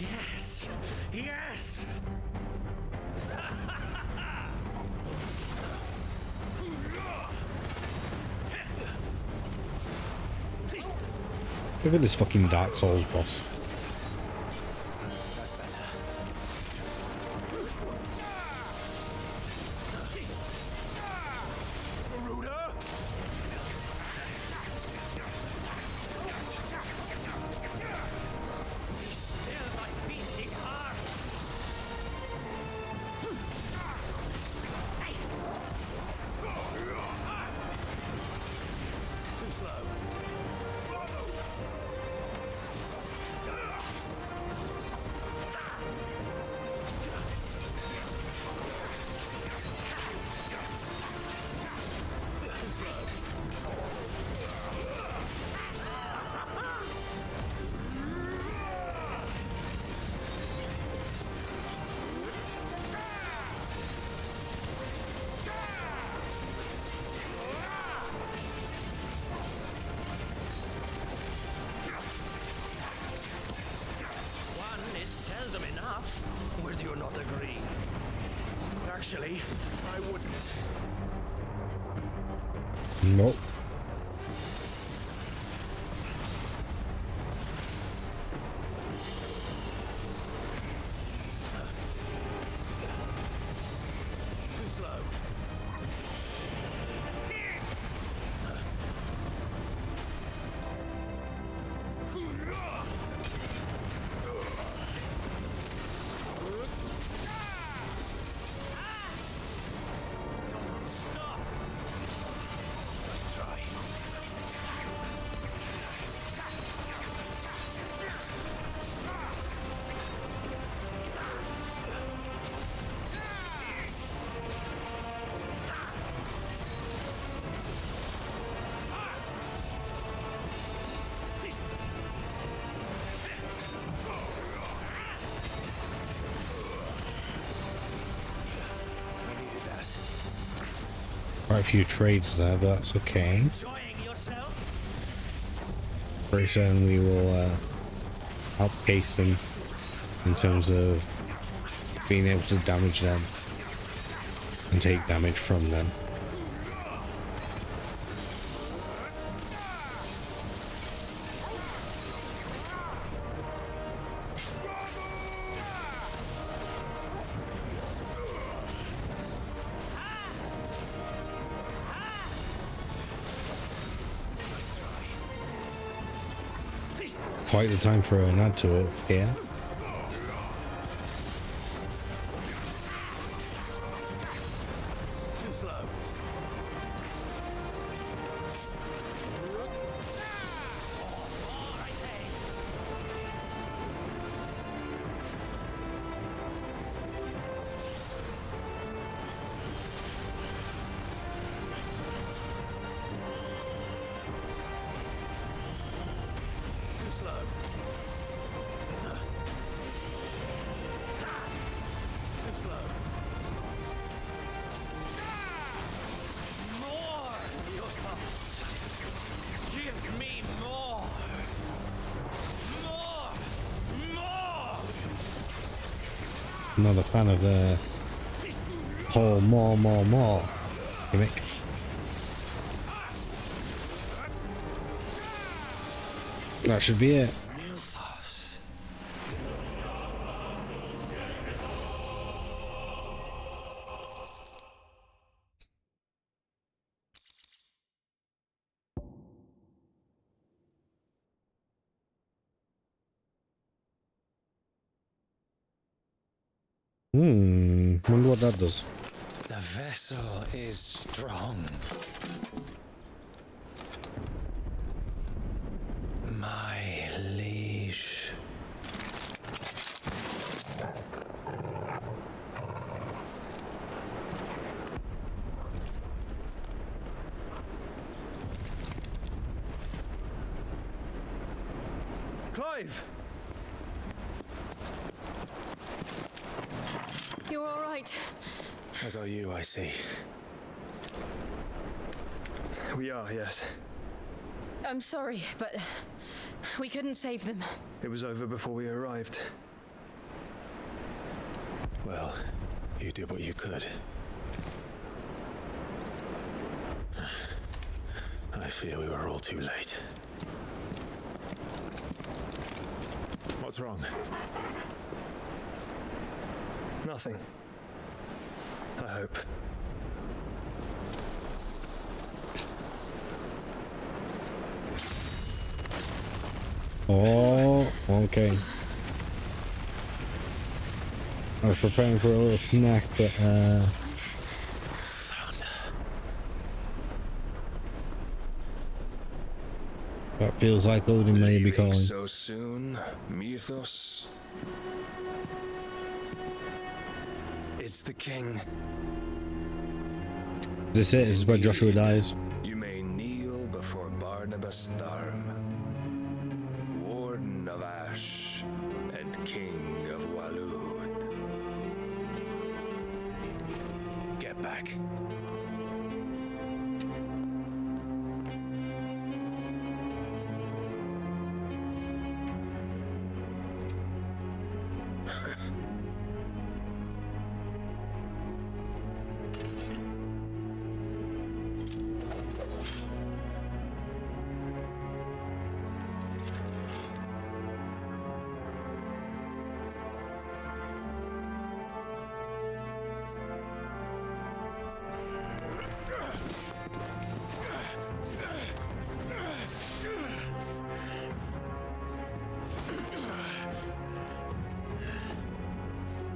Yes! Yes! Look at this fucking Dark Souls boss. That's better. Garuda? Still my beating heart! Too slow. One is seldom enough. Would you not agree? Actually, I wouldn't. Nope. Too slow. Let's try. I needed that. Quite a few trades there, but that's okay. Pretty soon we will outpace them in terms of being able to damage them and take damage from them. Quite the time for an add to it here. Too slow. Too slow. not a fan of whole more gimmick. That should be it. Wonder what that does. The vessel is strong. My liege. Clive! You're all right. As are you, I see. We are, yes. I'm sorry, but we couldn't save them. It was over before we arrived. Well, you did what you could. I fear we were all too late. What's wrong? Nothing. I hope. Oh, okay. I was preparing for a little snack, but that feels like Odin may be calling. So soon, Mythos. It's the king. This is where Joshua dies. You may kneel before Barnabas Tharm, Warden of Ash and King of Walud. Get back.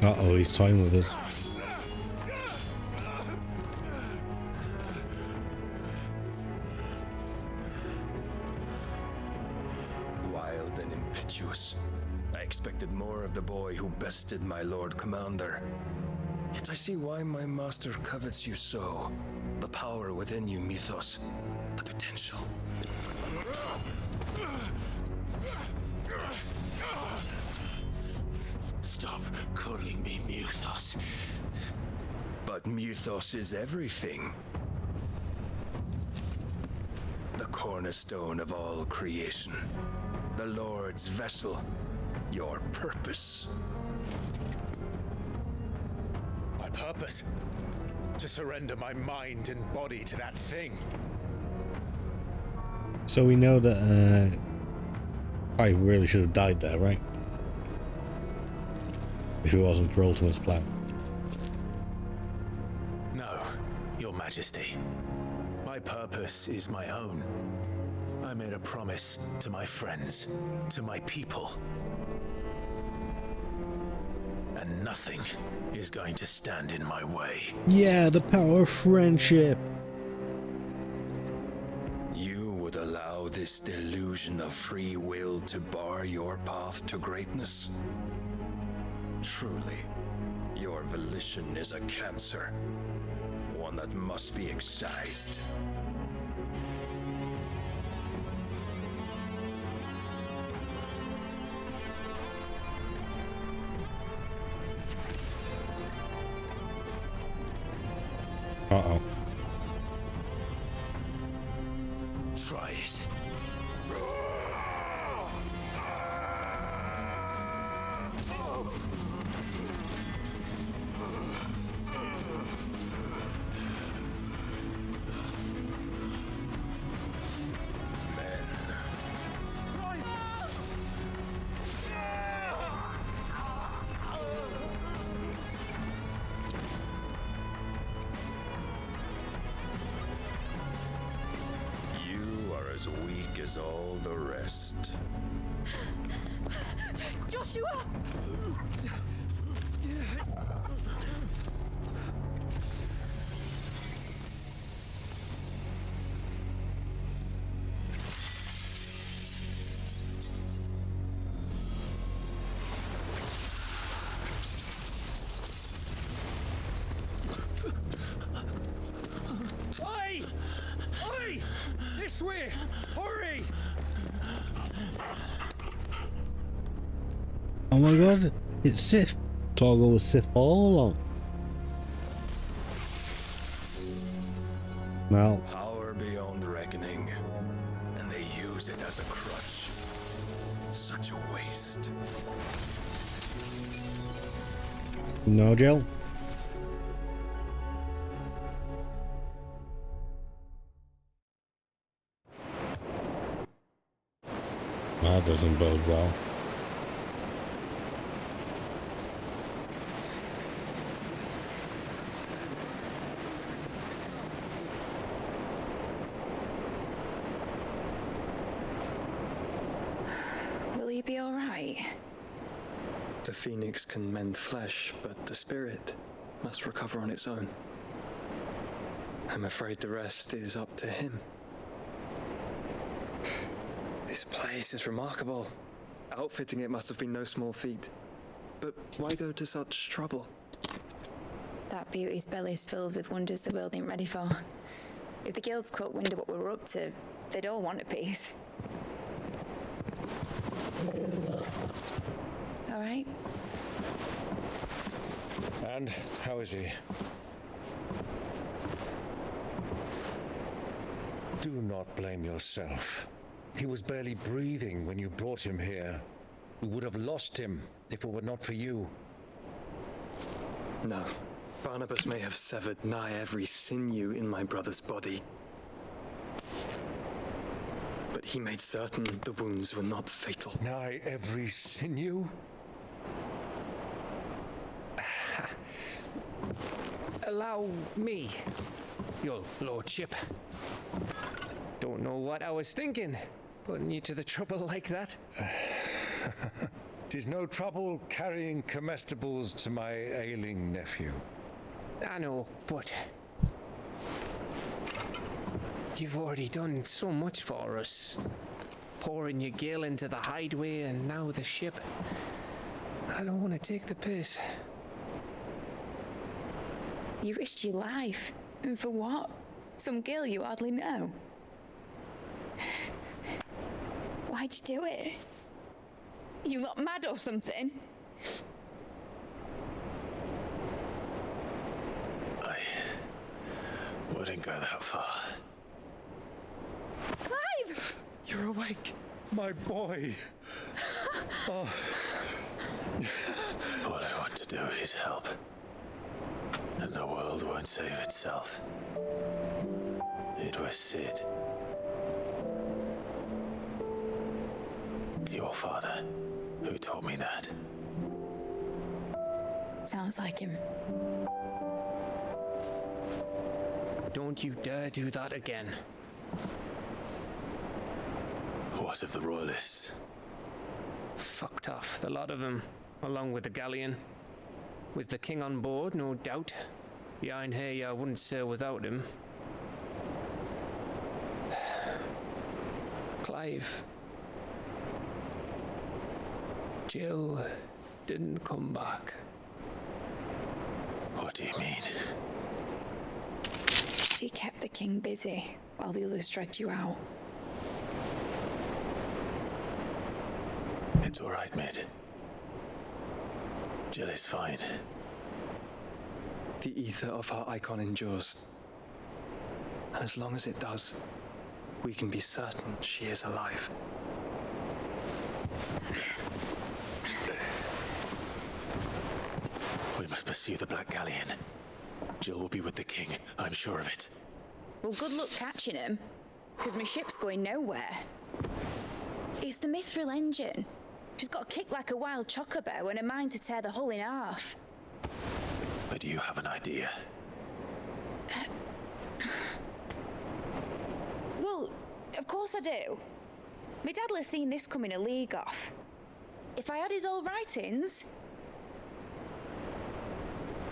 Uh-oh, he's toying with us. Wild and impetuous. I expected more of the boy who bested my Lord Commander. Yet I see why my master covets you so. The power within you, Mythos. The potential. Stop calling me Mythos. But Mythos is everything. The cornerstone of all creation. The Lord's vessel. Your purpose. My purpose? To surrender my mind and body to that thing. So we know that I really should have died there, right? If it wasn't for Ultimate's plan. No, Your Majesty. My purpose is my own. I made a promise to my friends, to my people. And nothing is going to stand in my way. Yeah, the power of friendship. You would allow this delusion of free will to bar your path to greatness? Truly, your volition is a cancer, one that must be excised. Uh-oh. Try it. as weak as all the rest. Joshua! Oi! Oi! This way! Hurry! Oh my god, it's Sith. Toggle was Sith all along. Well, Power beyond reckoning, and they use it as a crutch. Such a waste. no, Jill. That doesn't bode well. Will he be all right? The phoenix can mend flesh, but the spirit must recover on its own. I'm afraid the rest is up to him. This place is remarkable. Outfitting it must have been no small feat. But why go to such trouble? That beauty's belly's filled with wonders the world ain't ready for. If the guilds caught wind of what we're up to, they'd all want a piece. All right? And how is he? Do not blame yourself. He was barely breathing when you brought him here. We would have lost him if it were not for you. No. Barnabas may have severed nigh every sinew in my brother's body. But he made certain the wounds were not fatal. Nigh every sinew? Allow me, your lordship. Don't know what I was thinking, putting you to the trouble like that. 'Tis no trouble carrying comestibles to my ailing nephew. I know, but you've already done so much for us. Pouring your gil into the hideaway and now the ship. I don't want to take the piss. You risked your life. And for what? Some girl you hardly know. Why'd you do it? You not mad or something? I wouldn't go that far. Clive! You're awake, my boy. All I want to do is help. And the world won't save itself. It was Sid. Your father, who taught me that. Sounds like him. Don't you dare do that again. What of the Royalists? Fucked off, the lot of them, along with the galleon. With the king on board, no doubt. Behind here, I wouldn't sail without him. Clive. Jill didn't come back. What do you mean? She kept the king busy while the others dragged you out. It's all right, mate. Jill is fine. The ether of her Eikon endures. And as long as it does, we can be certain she is alive. We must pursue the Black Galleon. Jill will be with the king, I'm sure of it. Well, good luck catching him, because my ship's going nowhere. It's the Mithril engine. She's got a kick like a wild chocobo and a mind to tear the hull in half. But you have an idea. Well, Of course I do. My dad'll have seen this coming a league off. If I had his old writings...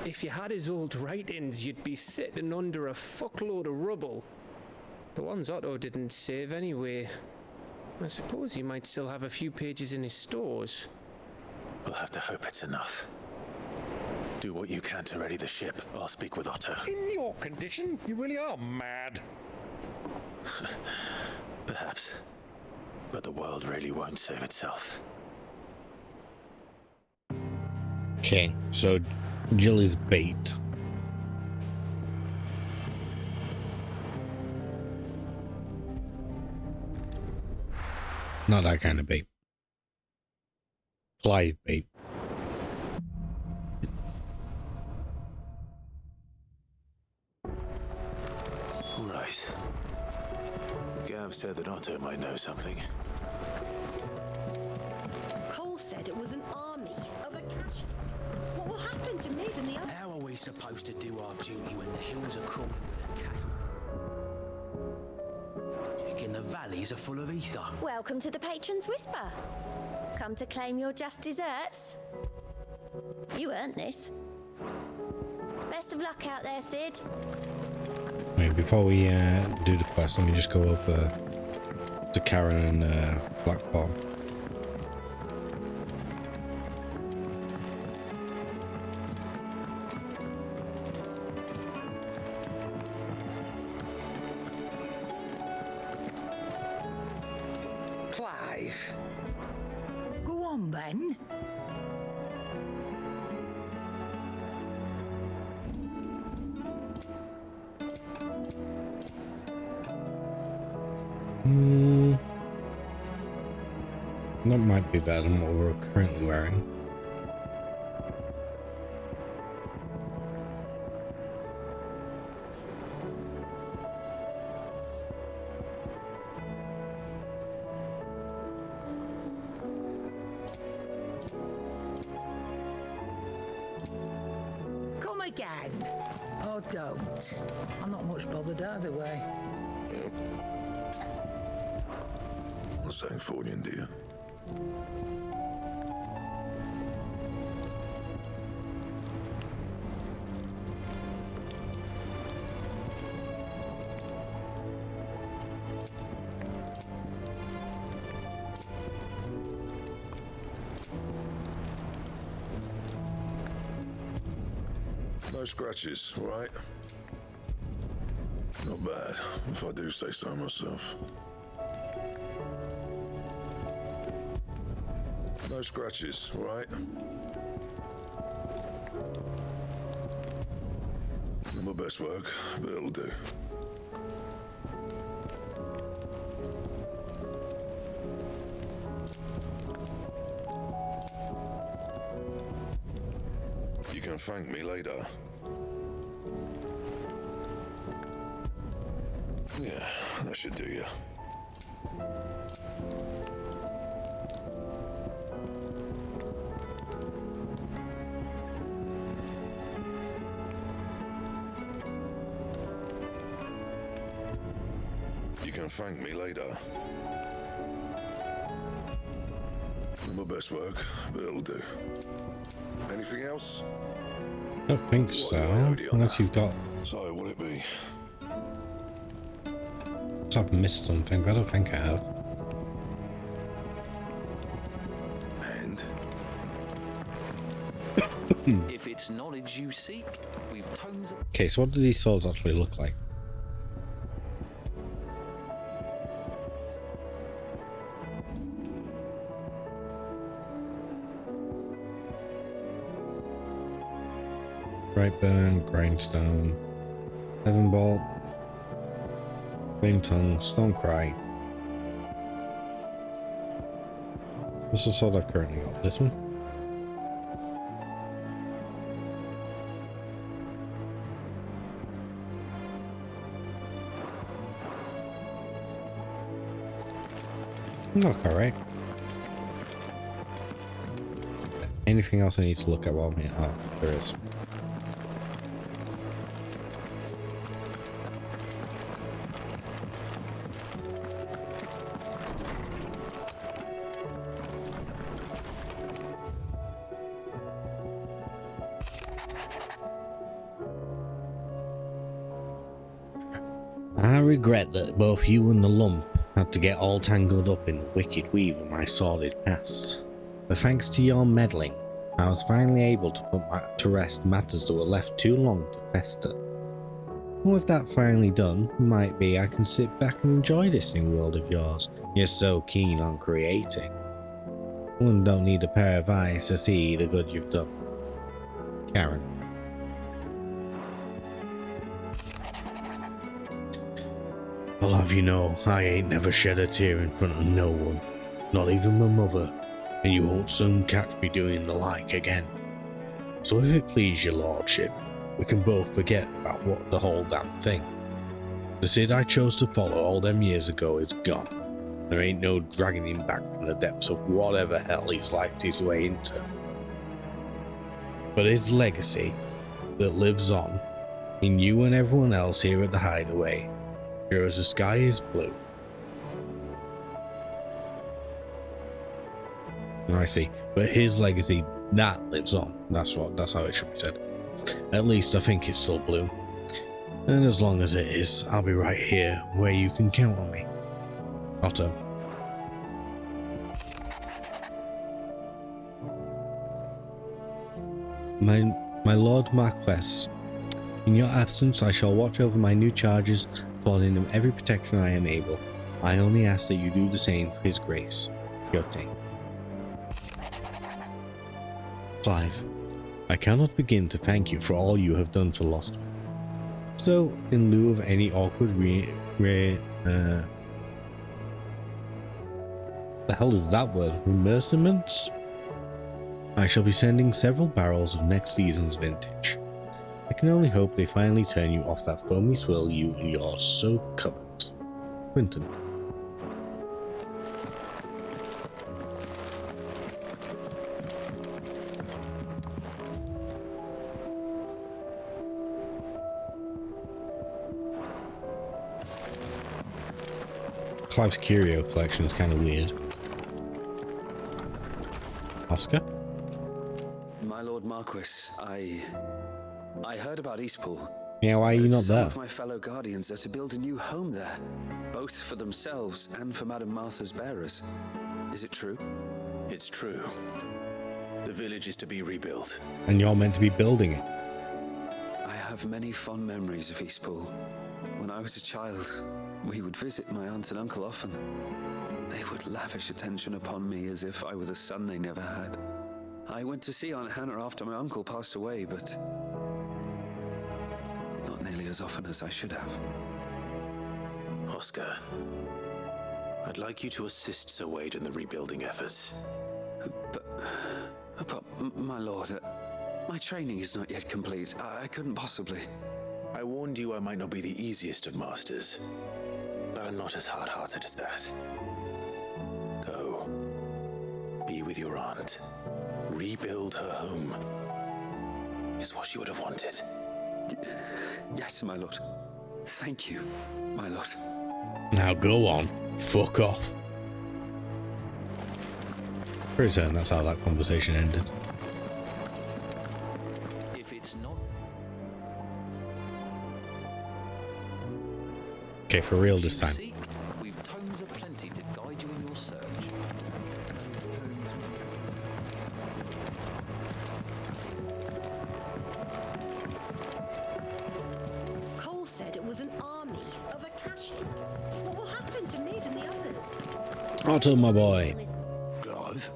If you had his old writings, you'd be sitting under a fuckload of rubble. The ones Otto didn't save anyway. I suppose he might still have a few pages in his stores. We'll have to hope it's enough. Do what you can to ready the ship. I'll speak with Otto. In your condition, you really are mad. Perhaps. But the world really won't save itself. Okay, so Jill is bait. Not that kind of bait. Clive bait. All right. Gav said that Otto might know something. Cole said it was an army of Akashi. What will happen to Mid and the others? How are we supposed to do our duty when the hills are crawling with a cat? Checking the valleys are full of ether. Welcome to the Patron's Whisper. Come to claim your just desserts? You earned this. Best of luck out there, Sid. Wait, before we do the quest, let me just go over to Karen and Blackball. Clive. Go on then. That might be better than what we're currently wearing. Come again. Oh, don't. I'm not much bothered either way. What's that for you, dear? No scratches, all right? Not bad, if I do say so myself. No scratches, all right? Not my best work, but it'll do. You can thank me later. Yeah, that should do you. You can thank me later. Not my best work, but it'll do. Anything else? I don't think so, unless you've got... So, what'll it be? I've missed something, but I don't think I have. And? If it's knowledge you seek, we've tons of... Okay, so what do these swords actually look like? Brightburn, Grindstone, Heaven Bolt, Flame Tongue, Stonecry. What's the sword I've currently got? This one? Look alright. Anything else I need to look at while I'm here? Oh, there is. regret that both you and the lump had to get all tangled up in the wicked weave of my sordid past. But thanks to your meddling, I was finally able to put to rest matters that were left too long to fester. And with that finally done, might be I can sit back and enjoy this new world of yours you're so keen on creating. One don't need a pair of eyes to see the good you've done. Karen. I'll have you know, I ain't never shed a tear in front of no one, not even my mother, and you won't soon catch me doing the like again. So if it please your lordship, we can both forget about what the whole damn thing. The Sid I chose to follow all them years ago is gone. There ain't no dragging him back from the depths of whatever hell he's liked his way into. But his legacy, that lives on, in you and everyone else here at the Hideaway, sure as the sky is blue. I see, but his legacy, that lives on. That's how it should be said. At least I think it's still blue. And as long as it is, I'll be right here where you can count on me. Otto. My Lord Marquess, in your absence I shall watch over my new charges, affording him every protection I am able. I only ask that you do the same for his grace. Yote. Clive, I cannot begin to thank you for all you have done for Lostwing. So, in lieu of any awkward the hell is that word? Remerciements? I shall be sending several barrels of next season's vintage. I can only hope they finally turn you off that foamy swirl you and yours so covet. Quentin. Clive's curio collection is kind of weird. Oscar? My Lord Marquis, I heard about Eastpool. Yeah, why are you not Some there? of my fellow guardians are to build a new home there, both for themselves and for Madame Martha's bearers. Is it true? It's true. The village is to be rebuilt. And you're meant to be building it. I have many fond memories of Eastpool. When I was a child, we would visit my aunt and uncle often. They would lavish attention upon me as if I were the son they never had. I went to see Aunt Hannah after my uncle passed away, but not nearly as often as I should have. Oscar, I'd like you to assist Sir Wade in the rebuilding efforts. But my lord, my training is not yet complete. I couldn't possibly. I warned you I might not be the easiest of masters, but I'm not as hard-hearted as that. Go. Be with your aunt. Rebuild her home. Is what she would have wanted. Yes, my lord. Thank you, my lord. Now go on. Fuck off. Pretty certain that's how that conversation ended. If it's not... Okay, for real this time. We've tomes aplenty to guide you in your search. Cole said it was an army of Akashic. What will happen to Mid and the others? Otto, my boy. Clive?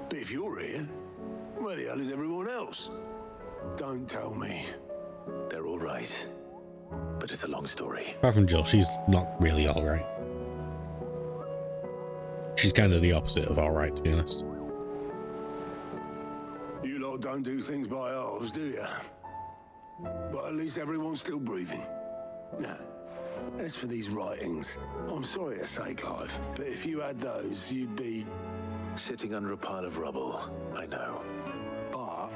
But if you're here, where the hell is everyone else? Don't tell me. They're all right. But it's a long story. Apart from Jill, she's not really alright. She's kind of the opposite of alright, to be honest. You lot don't do things by halves, do you? But at least everyone's still breathing. Now, as for these writings, I'm sorry to say, Clive, but if you had those, you'd be... Sitting under a pile of rubble, I know. But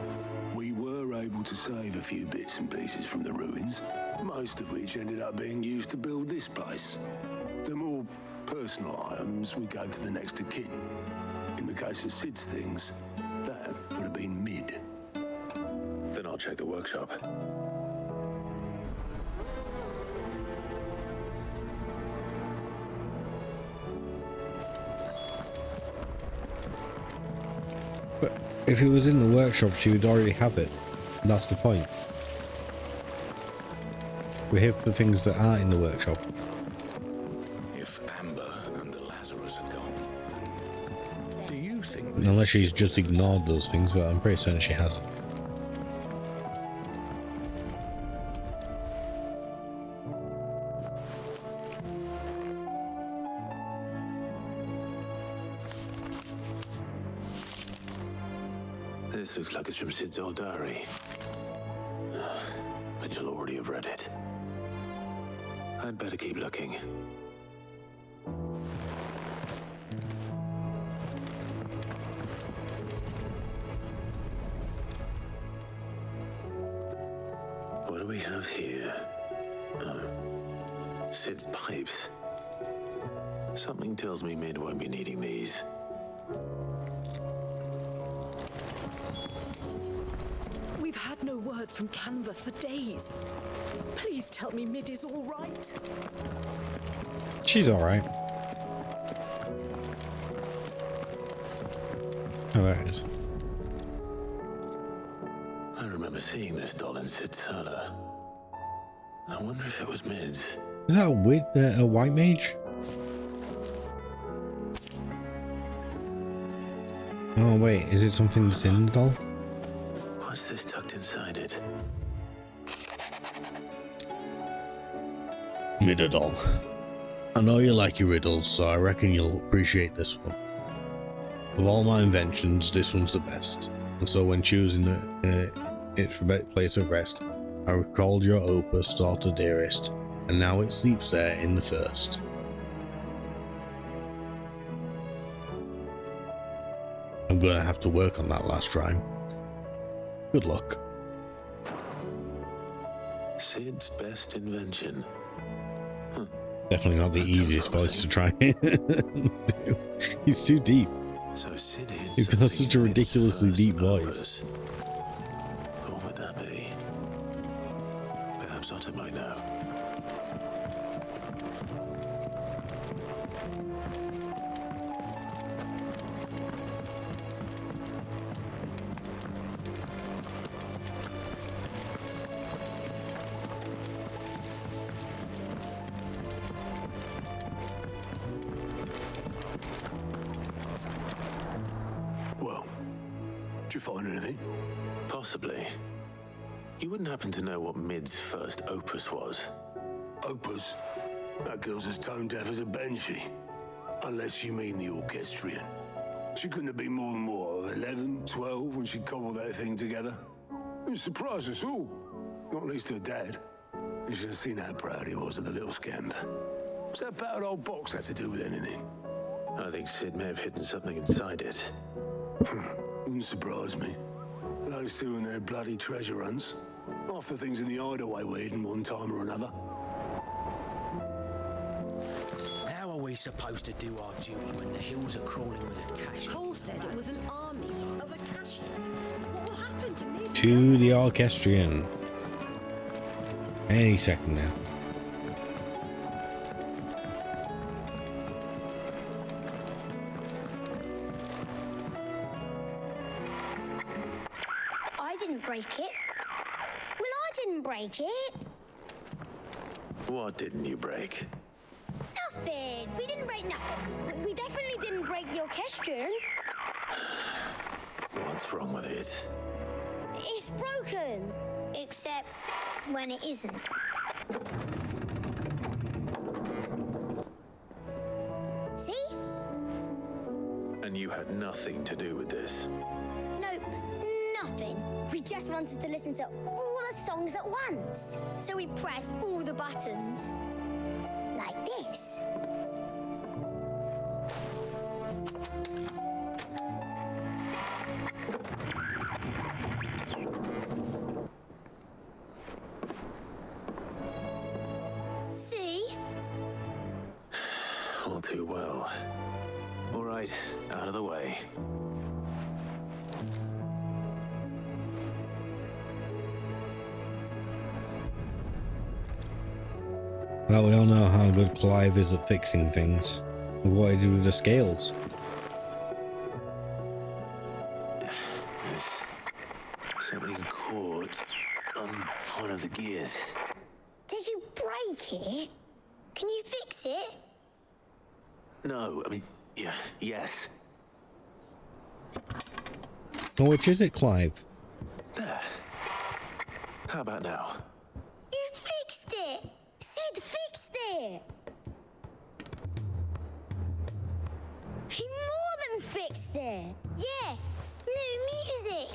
we were able to save a few bits and pieces from the ruins, most of which ended up being used to build this place. The more personal items we gave to the next of kin. In the case of Sid's things, that would have been Mid. Then I'll check the workshop. If it was in the workshop, she would already have it. That's the point. We're here for things that aren't in the workshop. If Amber and the Lazarus are gone, then do you think... Unless she's just ignored those things, but I'm pretty certain she hasn't. This looks like it's from Sid's old diary. But you'll already have read it. I'd better keep looking. What do we have here? Oh, Sid's pipes. Something tells me Mid won't be needing these. We've had no word from Canva for days. Please tell me Mid is all right. She's alright. Oh, there it is. I remember seeing this doll in Sid's cellar. I wonder if it was Mid's. Is that a white mage? Oh wait, is it something that's in the doll? What's this tucked inside it? Doll. I know you like your riddles, so I reckon you'll appreciate this one. Of all my inventions, this one's the best. And so when choosing its place of rest, I recalled your opus, daughter dearest, and now it sleeps there in the first. I'm gonna have to work on that last rhyme. Good luck. Sid's best invention. Huh. Definitely not the easiest voice to try. He's too deep. So Sid hid He's got such a ridiculously deep voice. What would that be? Perhaps Otter might know. Did you find anything? Possibly. You wouldn't happen to know what Mid's first opus was? Opus? That girl's as tone deaf as a banshee. Unless you mean the orchestrion. She couldn't have been more than, what, 11, 12 when she cobbled that thing together? It surprised us all. Not least her dad. You should have seen how proud he was of the little scamp. What's that battered old box have to do with anything? I think Sid may have hidden something inside it. Wouldn't surprise me. Those two and their bloody treasure hunts. Half the things in the hideaway were hidden one time or another. How are we supposed to do our duty when the hills are crawling with a cache? Cole said it was an army of a cache. What will happen to me? To the orchestrion. Any second now. I didn't break it. Well, I didn't break it. What didn't you break? Nothing. We didn't break nothing. We definitely didn't break the orchestrion. What's wrong with it? It's broken. Except when it isn't. See? And you had nothing to do with this? Nope, nothing. We just wanted to listen to all the songs at once. So we pressed all the buttons. Like this. See? All too well. All right, out of the way. Well, we all know how good Clive is at fixing things. What do you do with the scales? Something caught on one of the gears. Did you break it? Can you fix it? No, I mean, yeah, yes. Oh, which is it, Clive? There. How about now? You fixed it! Sid fixed it! He more than fixed it! Yeah! New music!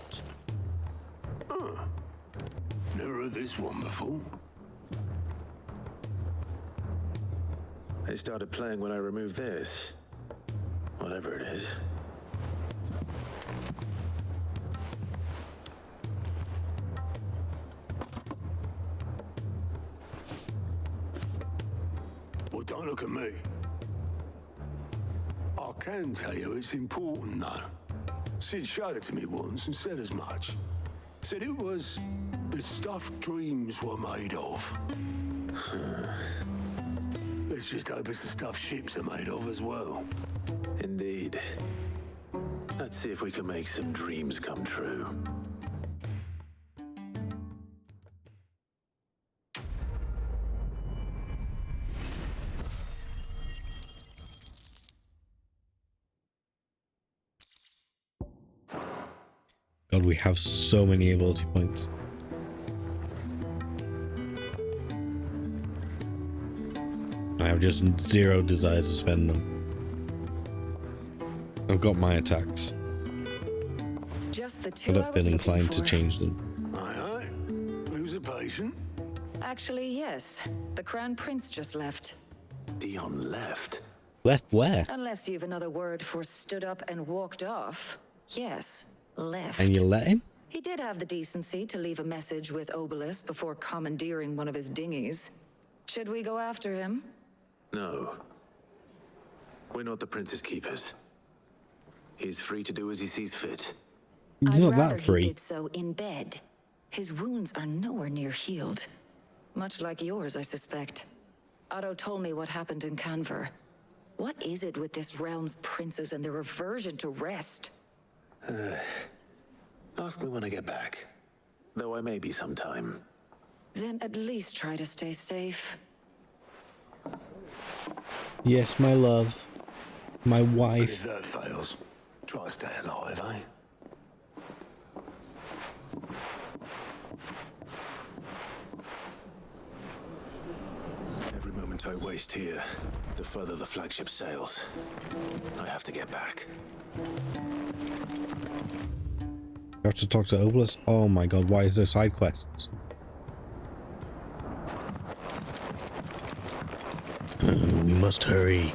Never heard this one before. They started playing when I removed this. Whatever it is. Well, don't look at me. I can tell you it's important, though. Sid showed it to me once and said as much. Said it was the stuff dreams were made of. Let's just hope it's the stuff ships are made of as well. Indeed. Let's see if we can make some dreams come true. God, we have so many ability points. I have just zero desire to spend them. I've got my attacks. Just the two I I don't was feel looking inclined to for. change them. Aye. Who's a patient? Actually, yes. The Crown Prince just left. Dion left? Left where? Unless you've another word for stood up and walked off. Yes, left. And you let him? He did have the decency to leave a message with Obelisk before commandeering one of his dinghies. Should we go after him? No. We're not the prince's keepers. He's free to do as he sees fit. He's I'd not rather that free. he did so in bed. His wounds are nowhere near healed. Much like yours, I suspect. Otto told me what happened in Canver. What is it with this realm's princes and their aversion to rest? Ask me when I get back. Though I may be sometime. Then at least try to stay safe. Yes, my love. My If wife. that fails, try to stay alive, eh? Every moment I waste here, the further the flagship sails. I have to get back. You have to talk to Obelisk? Oh my god, why is there side quests? We must hurry.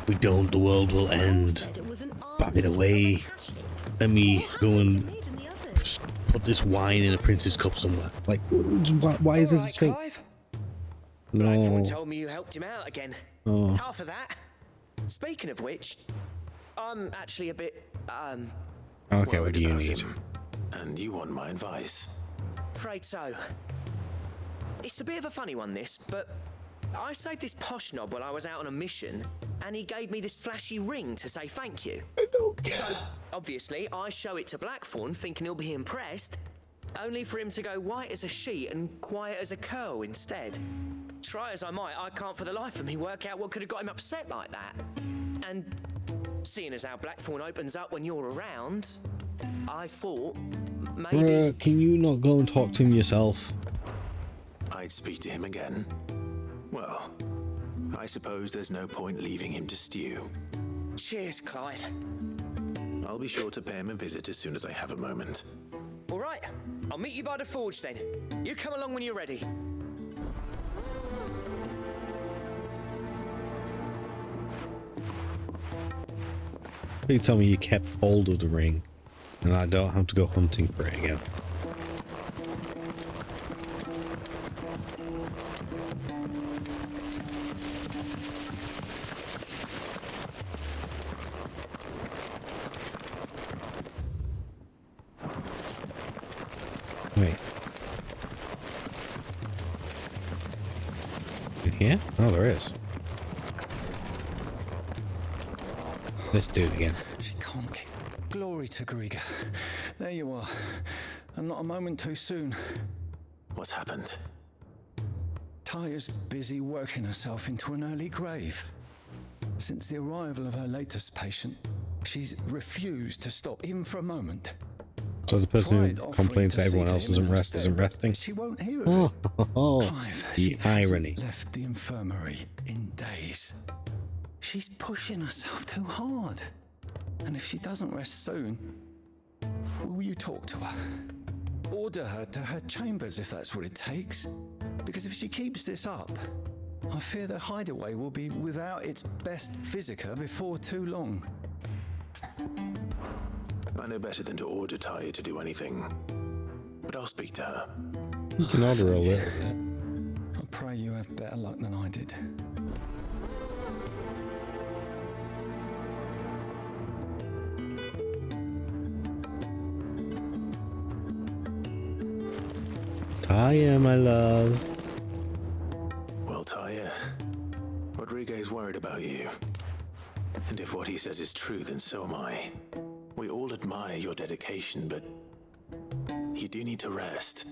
If we don't, the world will end. Back it away. Let me go and put this wine in a prince's cup somewhere. Like, why is this a thing? Everyone No. told me you helped him out again. Oh. Tough of that. Speaking of which, I'm actually a bit, Okay, what do you need? And you want my advice? afraid so. It's a bit of a funny one, this, but I saved this posh knob while I was out on a mission, and he gave me this flashy ring to say thank you. So, obviously, I show it to Blackthorn, thinking he'll be impressed, only for him to go white as a sheet and quiet as a curl instead. Try as I might, I can't for the life of me work out what could have got him upset like that. And seeing as how Blackthorn opens up when you're around, I thought maybe... Bruh, can you not go and talk to him yourself? I'd speak to him again. Well, I suppose there's no point leaving him to stew. Cheers, Clive. I'll be sure to pay him a visit as soon as I have a moment. All right, I'll meet you by the forge then. You come along when you're ready. Please tell me you kept hold of the ring, and I don't have to go hunting for it again. Wait. In here? Oh, there is. Let's do it again. She can't Glory to Griga. There you are. And not a moment too soon. What's happened? Taya's busy working herself into an early grave. Since the arrival of her latest patient, she's refused to stop, even for a moment. So the person who complains that everyone else isn't resting? She won't hear of it. Clive, The irony. left the infirmary in days. She's pushing herself too hard. And if she doesn't rest soon, will you talk to her? Order her to her chambers if that's what it takes. Because if she keeps this up, I fear the hideaway will be without its best physica before too long. I know better than to order Taya to do anything. But I'll speak to her. You can order a little bit. I pray you have better luck than I did. Taya, my love. Well, Taya, Rodriguez worried about you. And if what he says is true, then so am I. We all admire your dedication, but you do need to rest.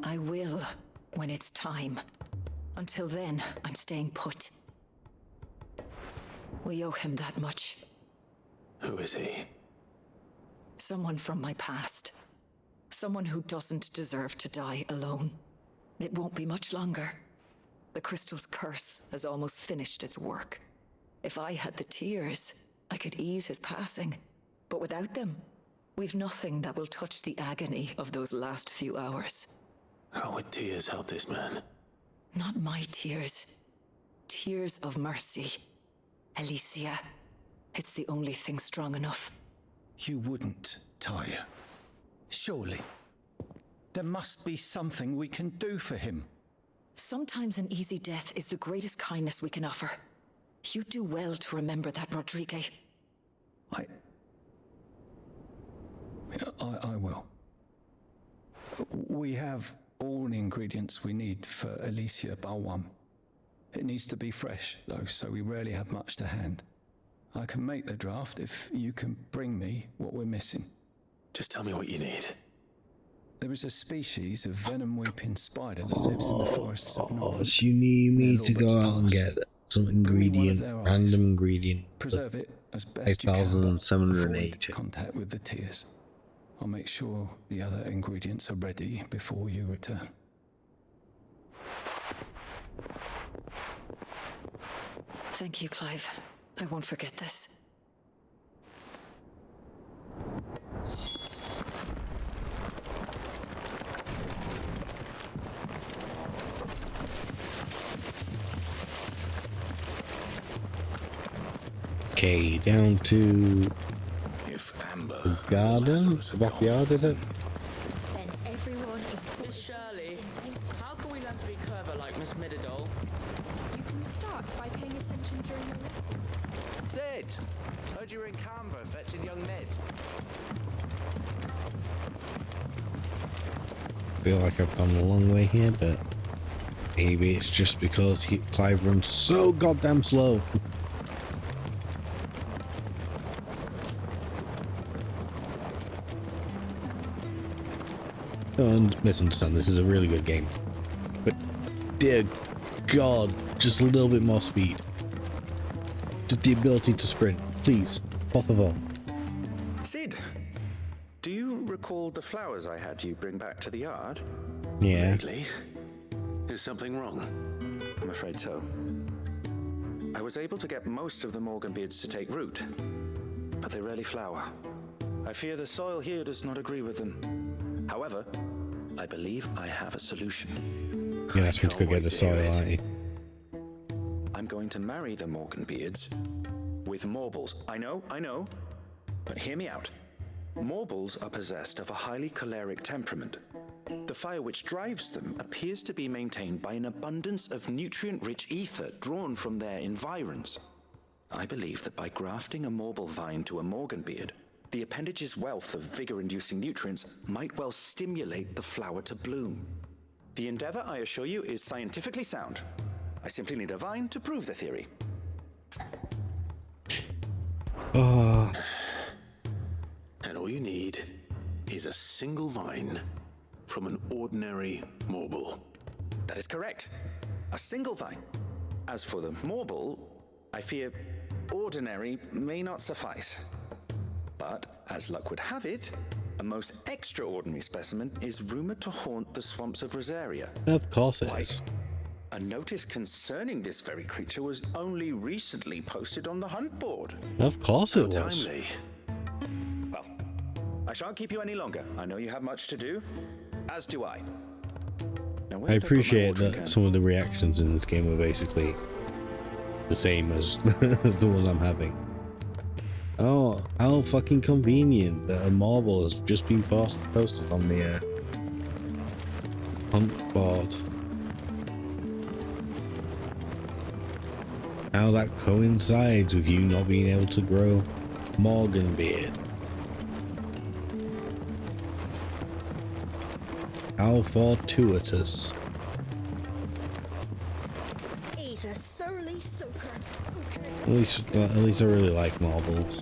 I will, when it's time. Until then, I'm staying put. We owe him that much. Who is he? Someone from my past. Someone who doesn't deserve to die alone. It won't be much longer. The crystal's curse has almost finished its work. If I had the tears, I could ease his passing. But without them, we've nothing that will touch the agony of those last few hours. How would tears help this man? Not my tears. Tears of mercy. Alicia. It's the only thing strong enough. You wouldn't, Taya. Surely. There must be something we can do for him. Sometimes an easy death is the greatest kindness we can offer. You do well to remember that, Rodriguez. I will. We have all the ingredients we need for Alicia Balwam. It needs to be fresh, though, so we rarely have much to hand. I can make the draft if you can bring me what we're missing. Just tell me what you need. There is a species of venom-weeping spider that lives in the forests of North. So you need me to go out and get some ingredient, random ingredient. Preserve it as best you can. 5,780. Contact with the tears. I'll make sure the other ingredients are ready before you return. Thank you, Clive. I won't forget this. Okay, down to the garden, the backyard, is it? Then everyone Miss Shirley, how can we learn to be clever like Miss Mididol? You can start by paying attention during your lessons. Sid! Heard you were in Canberra fetching young Ned. I feel like I've gone a long way here, but maybe it's just because Clive runs so goddamn slow. Don't misunderstand, this is a really good game, but dear God, just a little bit more speed. Just the ability to sprint, please, por favor. Sid, do you recall the flowers I had you bring back to the yard? Yeah. Vaguely. Is something wrong? I'm afraid so. I was able to get most of the Morganbeards to take root, but they rarely flower. I fear the soil here does not agree with them. However, I believe I have a solution. You're asking me to go get the soil, aren't you? I'm going to marry the Morganbeards with Morbles. I know, but hear me out. Morbles are possessed of a highly choleric temperament. The fire which drives them appears to be maintained by an abundance of nutrient-rich ether drawn from their environs. I believe that by grafting a Morble vine to a Morganbeard, the appendage's wealth of vigor-inducing nutrients might well stimulate the flower to bloom. The endeavor, I assure you, is scientifically sound. I simply need a vine to prove the theory. is a single vine from an ordinary morble. That is correct. A single vine. As for the morble, I fear ordinary may not suffice. But, as luck would have it, a most extraordinary specimen is rumored to haunt the swamps of Rosaria. Of course it is. A notice concerning this very creature was only recently posted on the hunt board. Of course it was. Timely. Well, I shan't keep you any longer. I know you have much to do, as do I. Now, where I did put my appreciate watering that can? some of the reactions in this game are basically the same as the one I'm having. Oh, how fucking convenient that a marble has just been posted on the hunt board. How that coincides with you not being able to grow Morgan beard. How fortuitous. He's a surly soaker. At least I really like marbles.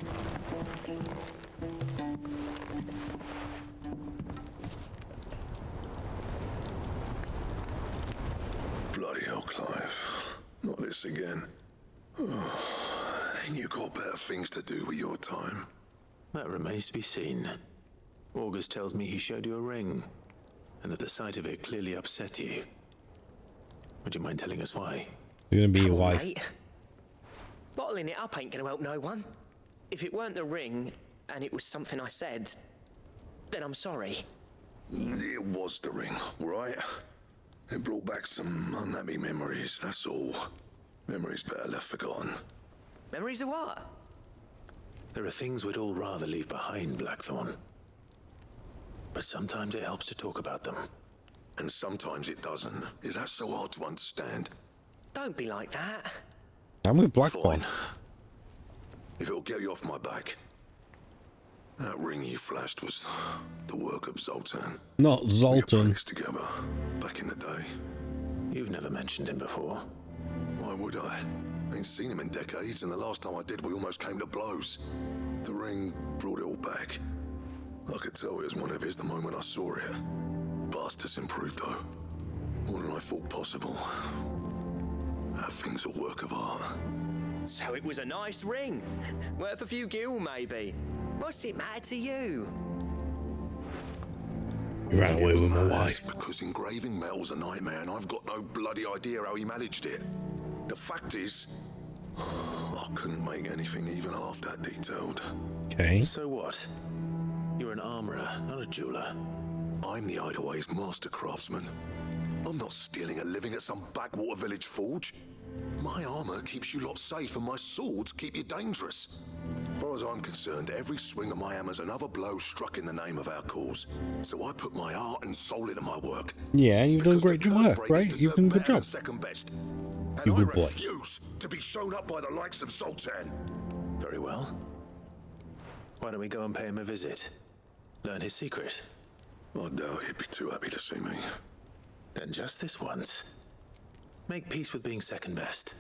Bloody hell, Clive. Not this again. Ain't you got better things to do with your time? That remains to be seen. August tells me he showed you a ring, and that the sight of it clearly upset you. Would you mind telling us why? You're gonna be your Come on, wife. mate. Bottling it up ain't gonna help no one. If it weren't the ring, and it was something I said, then I'm sorry. It was the ring, right? It brought back some unhappy memories, that's all. Memories better left forgotten. Memories of what? There are things we'd all rather leave behind, Blackthorn. But sometimes it helps to talk about them. And sometimes it doesn't. Is that so hard to understand? Don't be like that. I'm with Blackthorn. If it'll get you off my back. That ring you flashed was the work of Zoltan. Not Zoltan. We together back in the day. You've never mentioned him before. Why would I? Ain't seen him in decades, and the last time I did, we almost came to blows. The ring brought it all back. I could tell it was one of his the moment I saw it. Bastard's improved, though. More than I thought possible. That thing's a work of art. So it was a nice ring. Worth a few gil, maybe. What's it matter to you? You ran away with my wife. Because engraving metal's a nightmare, and I've got no bloody idea how he managed it. The fact is, I couldn't make anything even half that detailed. Okay. So what? You're an armorer, not a jeweler. I'm the Idleway's master craftsman. I'm not stealing a living at some backwater village forge. My armor keeps you lot safe, and my swords keep you dangerous. As far as I'm concerned, every swing of my hammer's another blow struck in the name of our cause. So I put my heart and soul into my work. Yeah, you've done great work, right? You've done a good job. Second best. You And I good boy. refuse to be shown up by the likes of Zoltan. Very well. Why don't we go and pay him a visit? Learn his secret. I doubt he'd be too happy to see me. Then just this once. Make peace with being second best.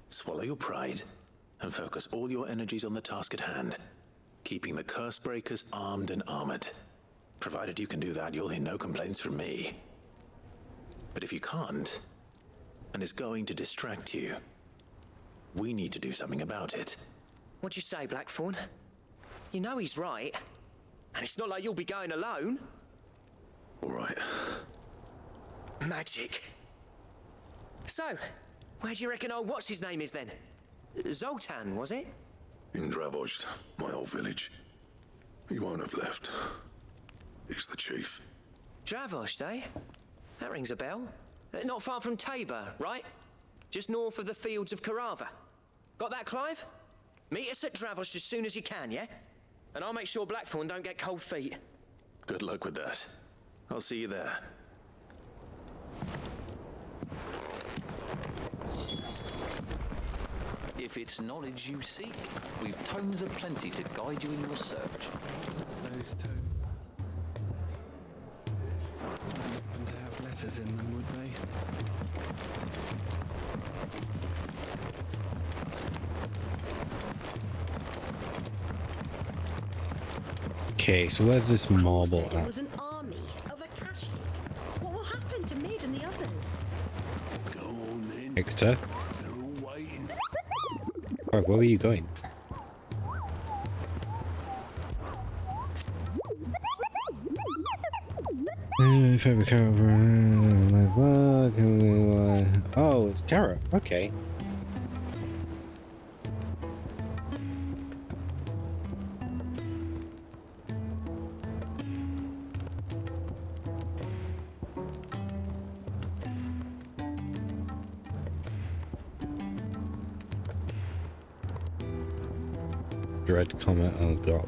Swallow your pride and focus all your energies on the task at hand, keeping the curse breakers armed and armored. Provided you can do that, you'll hear no complaints from me. But if you can't, and it's going to distract you, we need to do something about it. What'd you say, Blackthorn? You know he's right. And it's not like you'll be going alone. All right. Magic. So, where do you reckon old what's-his-name is then? Zoltan, was it? In Dravozd, my old village. He won't have left. He's the chief. Dravozd, eh? That rings a bell. Not far from Tabor, right? Just north of the fields of Karava. Got that, Clive? Meet us at Dravozd as soon as you can, yeah? And I'll make sure Blackthorn don't get cold feet. Good luck with that. I'll see you there. If it's knowledge you seek, we've tomes aplenty to guide you in your search. Those tomes. Wouldn't have letters in them, would they? Okay, so where's this marble It at? was an army of Akashi. What will happen to Mid and the others? Go on then. Hector? They're all waiting. Alright, where were you going? Favorite character. Oh, it's Carrot. Okay. Dread Comet. Oh god.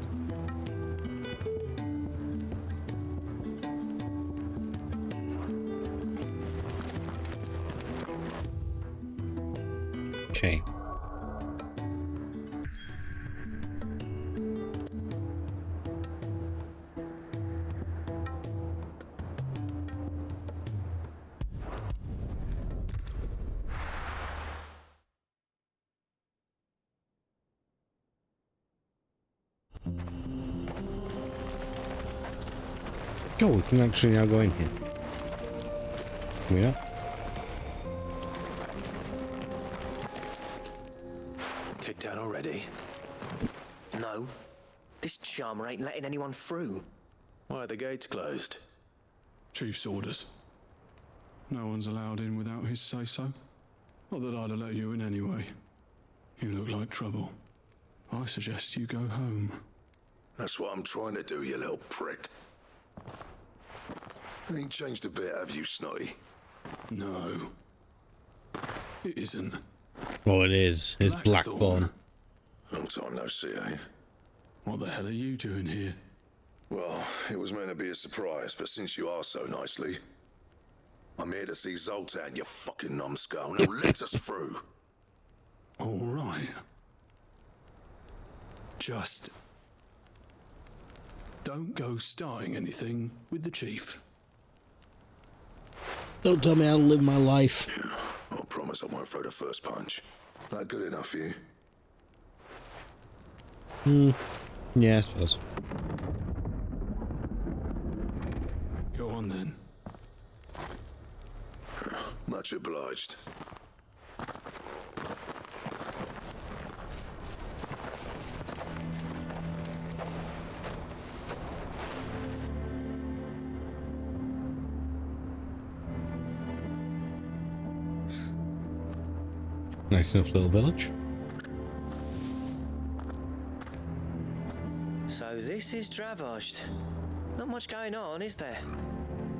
Okay. Oh, we can actually now go in here. Can we not? Kicked out already? No. This charmer ain't letting anyone through. Why are the gates closed? Chief's orders. No one's allowed in without his say-so. Not that I'd have let you in anyway. You look like trouble. I suggest you go home. That's what I'm trying to do, you little prick. Ain't changed a bit, have you, Snotty? No. It isn't. Oh, it is. It's Blackthorn. Long time no see, eh? What the hell are you doing here? Well, it was meant to be a surprise, but since you are so nicely, I'm here to see Zoltan, you fucking numbskull. Now let us through. All right. Just don't go starting anything with the chief. Don't tell me how to live my life. I promise I won't throw the first punch. That good enough for you? Yeah, I suppose. Go on then. Much obliged. Nice enough little village. So this is Dravosht. Not much going on, is there?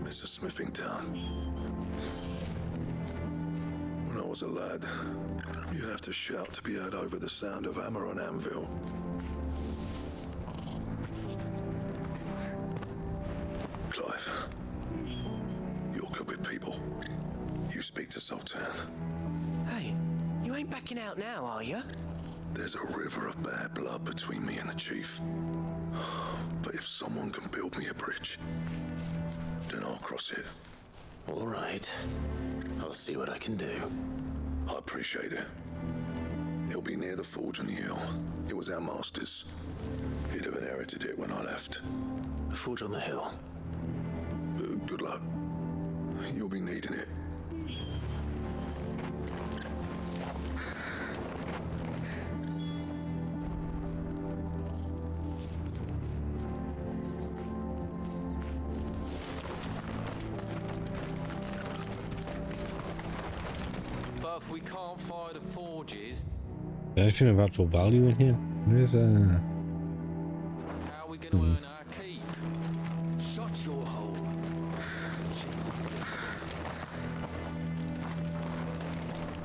It's a smithing town. When I was a lad, you'd have to shout to be heard over the sound of hammer on anvil. Clive, you're good with people. You speak to Sultan. Hey, you ain't backing out now, are you? There's a river of bad blood between me and the chief. But if someone can build me a bridge, then I'll cross it. All right. I'll see what I can do. I appreciate it. It'll be near the forge on the hill. It was our master's. He'd have inherited it when I left. The forge on the hill? Good luck. You'll be needing it. But we can't fire the forges. Is there anything of actual value in here? There's a... How are we going to earn our keep? Shut your hole.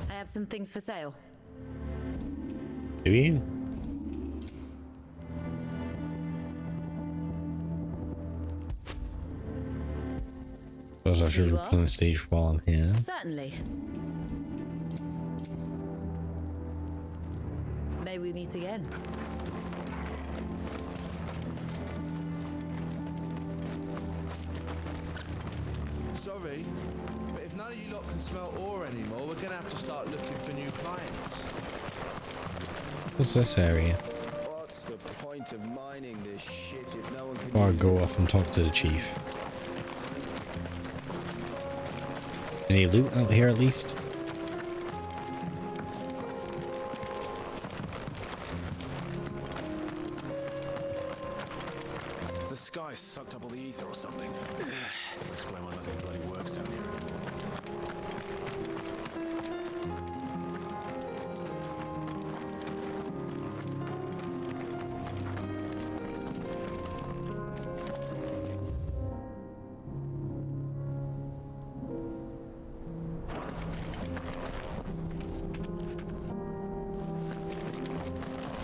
I have some things for sale. Do you? Suppose I should replenish stage while I'm here. Certainly. May we meet again. Sorry, but if none of you lot can smell ore anymore, we're gonna have to start looking for new clients. What's this area? What's the point point of mining this shit if no one can Or use go it? off and talk to the chief. Any loot out here at least? The sky sucked up all the ether or something. Explain why nothing bloody works down here anymore.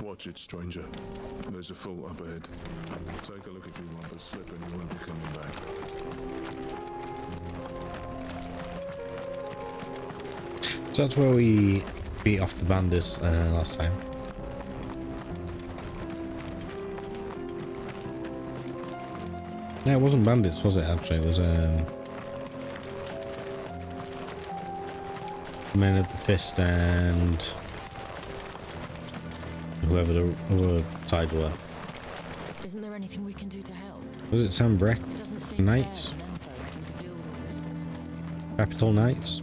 Watch it, stranger. There's a fault up ahead. Take a look if you want, but slip and you won't be coming back. So that's where we beat off the bandits last time. No, it wasn't bandits, was it actually? It was Men of the Fist and whoever the other side were. Isn't there anything we can do to help? Was it Sam Breck? It doesn't seem Knights? fair for them folk having to deal with all this. Capital Knights?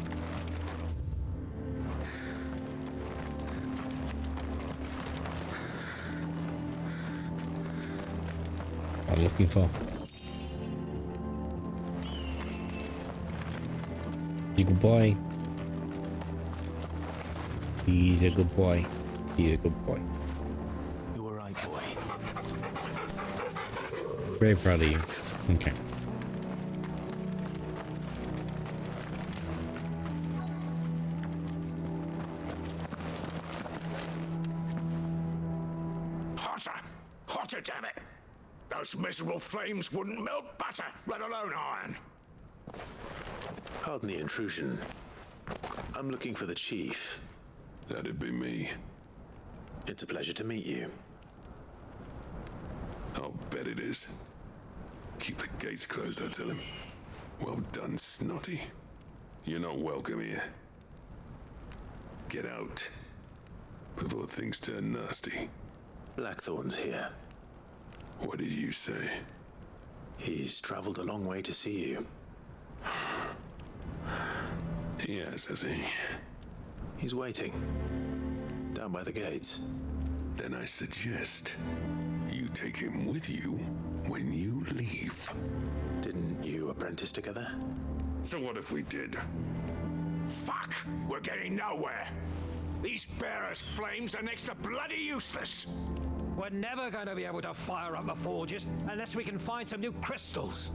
What I'm looking for. He's a good boy. He's a good boy. He's a good boy. You were right, boy. Very proud of you. Okay. Hotter! Hotter, damn it! Those miserable flames wouldn't melt butter, let alone iron. Pardon the intrusion. I'm looking for the chief. That'd be me. It's a pleasure to meet you. I'll bet it is. Keep the gates closed, I tell him. Well done, Snotty. You're not welcome here. Get out. Before things turn nasty. Blackthorn's here. What did you say? He's traveled a long way to see you. Yes, has he? He's waiting. Down by the gates. Then I suggest you take him with you when you leave. Didn't you apprentice together? So what if we did? Fuck! We're getting nowhere! These bearers' flames are next to bloody useless! We're never going to be able to fire up the forges unless we can find some new crystals.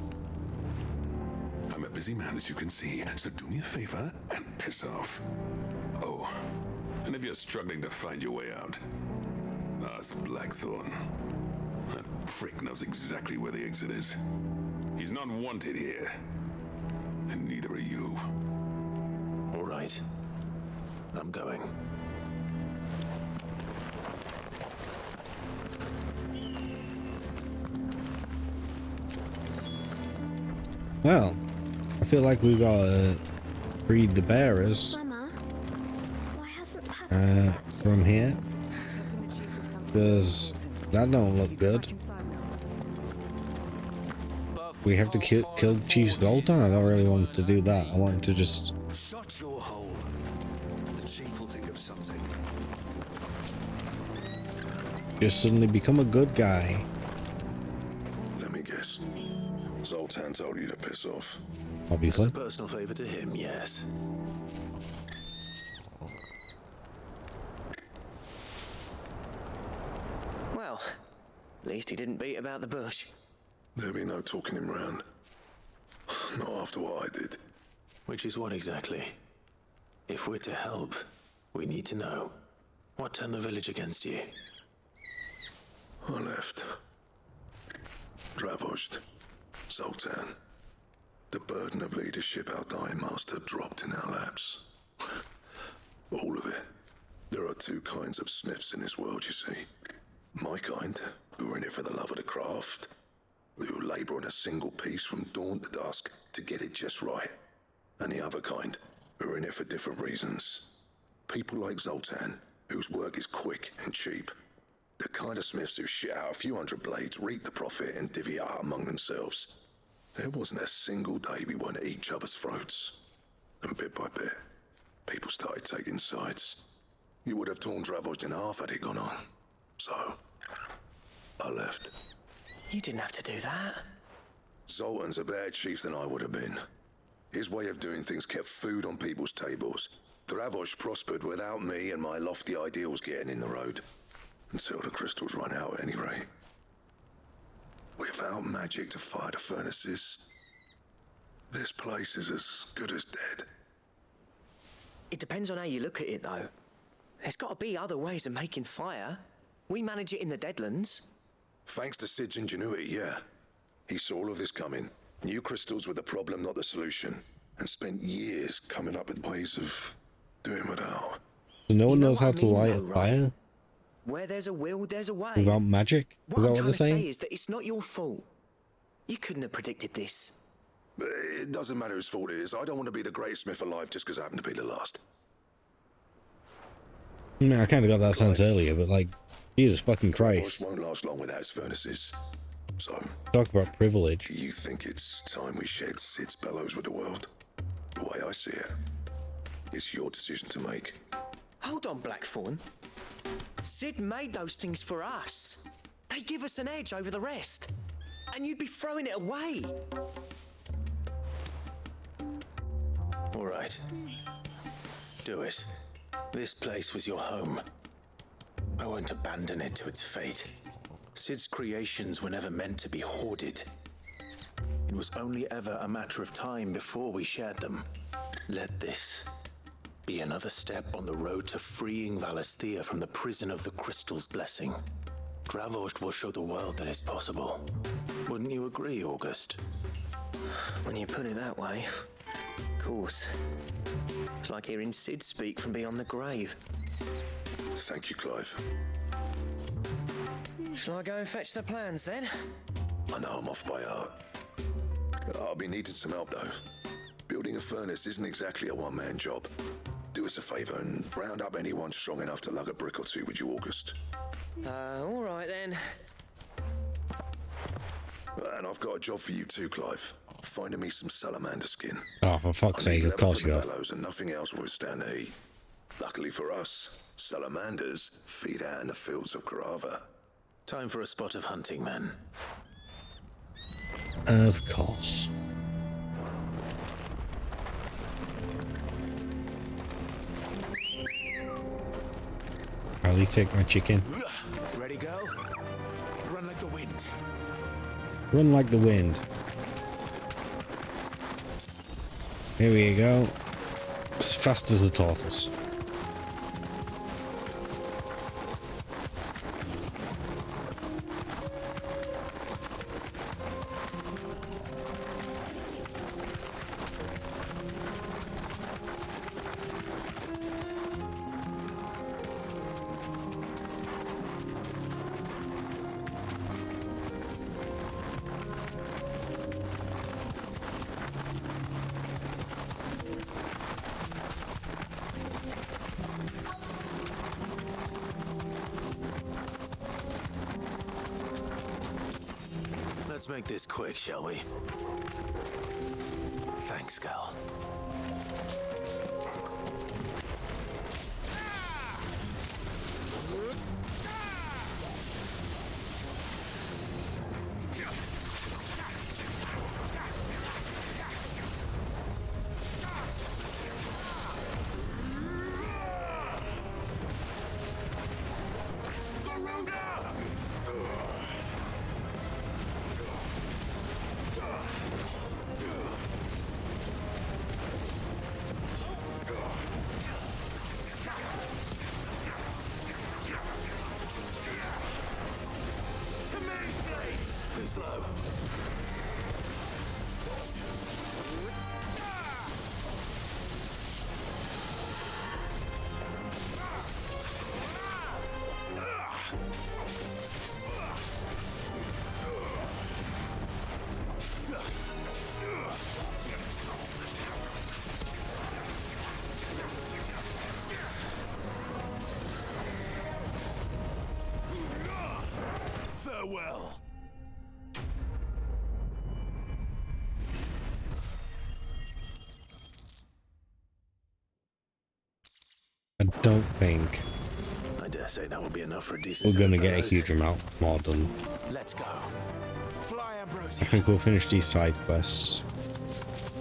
I'm a busy man, as you can see, so do me a favor and piss off. Oh, and if you're struggling to find your way out, ask Blackthorn. That prick knows exactly where the exit is. He's not wanted here, and neither are you. All right. I'm going. Well, I feel like we've got to breed the bearers Mama, why hasn't from here, because that don't look good. We have to kill Chief Zoltan. I don't really want to do that. I want to just Shut your hole. The chief will think of something. suddenly become a good guy. Let me guess. Zoltan told you to piss off. Obviously. As a personal favor to him, yes. Well, at least he didn't beat about the bush. There'll be no talking him round. Not after what I did. Which is what exactly? If we're to help, we need to know. What turned the village against you? I left. Dravoshed. Zoltan. The burden of leadership our dying master dropped in our laps. All of it. There are two kinds of smiths in this world, you see. My kind, who are in it for the love of the craft, who labour on a single piece from dawn to dusk to get it just right. And the other kind, who are in it for different reasons. People like Zoltan, whose work is quick and cheap. The kind of smiths who shit out a few hundred blades, reap the profit, and divvy it out among themselves. There wasn't a single day we weren't at each other's throats. And bit by bit, people started taking sides. You would have torn Dravoj in half had it gone on. So, I left. You didn't have to do that. Zoltan's a better chief than I would have been. His way of doing things kept food on people's tables. Dravoj prospered without me and my lofty ideals getting in the road. Until the crystals run out, at any rate. Without magic to fire the furnaces, this place is as good as dead. It depends on how you look at it, though. There's got to be other ways of making fire. We manage it in the Deadlands. Thanks to Sid's ingenuity, yeah. He saw all of this coming, knew crystals were the problem, not the solution, and spent years coming up with ways of doing without. So no one knows how to light a fire? Where there's a will, there's a way. Without magic? Is that what they're saying? What I'm trying to say is that it's not your fault. You couldn't have predicted this. It doesn't matter whose fault it is. I don't want to be the greatest smith alive just because I happen to be the last. I mean, I kind of got that sense earlier, but like, Jesus fucking Christ. Won't last long without his furnaces. So, talk about privilege. Do you think it's time we shared Sid's bellows with the world? The way I see it, it's your decision to make. Hold on, Blackthorn. Sid made those things for us. They give us an edge over the rest. And you'd be throwing it away. All right. Do it. This place was your home. I won't abandon it to its fate. Sid's creations were never meant to be hoarded. It was only ever a matter of time before we shared them. Let this be another step on the road to freeing Valisthea from the prison of the Crystal's blessing. Dravoj will show the world that it's possible. Wouldn't you agree, August? When you put it that way, of course. It's like hearing Sid speak from beyond the grave. Thank you, Clive. Shall I go and fetch the plans, then? I know I'm off by heart. I'll be needing some help, though. Building a furnace isn't exactly a one-man job. Do us a favour and round up anyone strong enough to lug a brick or two, would you, August? All right, then. And I've got a job for you too, Clive. Finding me some salamander skin. Oh, for fuck's sake, of course you have. Bellows and nothing else will withstand the heat. Luckily for us, salamanders feed out in the fields of Karava. Time for a spot of hunting, men. Of course. I'll at least take my chicken. Ready, go? Run like the wind. Run like the wind. Here we go. As fast as a tortoise. Let's make this quick, shall we? Thanks, Gal. well. I don't think I dare say that will be enough for a decent. we're gonna get a huge amount more done. Let's go. I think we'll finish these side quests.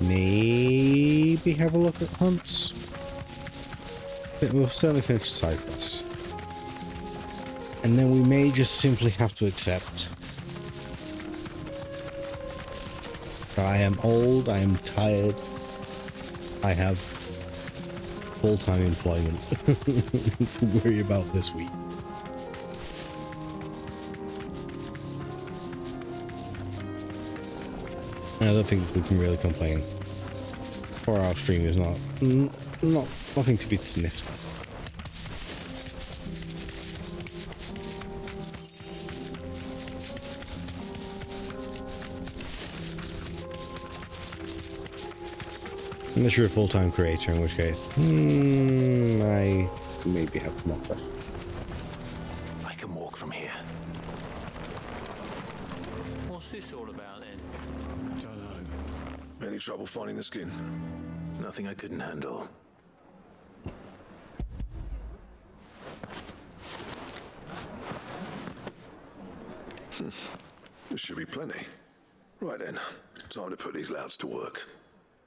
Maybe have a look at hunts. We'll certainly finish the side quests. And then we may just simply have to accept that I am old, I am tired, I have full-time employment to worry about this week. And I don't think we can really complain. 4-hour stream is nothing to be sniffed at. Unless you're a full-time creator, in which case, I maybe have more questions. I can walk from here. What's this all about then? Don't know. Any trouble finding the skin? Nothing I couldn't handle. There should be plenty. Right then, time to put these louds to work.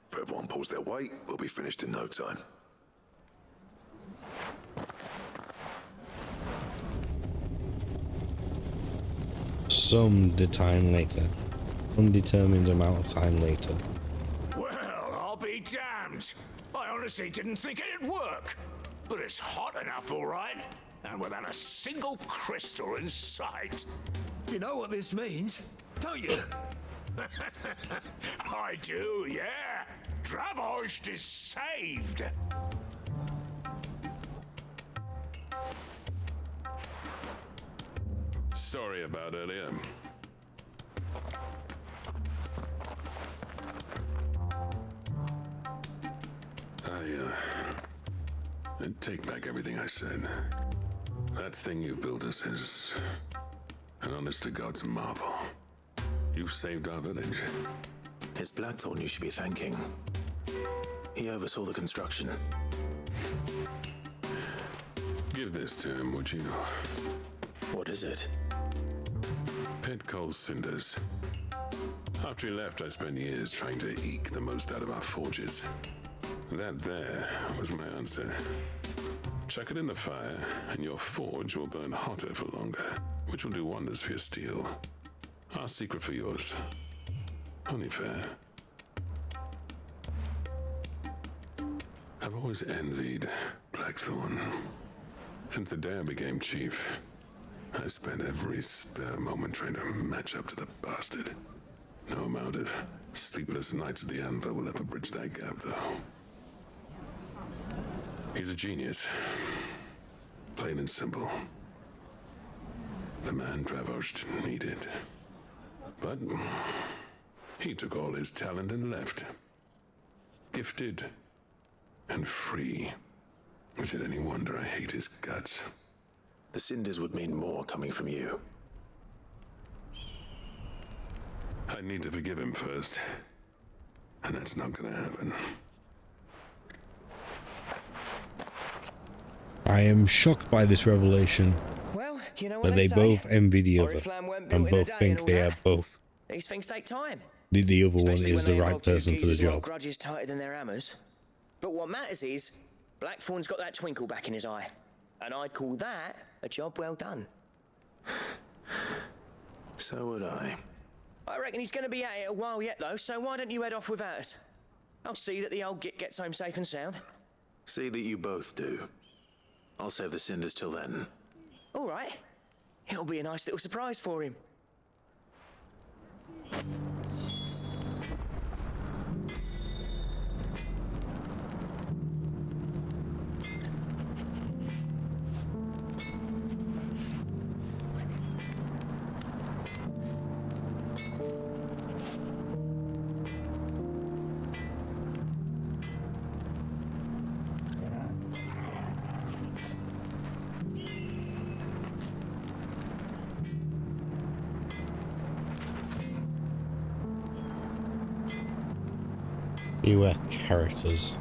If everyone pulls their weight, we'll be finished in no time. Some time later. Undetermined amount of time later. Well, I'll be damned. I honestly didn't think it'd work. But it's hot enough, all right. And without a single crystal in sight. You know what this means, don't you? I do, yeah. Dravost is saved. Sorry about earlier. I take back everything I said. That thing you built us is an honest-to-God's marvel. You've saved our village. It's Blackthorn you should be thanking. He oversaw the construction. Give this to him, would you? What is it? Pit coal cinders. After he left, I spent years trying to eke the most out of our forges. That there was my answer. Chuck it in the fire, and your forge will burn hotter for longer, which will do wonders for your steel. Our secret for yours. Only fair. I've always envied Blackthorn. Since the day I became chief, I spent every spare moment trying to match up to the bastard. No amount of sleepless nights at the Anvil will ever bridge that gap, though. He's a genius. Plain and simple. The man Dravost needed. But he took all his talent and left. Gifted and free. Is it any wonder I hate his guts? The cinders would mean more coming from you. I need to forgive him first. And that's not gonna happen. I am shocked by this revelation. Well, you know what that they both envy the other and both think they are both. These things take time. The other one Especially is when the they right involve two person for the geezers who hold job. grudges tighter than their hammers. But what matters is, Blackthorn's got that twinkle back in his eye. And I'd call that a job well done. So would I. I reckon he's going to be at it a while yet, though, so why don't you head off without us? I'll see that the old git gets home safe and sound. See that you both do. I'll save the cinders till then. All right. It'll be a nice little surprise for him. Fewer characters.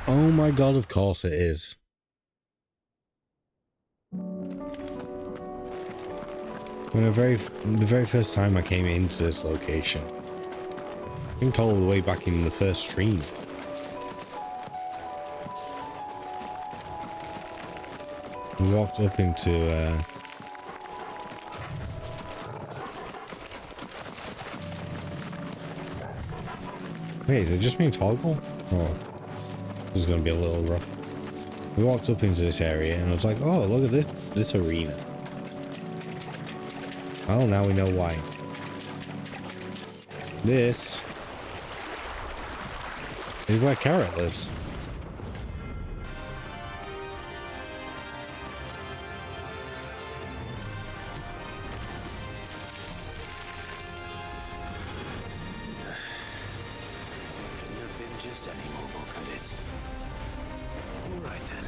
Oh my god, of course it is. When the very first time I came into this location, I think all the way back in the first stream, we walked up into wait, is it just me toggle? Oh, this is gonna be a little rough. We walked up into this area and I was like, oh, look at this arena. Well, now we know why. This is where Carrot lives. Couldn't have been just any more, could it? All right then.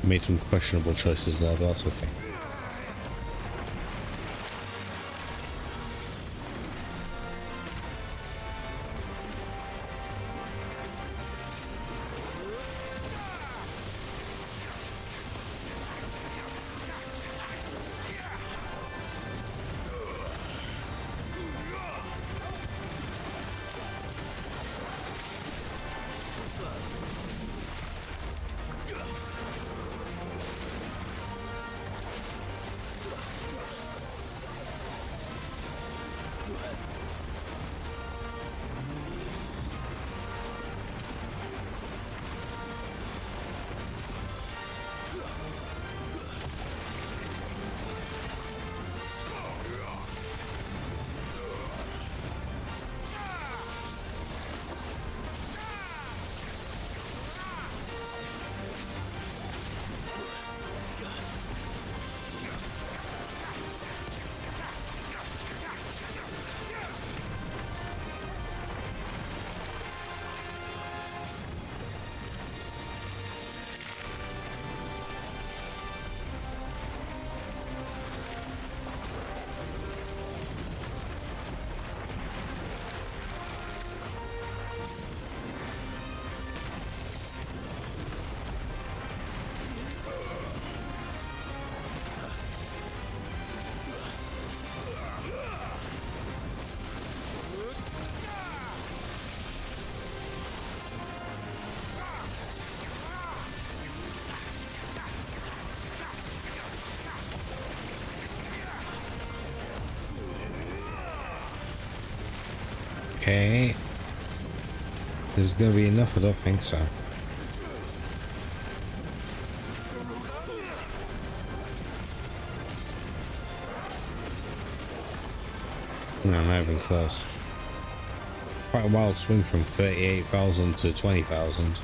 Made some questionable choices there, but that's okay. Okay. This is gonna be enough, I don't think so. No, not even close. Quite a wild swing from 38,000 to 20,000.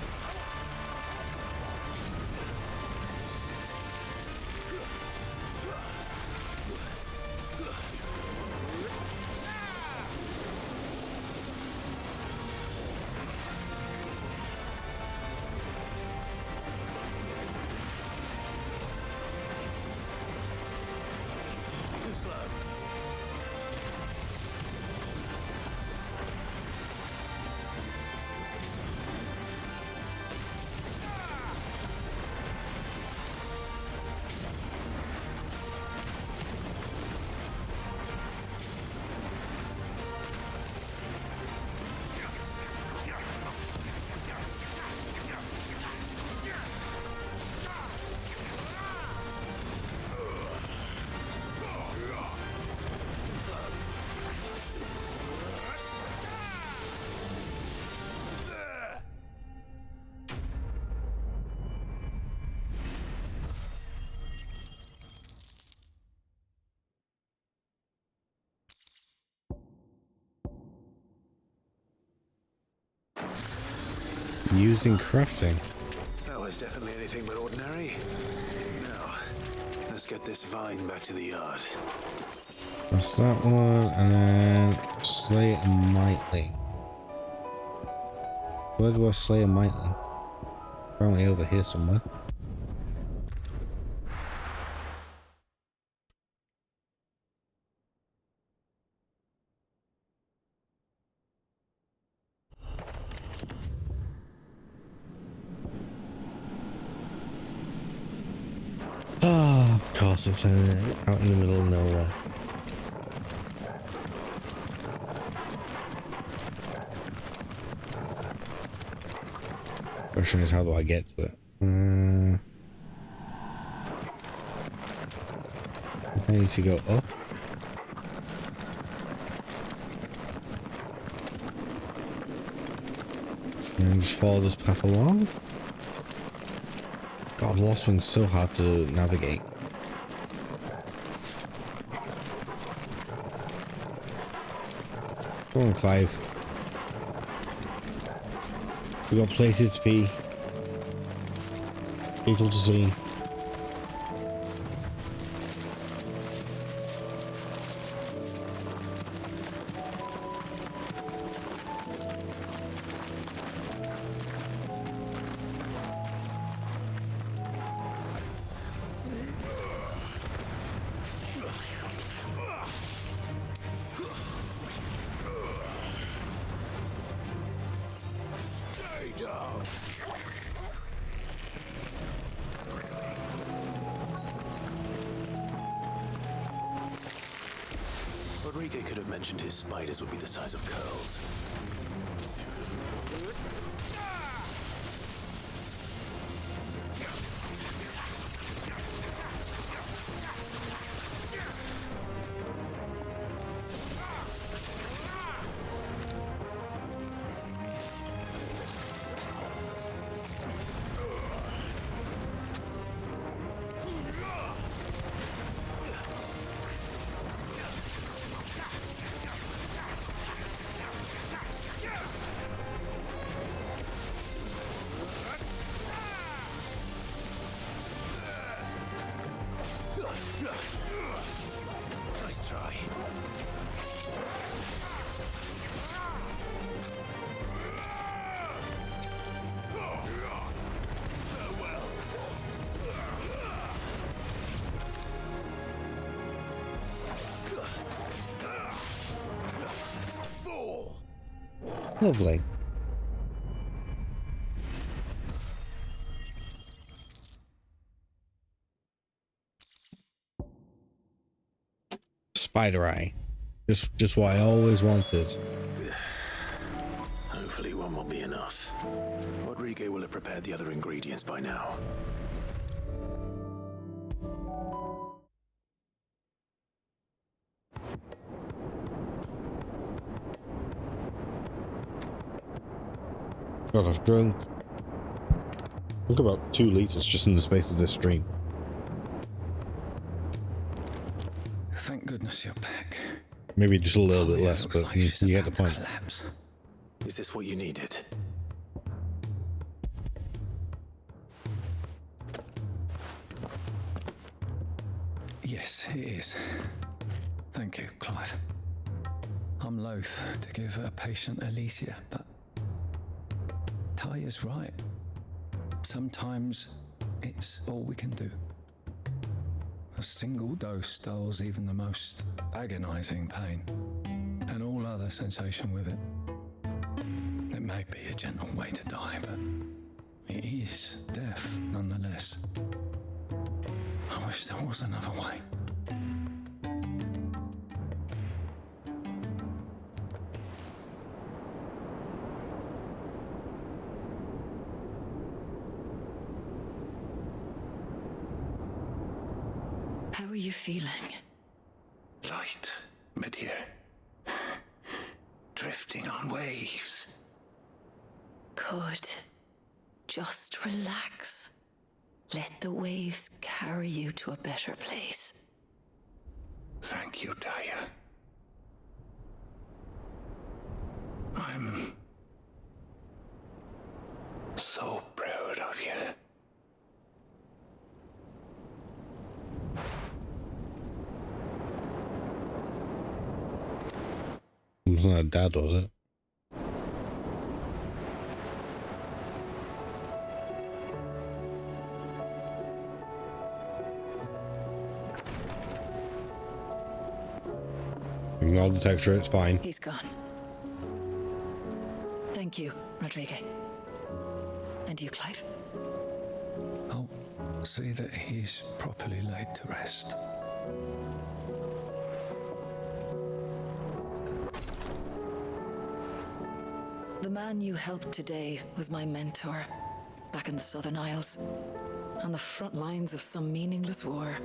Using crafting. That was definitely anything but ordinary. Now, let's get this vine back to the yard. That's that one, and then slay a mightling. Where do I slay a mightling? Apparently over here somewhere. Ah, of course it's out in the middle of nowhere. Question is, how do I get to it? I need to go up. And then just follow this path along. God, Lost Wing's so hard to navigate. Come on, Clive. We got places to be. People to see. Rodriguez could have mentioned his spiders would be the size of curls. Nice try. Lovely. Spider eye. Just what I always wanted. Hopefully one will be enough. Rodriguez will have prepared the other ingredients by now. God, I've drunk. Look, about 2 liters just in the space of this stream. Thank goodness you're back. Maybe just a little bit less, but like you she's get the about to point. collapse. Is this what you needed? Yes, it is. Thank you, Clive. I'm loath to give a patient Alicia, but Taya's right. Sometimes it's all we can do. A single dose dulls even the most agonizing pain, and all other sensation with it. It may be a gentle way to die, but it is death nonetheless. I wish there was another way. How are you feeling? Light, mid-here. Drifting on waves. Good. Just relax. Let the waves carry you to a better place. Thank you, Taya. I'm so proud of you. It wasn't her dad, was it? Ignore the texture, it's fine. He's gone. Thank you, Rodrigo. And you, Clive? I'll see that he's properly laid to rest. The man you helped today was my mentor, back in the Southern Isles, on the front lines of some meaningless war.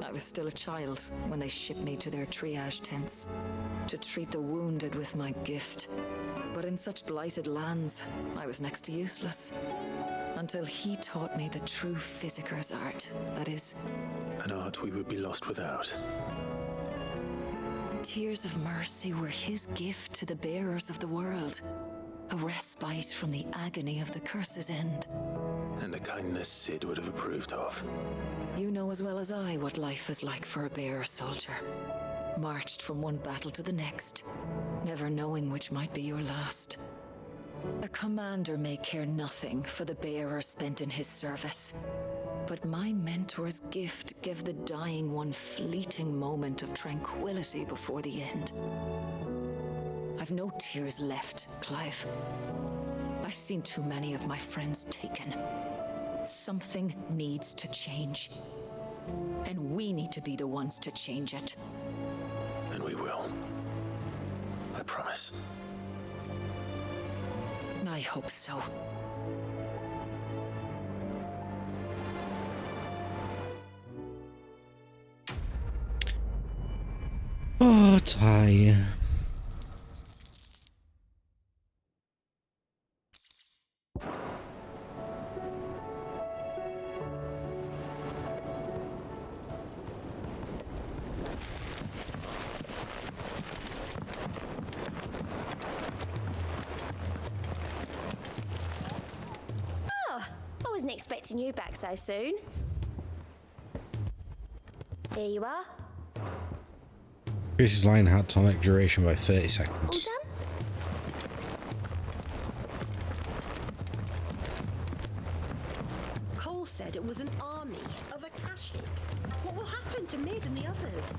I was still a child when they shipped me to their triage tents to treat the wounded with my gift. But in such blighted lands, I was next to useless. Until he taught me the true physicker's art, that is... An art we would be lost without. Tears of mercy were his gift to the bearers of the world. A respite from the agony of the curse's end. And a kindness Sid would have approved of. You know as well as I what life is like for a bearer soldier. Marched from one battle to the next, never knowing which might be your last. A commander may care nothing for the bearer spent in his service. But my mentor's gift gave the dying one fleeting moment of tranquility before the end. I've no tears left, Clive. I've seen too many of my friends taken. Something needs to change. And we need to be the ones to change it. And we will. I promise. I hope so. Oh, Ty. I wasn't expecting you back so soon. Here you are. Increases line hat tonic duration by 30 All seconds. done? Cole said it was an army of Akashic. What will happen to Mid and the others?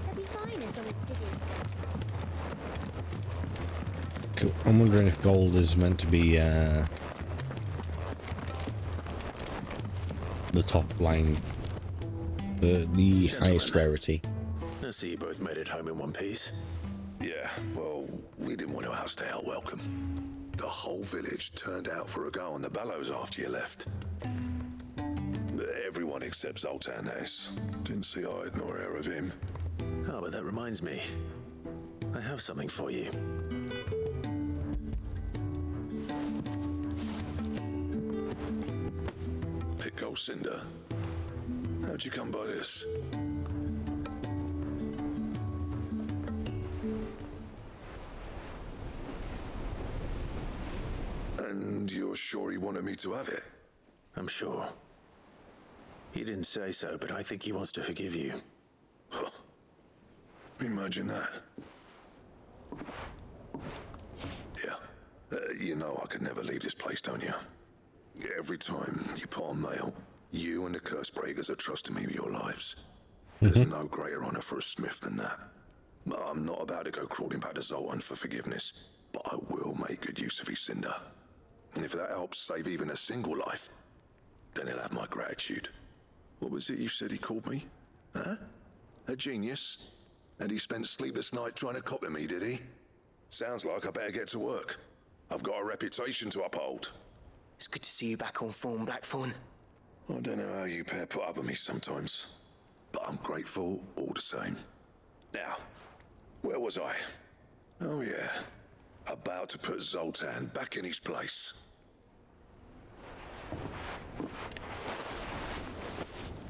They'll be fine as long as Sid is. Cool. I'm wondering if gold is meant to be the top line, the highest rarity. I see you both made it home in one piece. Yeah, well, we didn't want to outstay our welcome. The whole village turned out for a go on the bellows after you left. Everyone except Zoltan, that is. Didn't see eye nor hair of him. Oh, but that reminds me. I have something for you. Pit gold cinder. How'd you come by this? sure he wanted me to have it? I'm sure. He didn't say so, but I think he wants to forgive you. Huh. Imagine that. Yeah. You know I could never leave this place, don't you? Every time you put on mail, you and the Cursebreakers are trusting me with your lives. There's no greater honor for a smith than that. I'm not about to go crawling back to Zoltan for forgiveness, but I will make good use of his cinder. And if that helps save even a single life, then he'll have my gratitude. What was it you said he called me? Huh? A genius? And he spent sleepless night trying to copy me, did he? Sounds like I better get to work. I've got a reputation to uphold. It's good to see you back on form, Blackthorn. I don't know how you pair put up with me sometimes, but I'm grateful all the same. Now, where was I? Oh yeah, about to put Zoltan back in his place.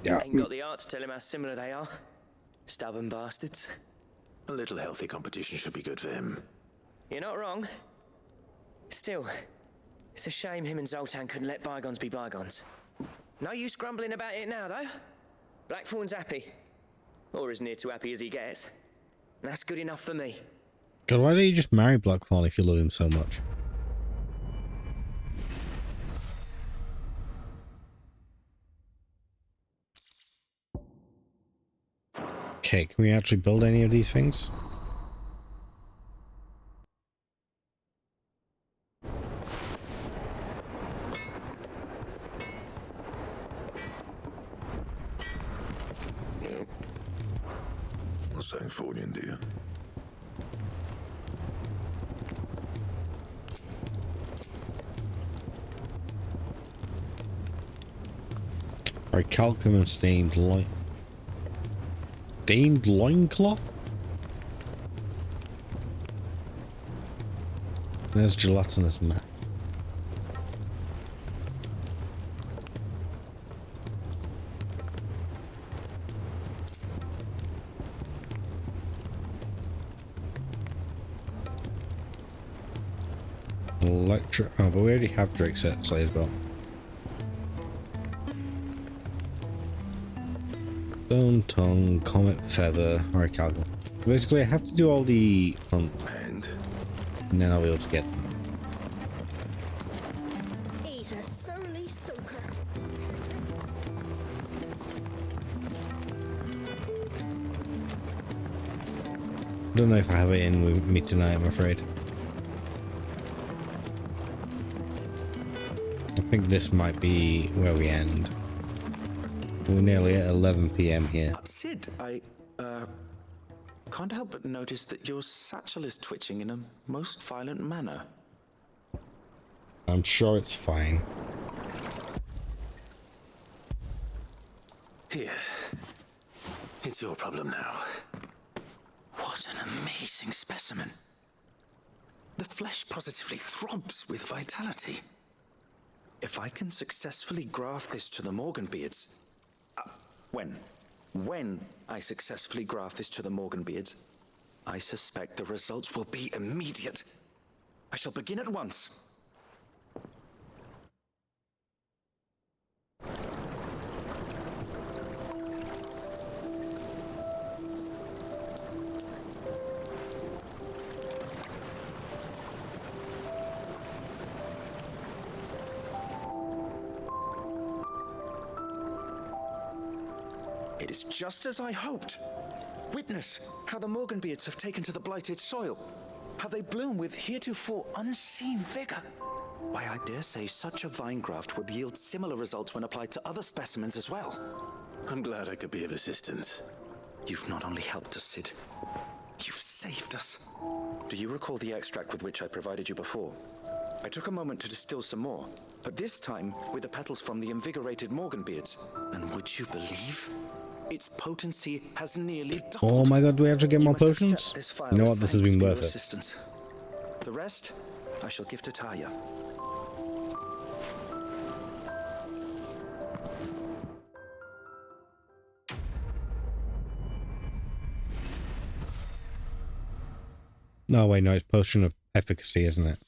Yeah. Ain't got the art to tell him how similar they are. Stubborn bastards. A little healthy competition should be good for him. You're not wrong. Still, it's a shame him and Zoltan couldn't let bygones be bygones. No use grumbling about it now, though. Blackthorn's happy. Or as near to happy as he gets. And that's good enough for me. God, why don't you just marry Blackthorn if you love him so much? Okay, can we actually build any of these things? Not saying for you, do you? Alright, calcium and stained loincloth? There's gelatinous mass. Electric. Oh, but we already have Drake set Slayer's Belt. Stone tongue, comet feather, or calcium. Basically, I have to do all the hunt, and then I'll be able to get them. He's a surly soaker. Don't know if I have it in with me tonight, I'm afraid. I think this might be where we end. We're nearly at 11 PM here. Sid, I can't help but notice that your satchel is twitching in a most violent manner. I'm sure it's fine. Here. It's your problem now. What an amazing specimen. The flesh positively throbs with vitality. If I can successfully graft this to the Morganbeards... When I successfully graft this to the Morganbeards, I suspect the results will be immediate. I shall begin at once. It is just as I hoped. Witness how the Morganbeards have taken to the blighted soil. How they bloom with heretofore unseen vigor. Why, I dare say such a vine graft would yield similar results when applied to other specimens as well. I'm glad I could be of assistance. You've not only helped us, Sid, you've saved us. Do you recall the extract with which I provided you before? I took a moment to distill some more, but this time with the petals from the invigorated Morganbeards. And would you believe? Its potency has nearly doubled. Oh my god, do we actually get more potions? You know what, this has been worth it. The rest, I shall give to Taya. No, wait, no, it's potion of efficacy, isn't it?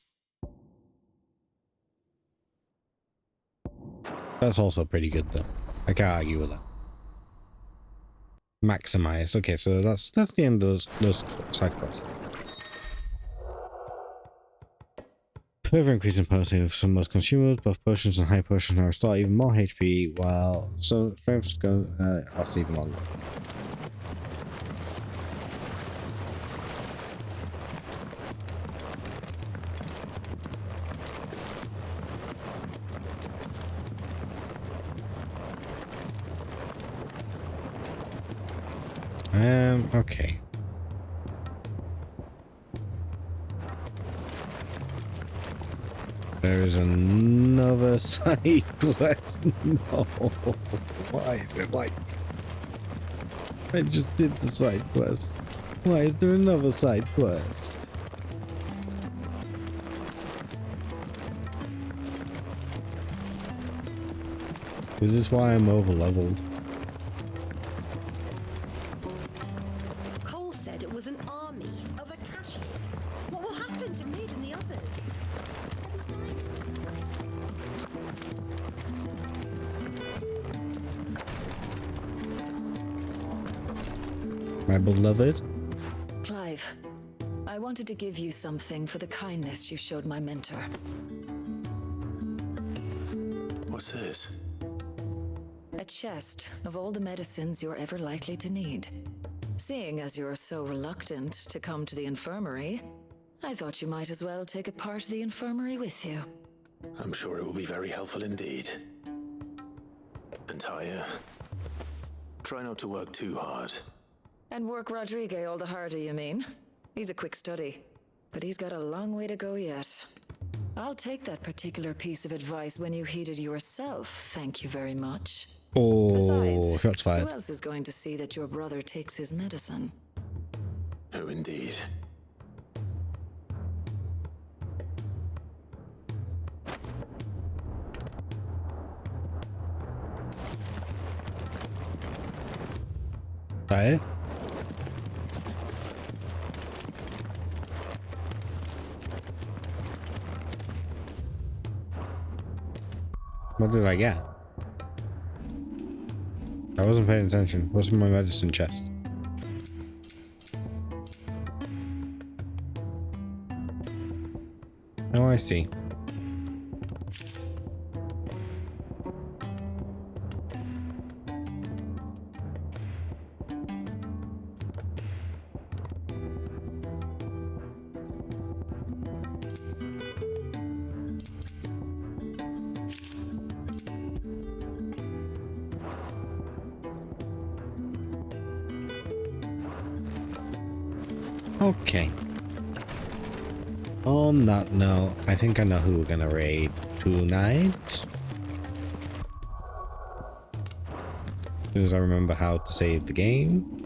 That's also pretty good though. I can't argue with that. Maximized. Okay, so that's the end of those side quests. Further increasing potency of some most consumables, both potions and high potions now restore even more HP, while some strengths go last even longer. Okay. There is another side quest. No. Why is it like... I just did the side quest. Why is there another side quest? Is this why I'm over leveled? Cole said it was an army of Akashic. What will happen to Mid and the others? My beloved? Clive, I wanted to give you something for the kindness you showed my mentor. What's this? A chest of all the medicines you're ever likely to need. Seeing as you're so reluctant to come to the infirmary, I thought you might as well take a part of the infirmary with you. I'm sure it will be very helpful indeed. And Taya, try not to work too hard. And work Rodrigue all the harder, you mean? He's a quick study, but he's got a long way to go yet. I'll take that particular piece of advice when you heed it yourself, thank you very much. Oh, Besides, shots fired. who else is going to see that your brother takes his medicine? Who indeed? Right? What did I get? I wasn't paying attention. What's in my medicine chest? Oh, I see. Okay. On that note, I think I know who we're gonna raid tonight. As soon as I remember how to save the game.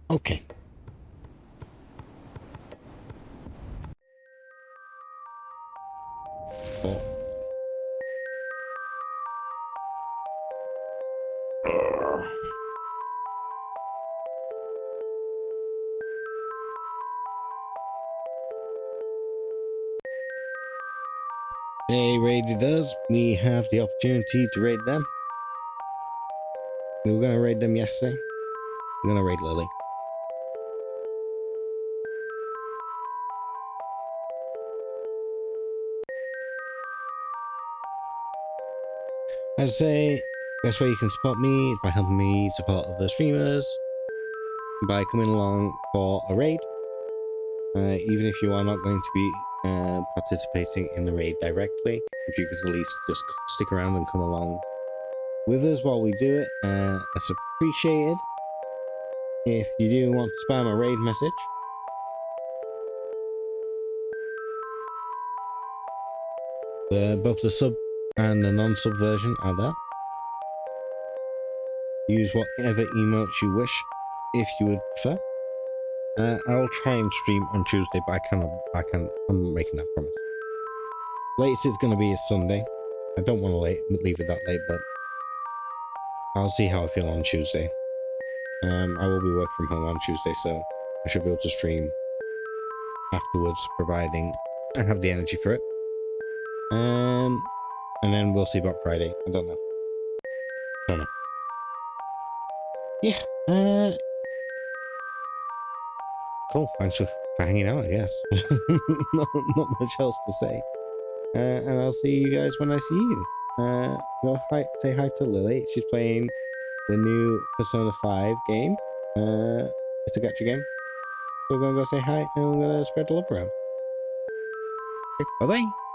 Okay. Oh. They raided us. We have the opportunity to raid them. We were gonna raid them yesterday. We're gonna raid Lily. I'd say best way you can support me is by helping me support other streamers, by coming along for a raid, even if you are not going to be participating in the raid directly. If you could at least just stick around and come along with us while we do it, that's appreciated. If you do want to spam a raid message, both the sub and the non-sub version are there. Use whatever emotes you wish, if you would prefer. I will try and stream on Tuesday, but I'm making that promise. Latest it's going to be is Sunday. I don't want to leave it that late, but I'll see how I feel on Tuesday. I will be working from home on Tuesday, so I should be able to stream afterwards, providing I have the energy for it. And then we'll see about Friday. I don't know. Yeah. Cool. Thanks for hanging out, I guess. not much else to say. And I'll see you guys when I see you. Say hi to Lily. She's playing the new Persona 5 game. It's a gacha game. So we're gonna go say hi and we're gonna spread the love around. Okay, bye bye.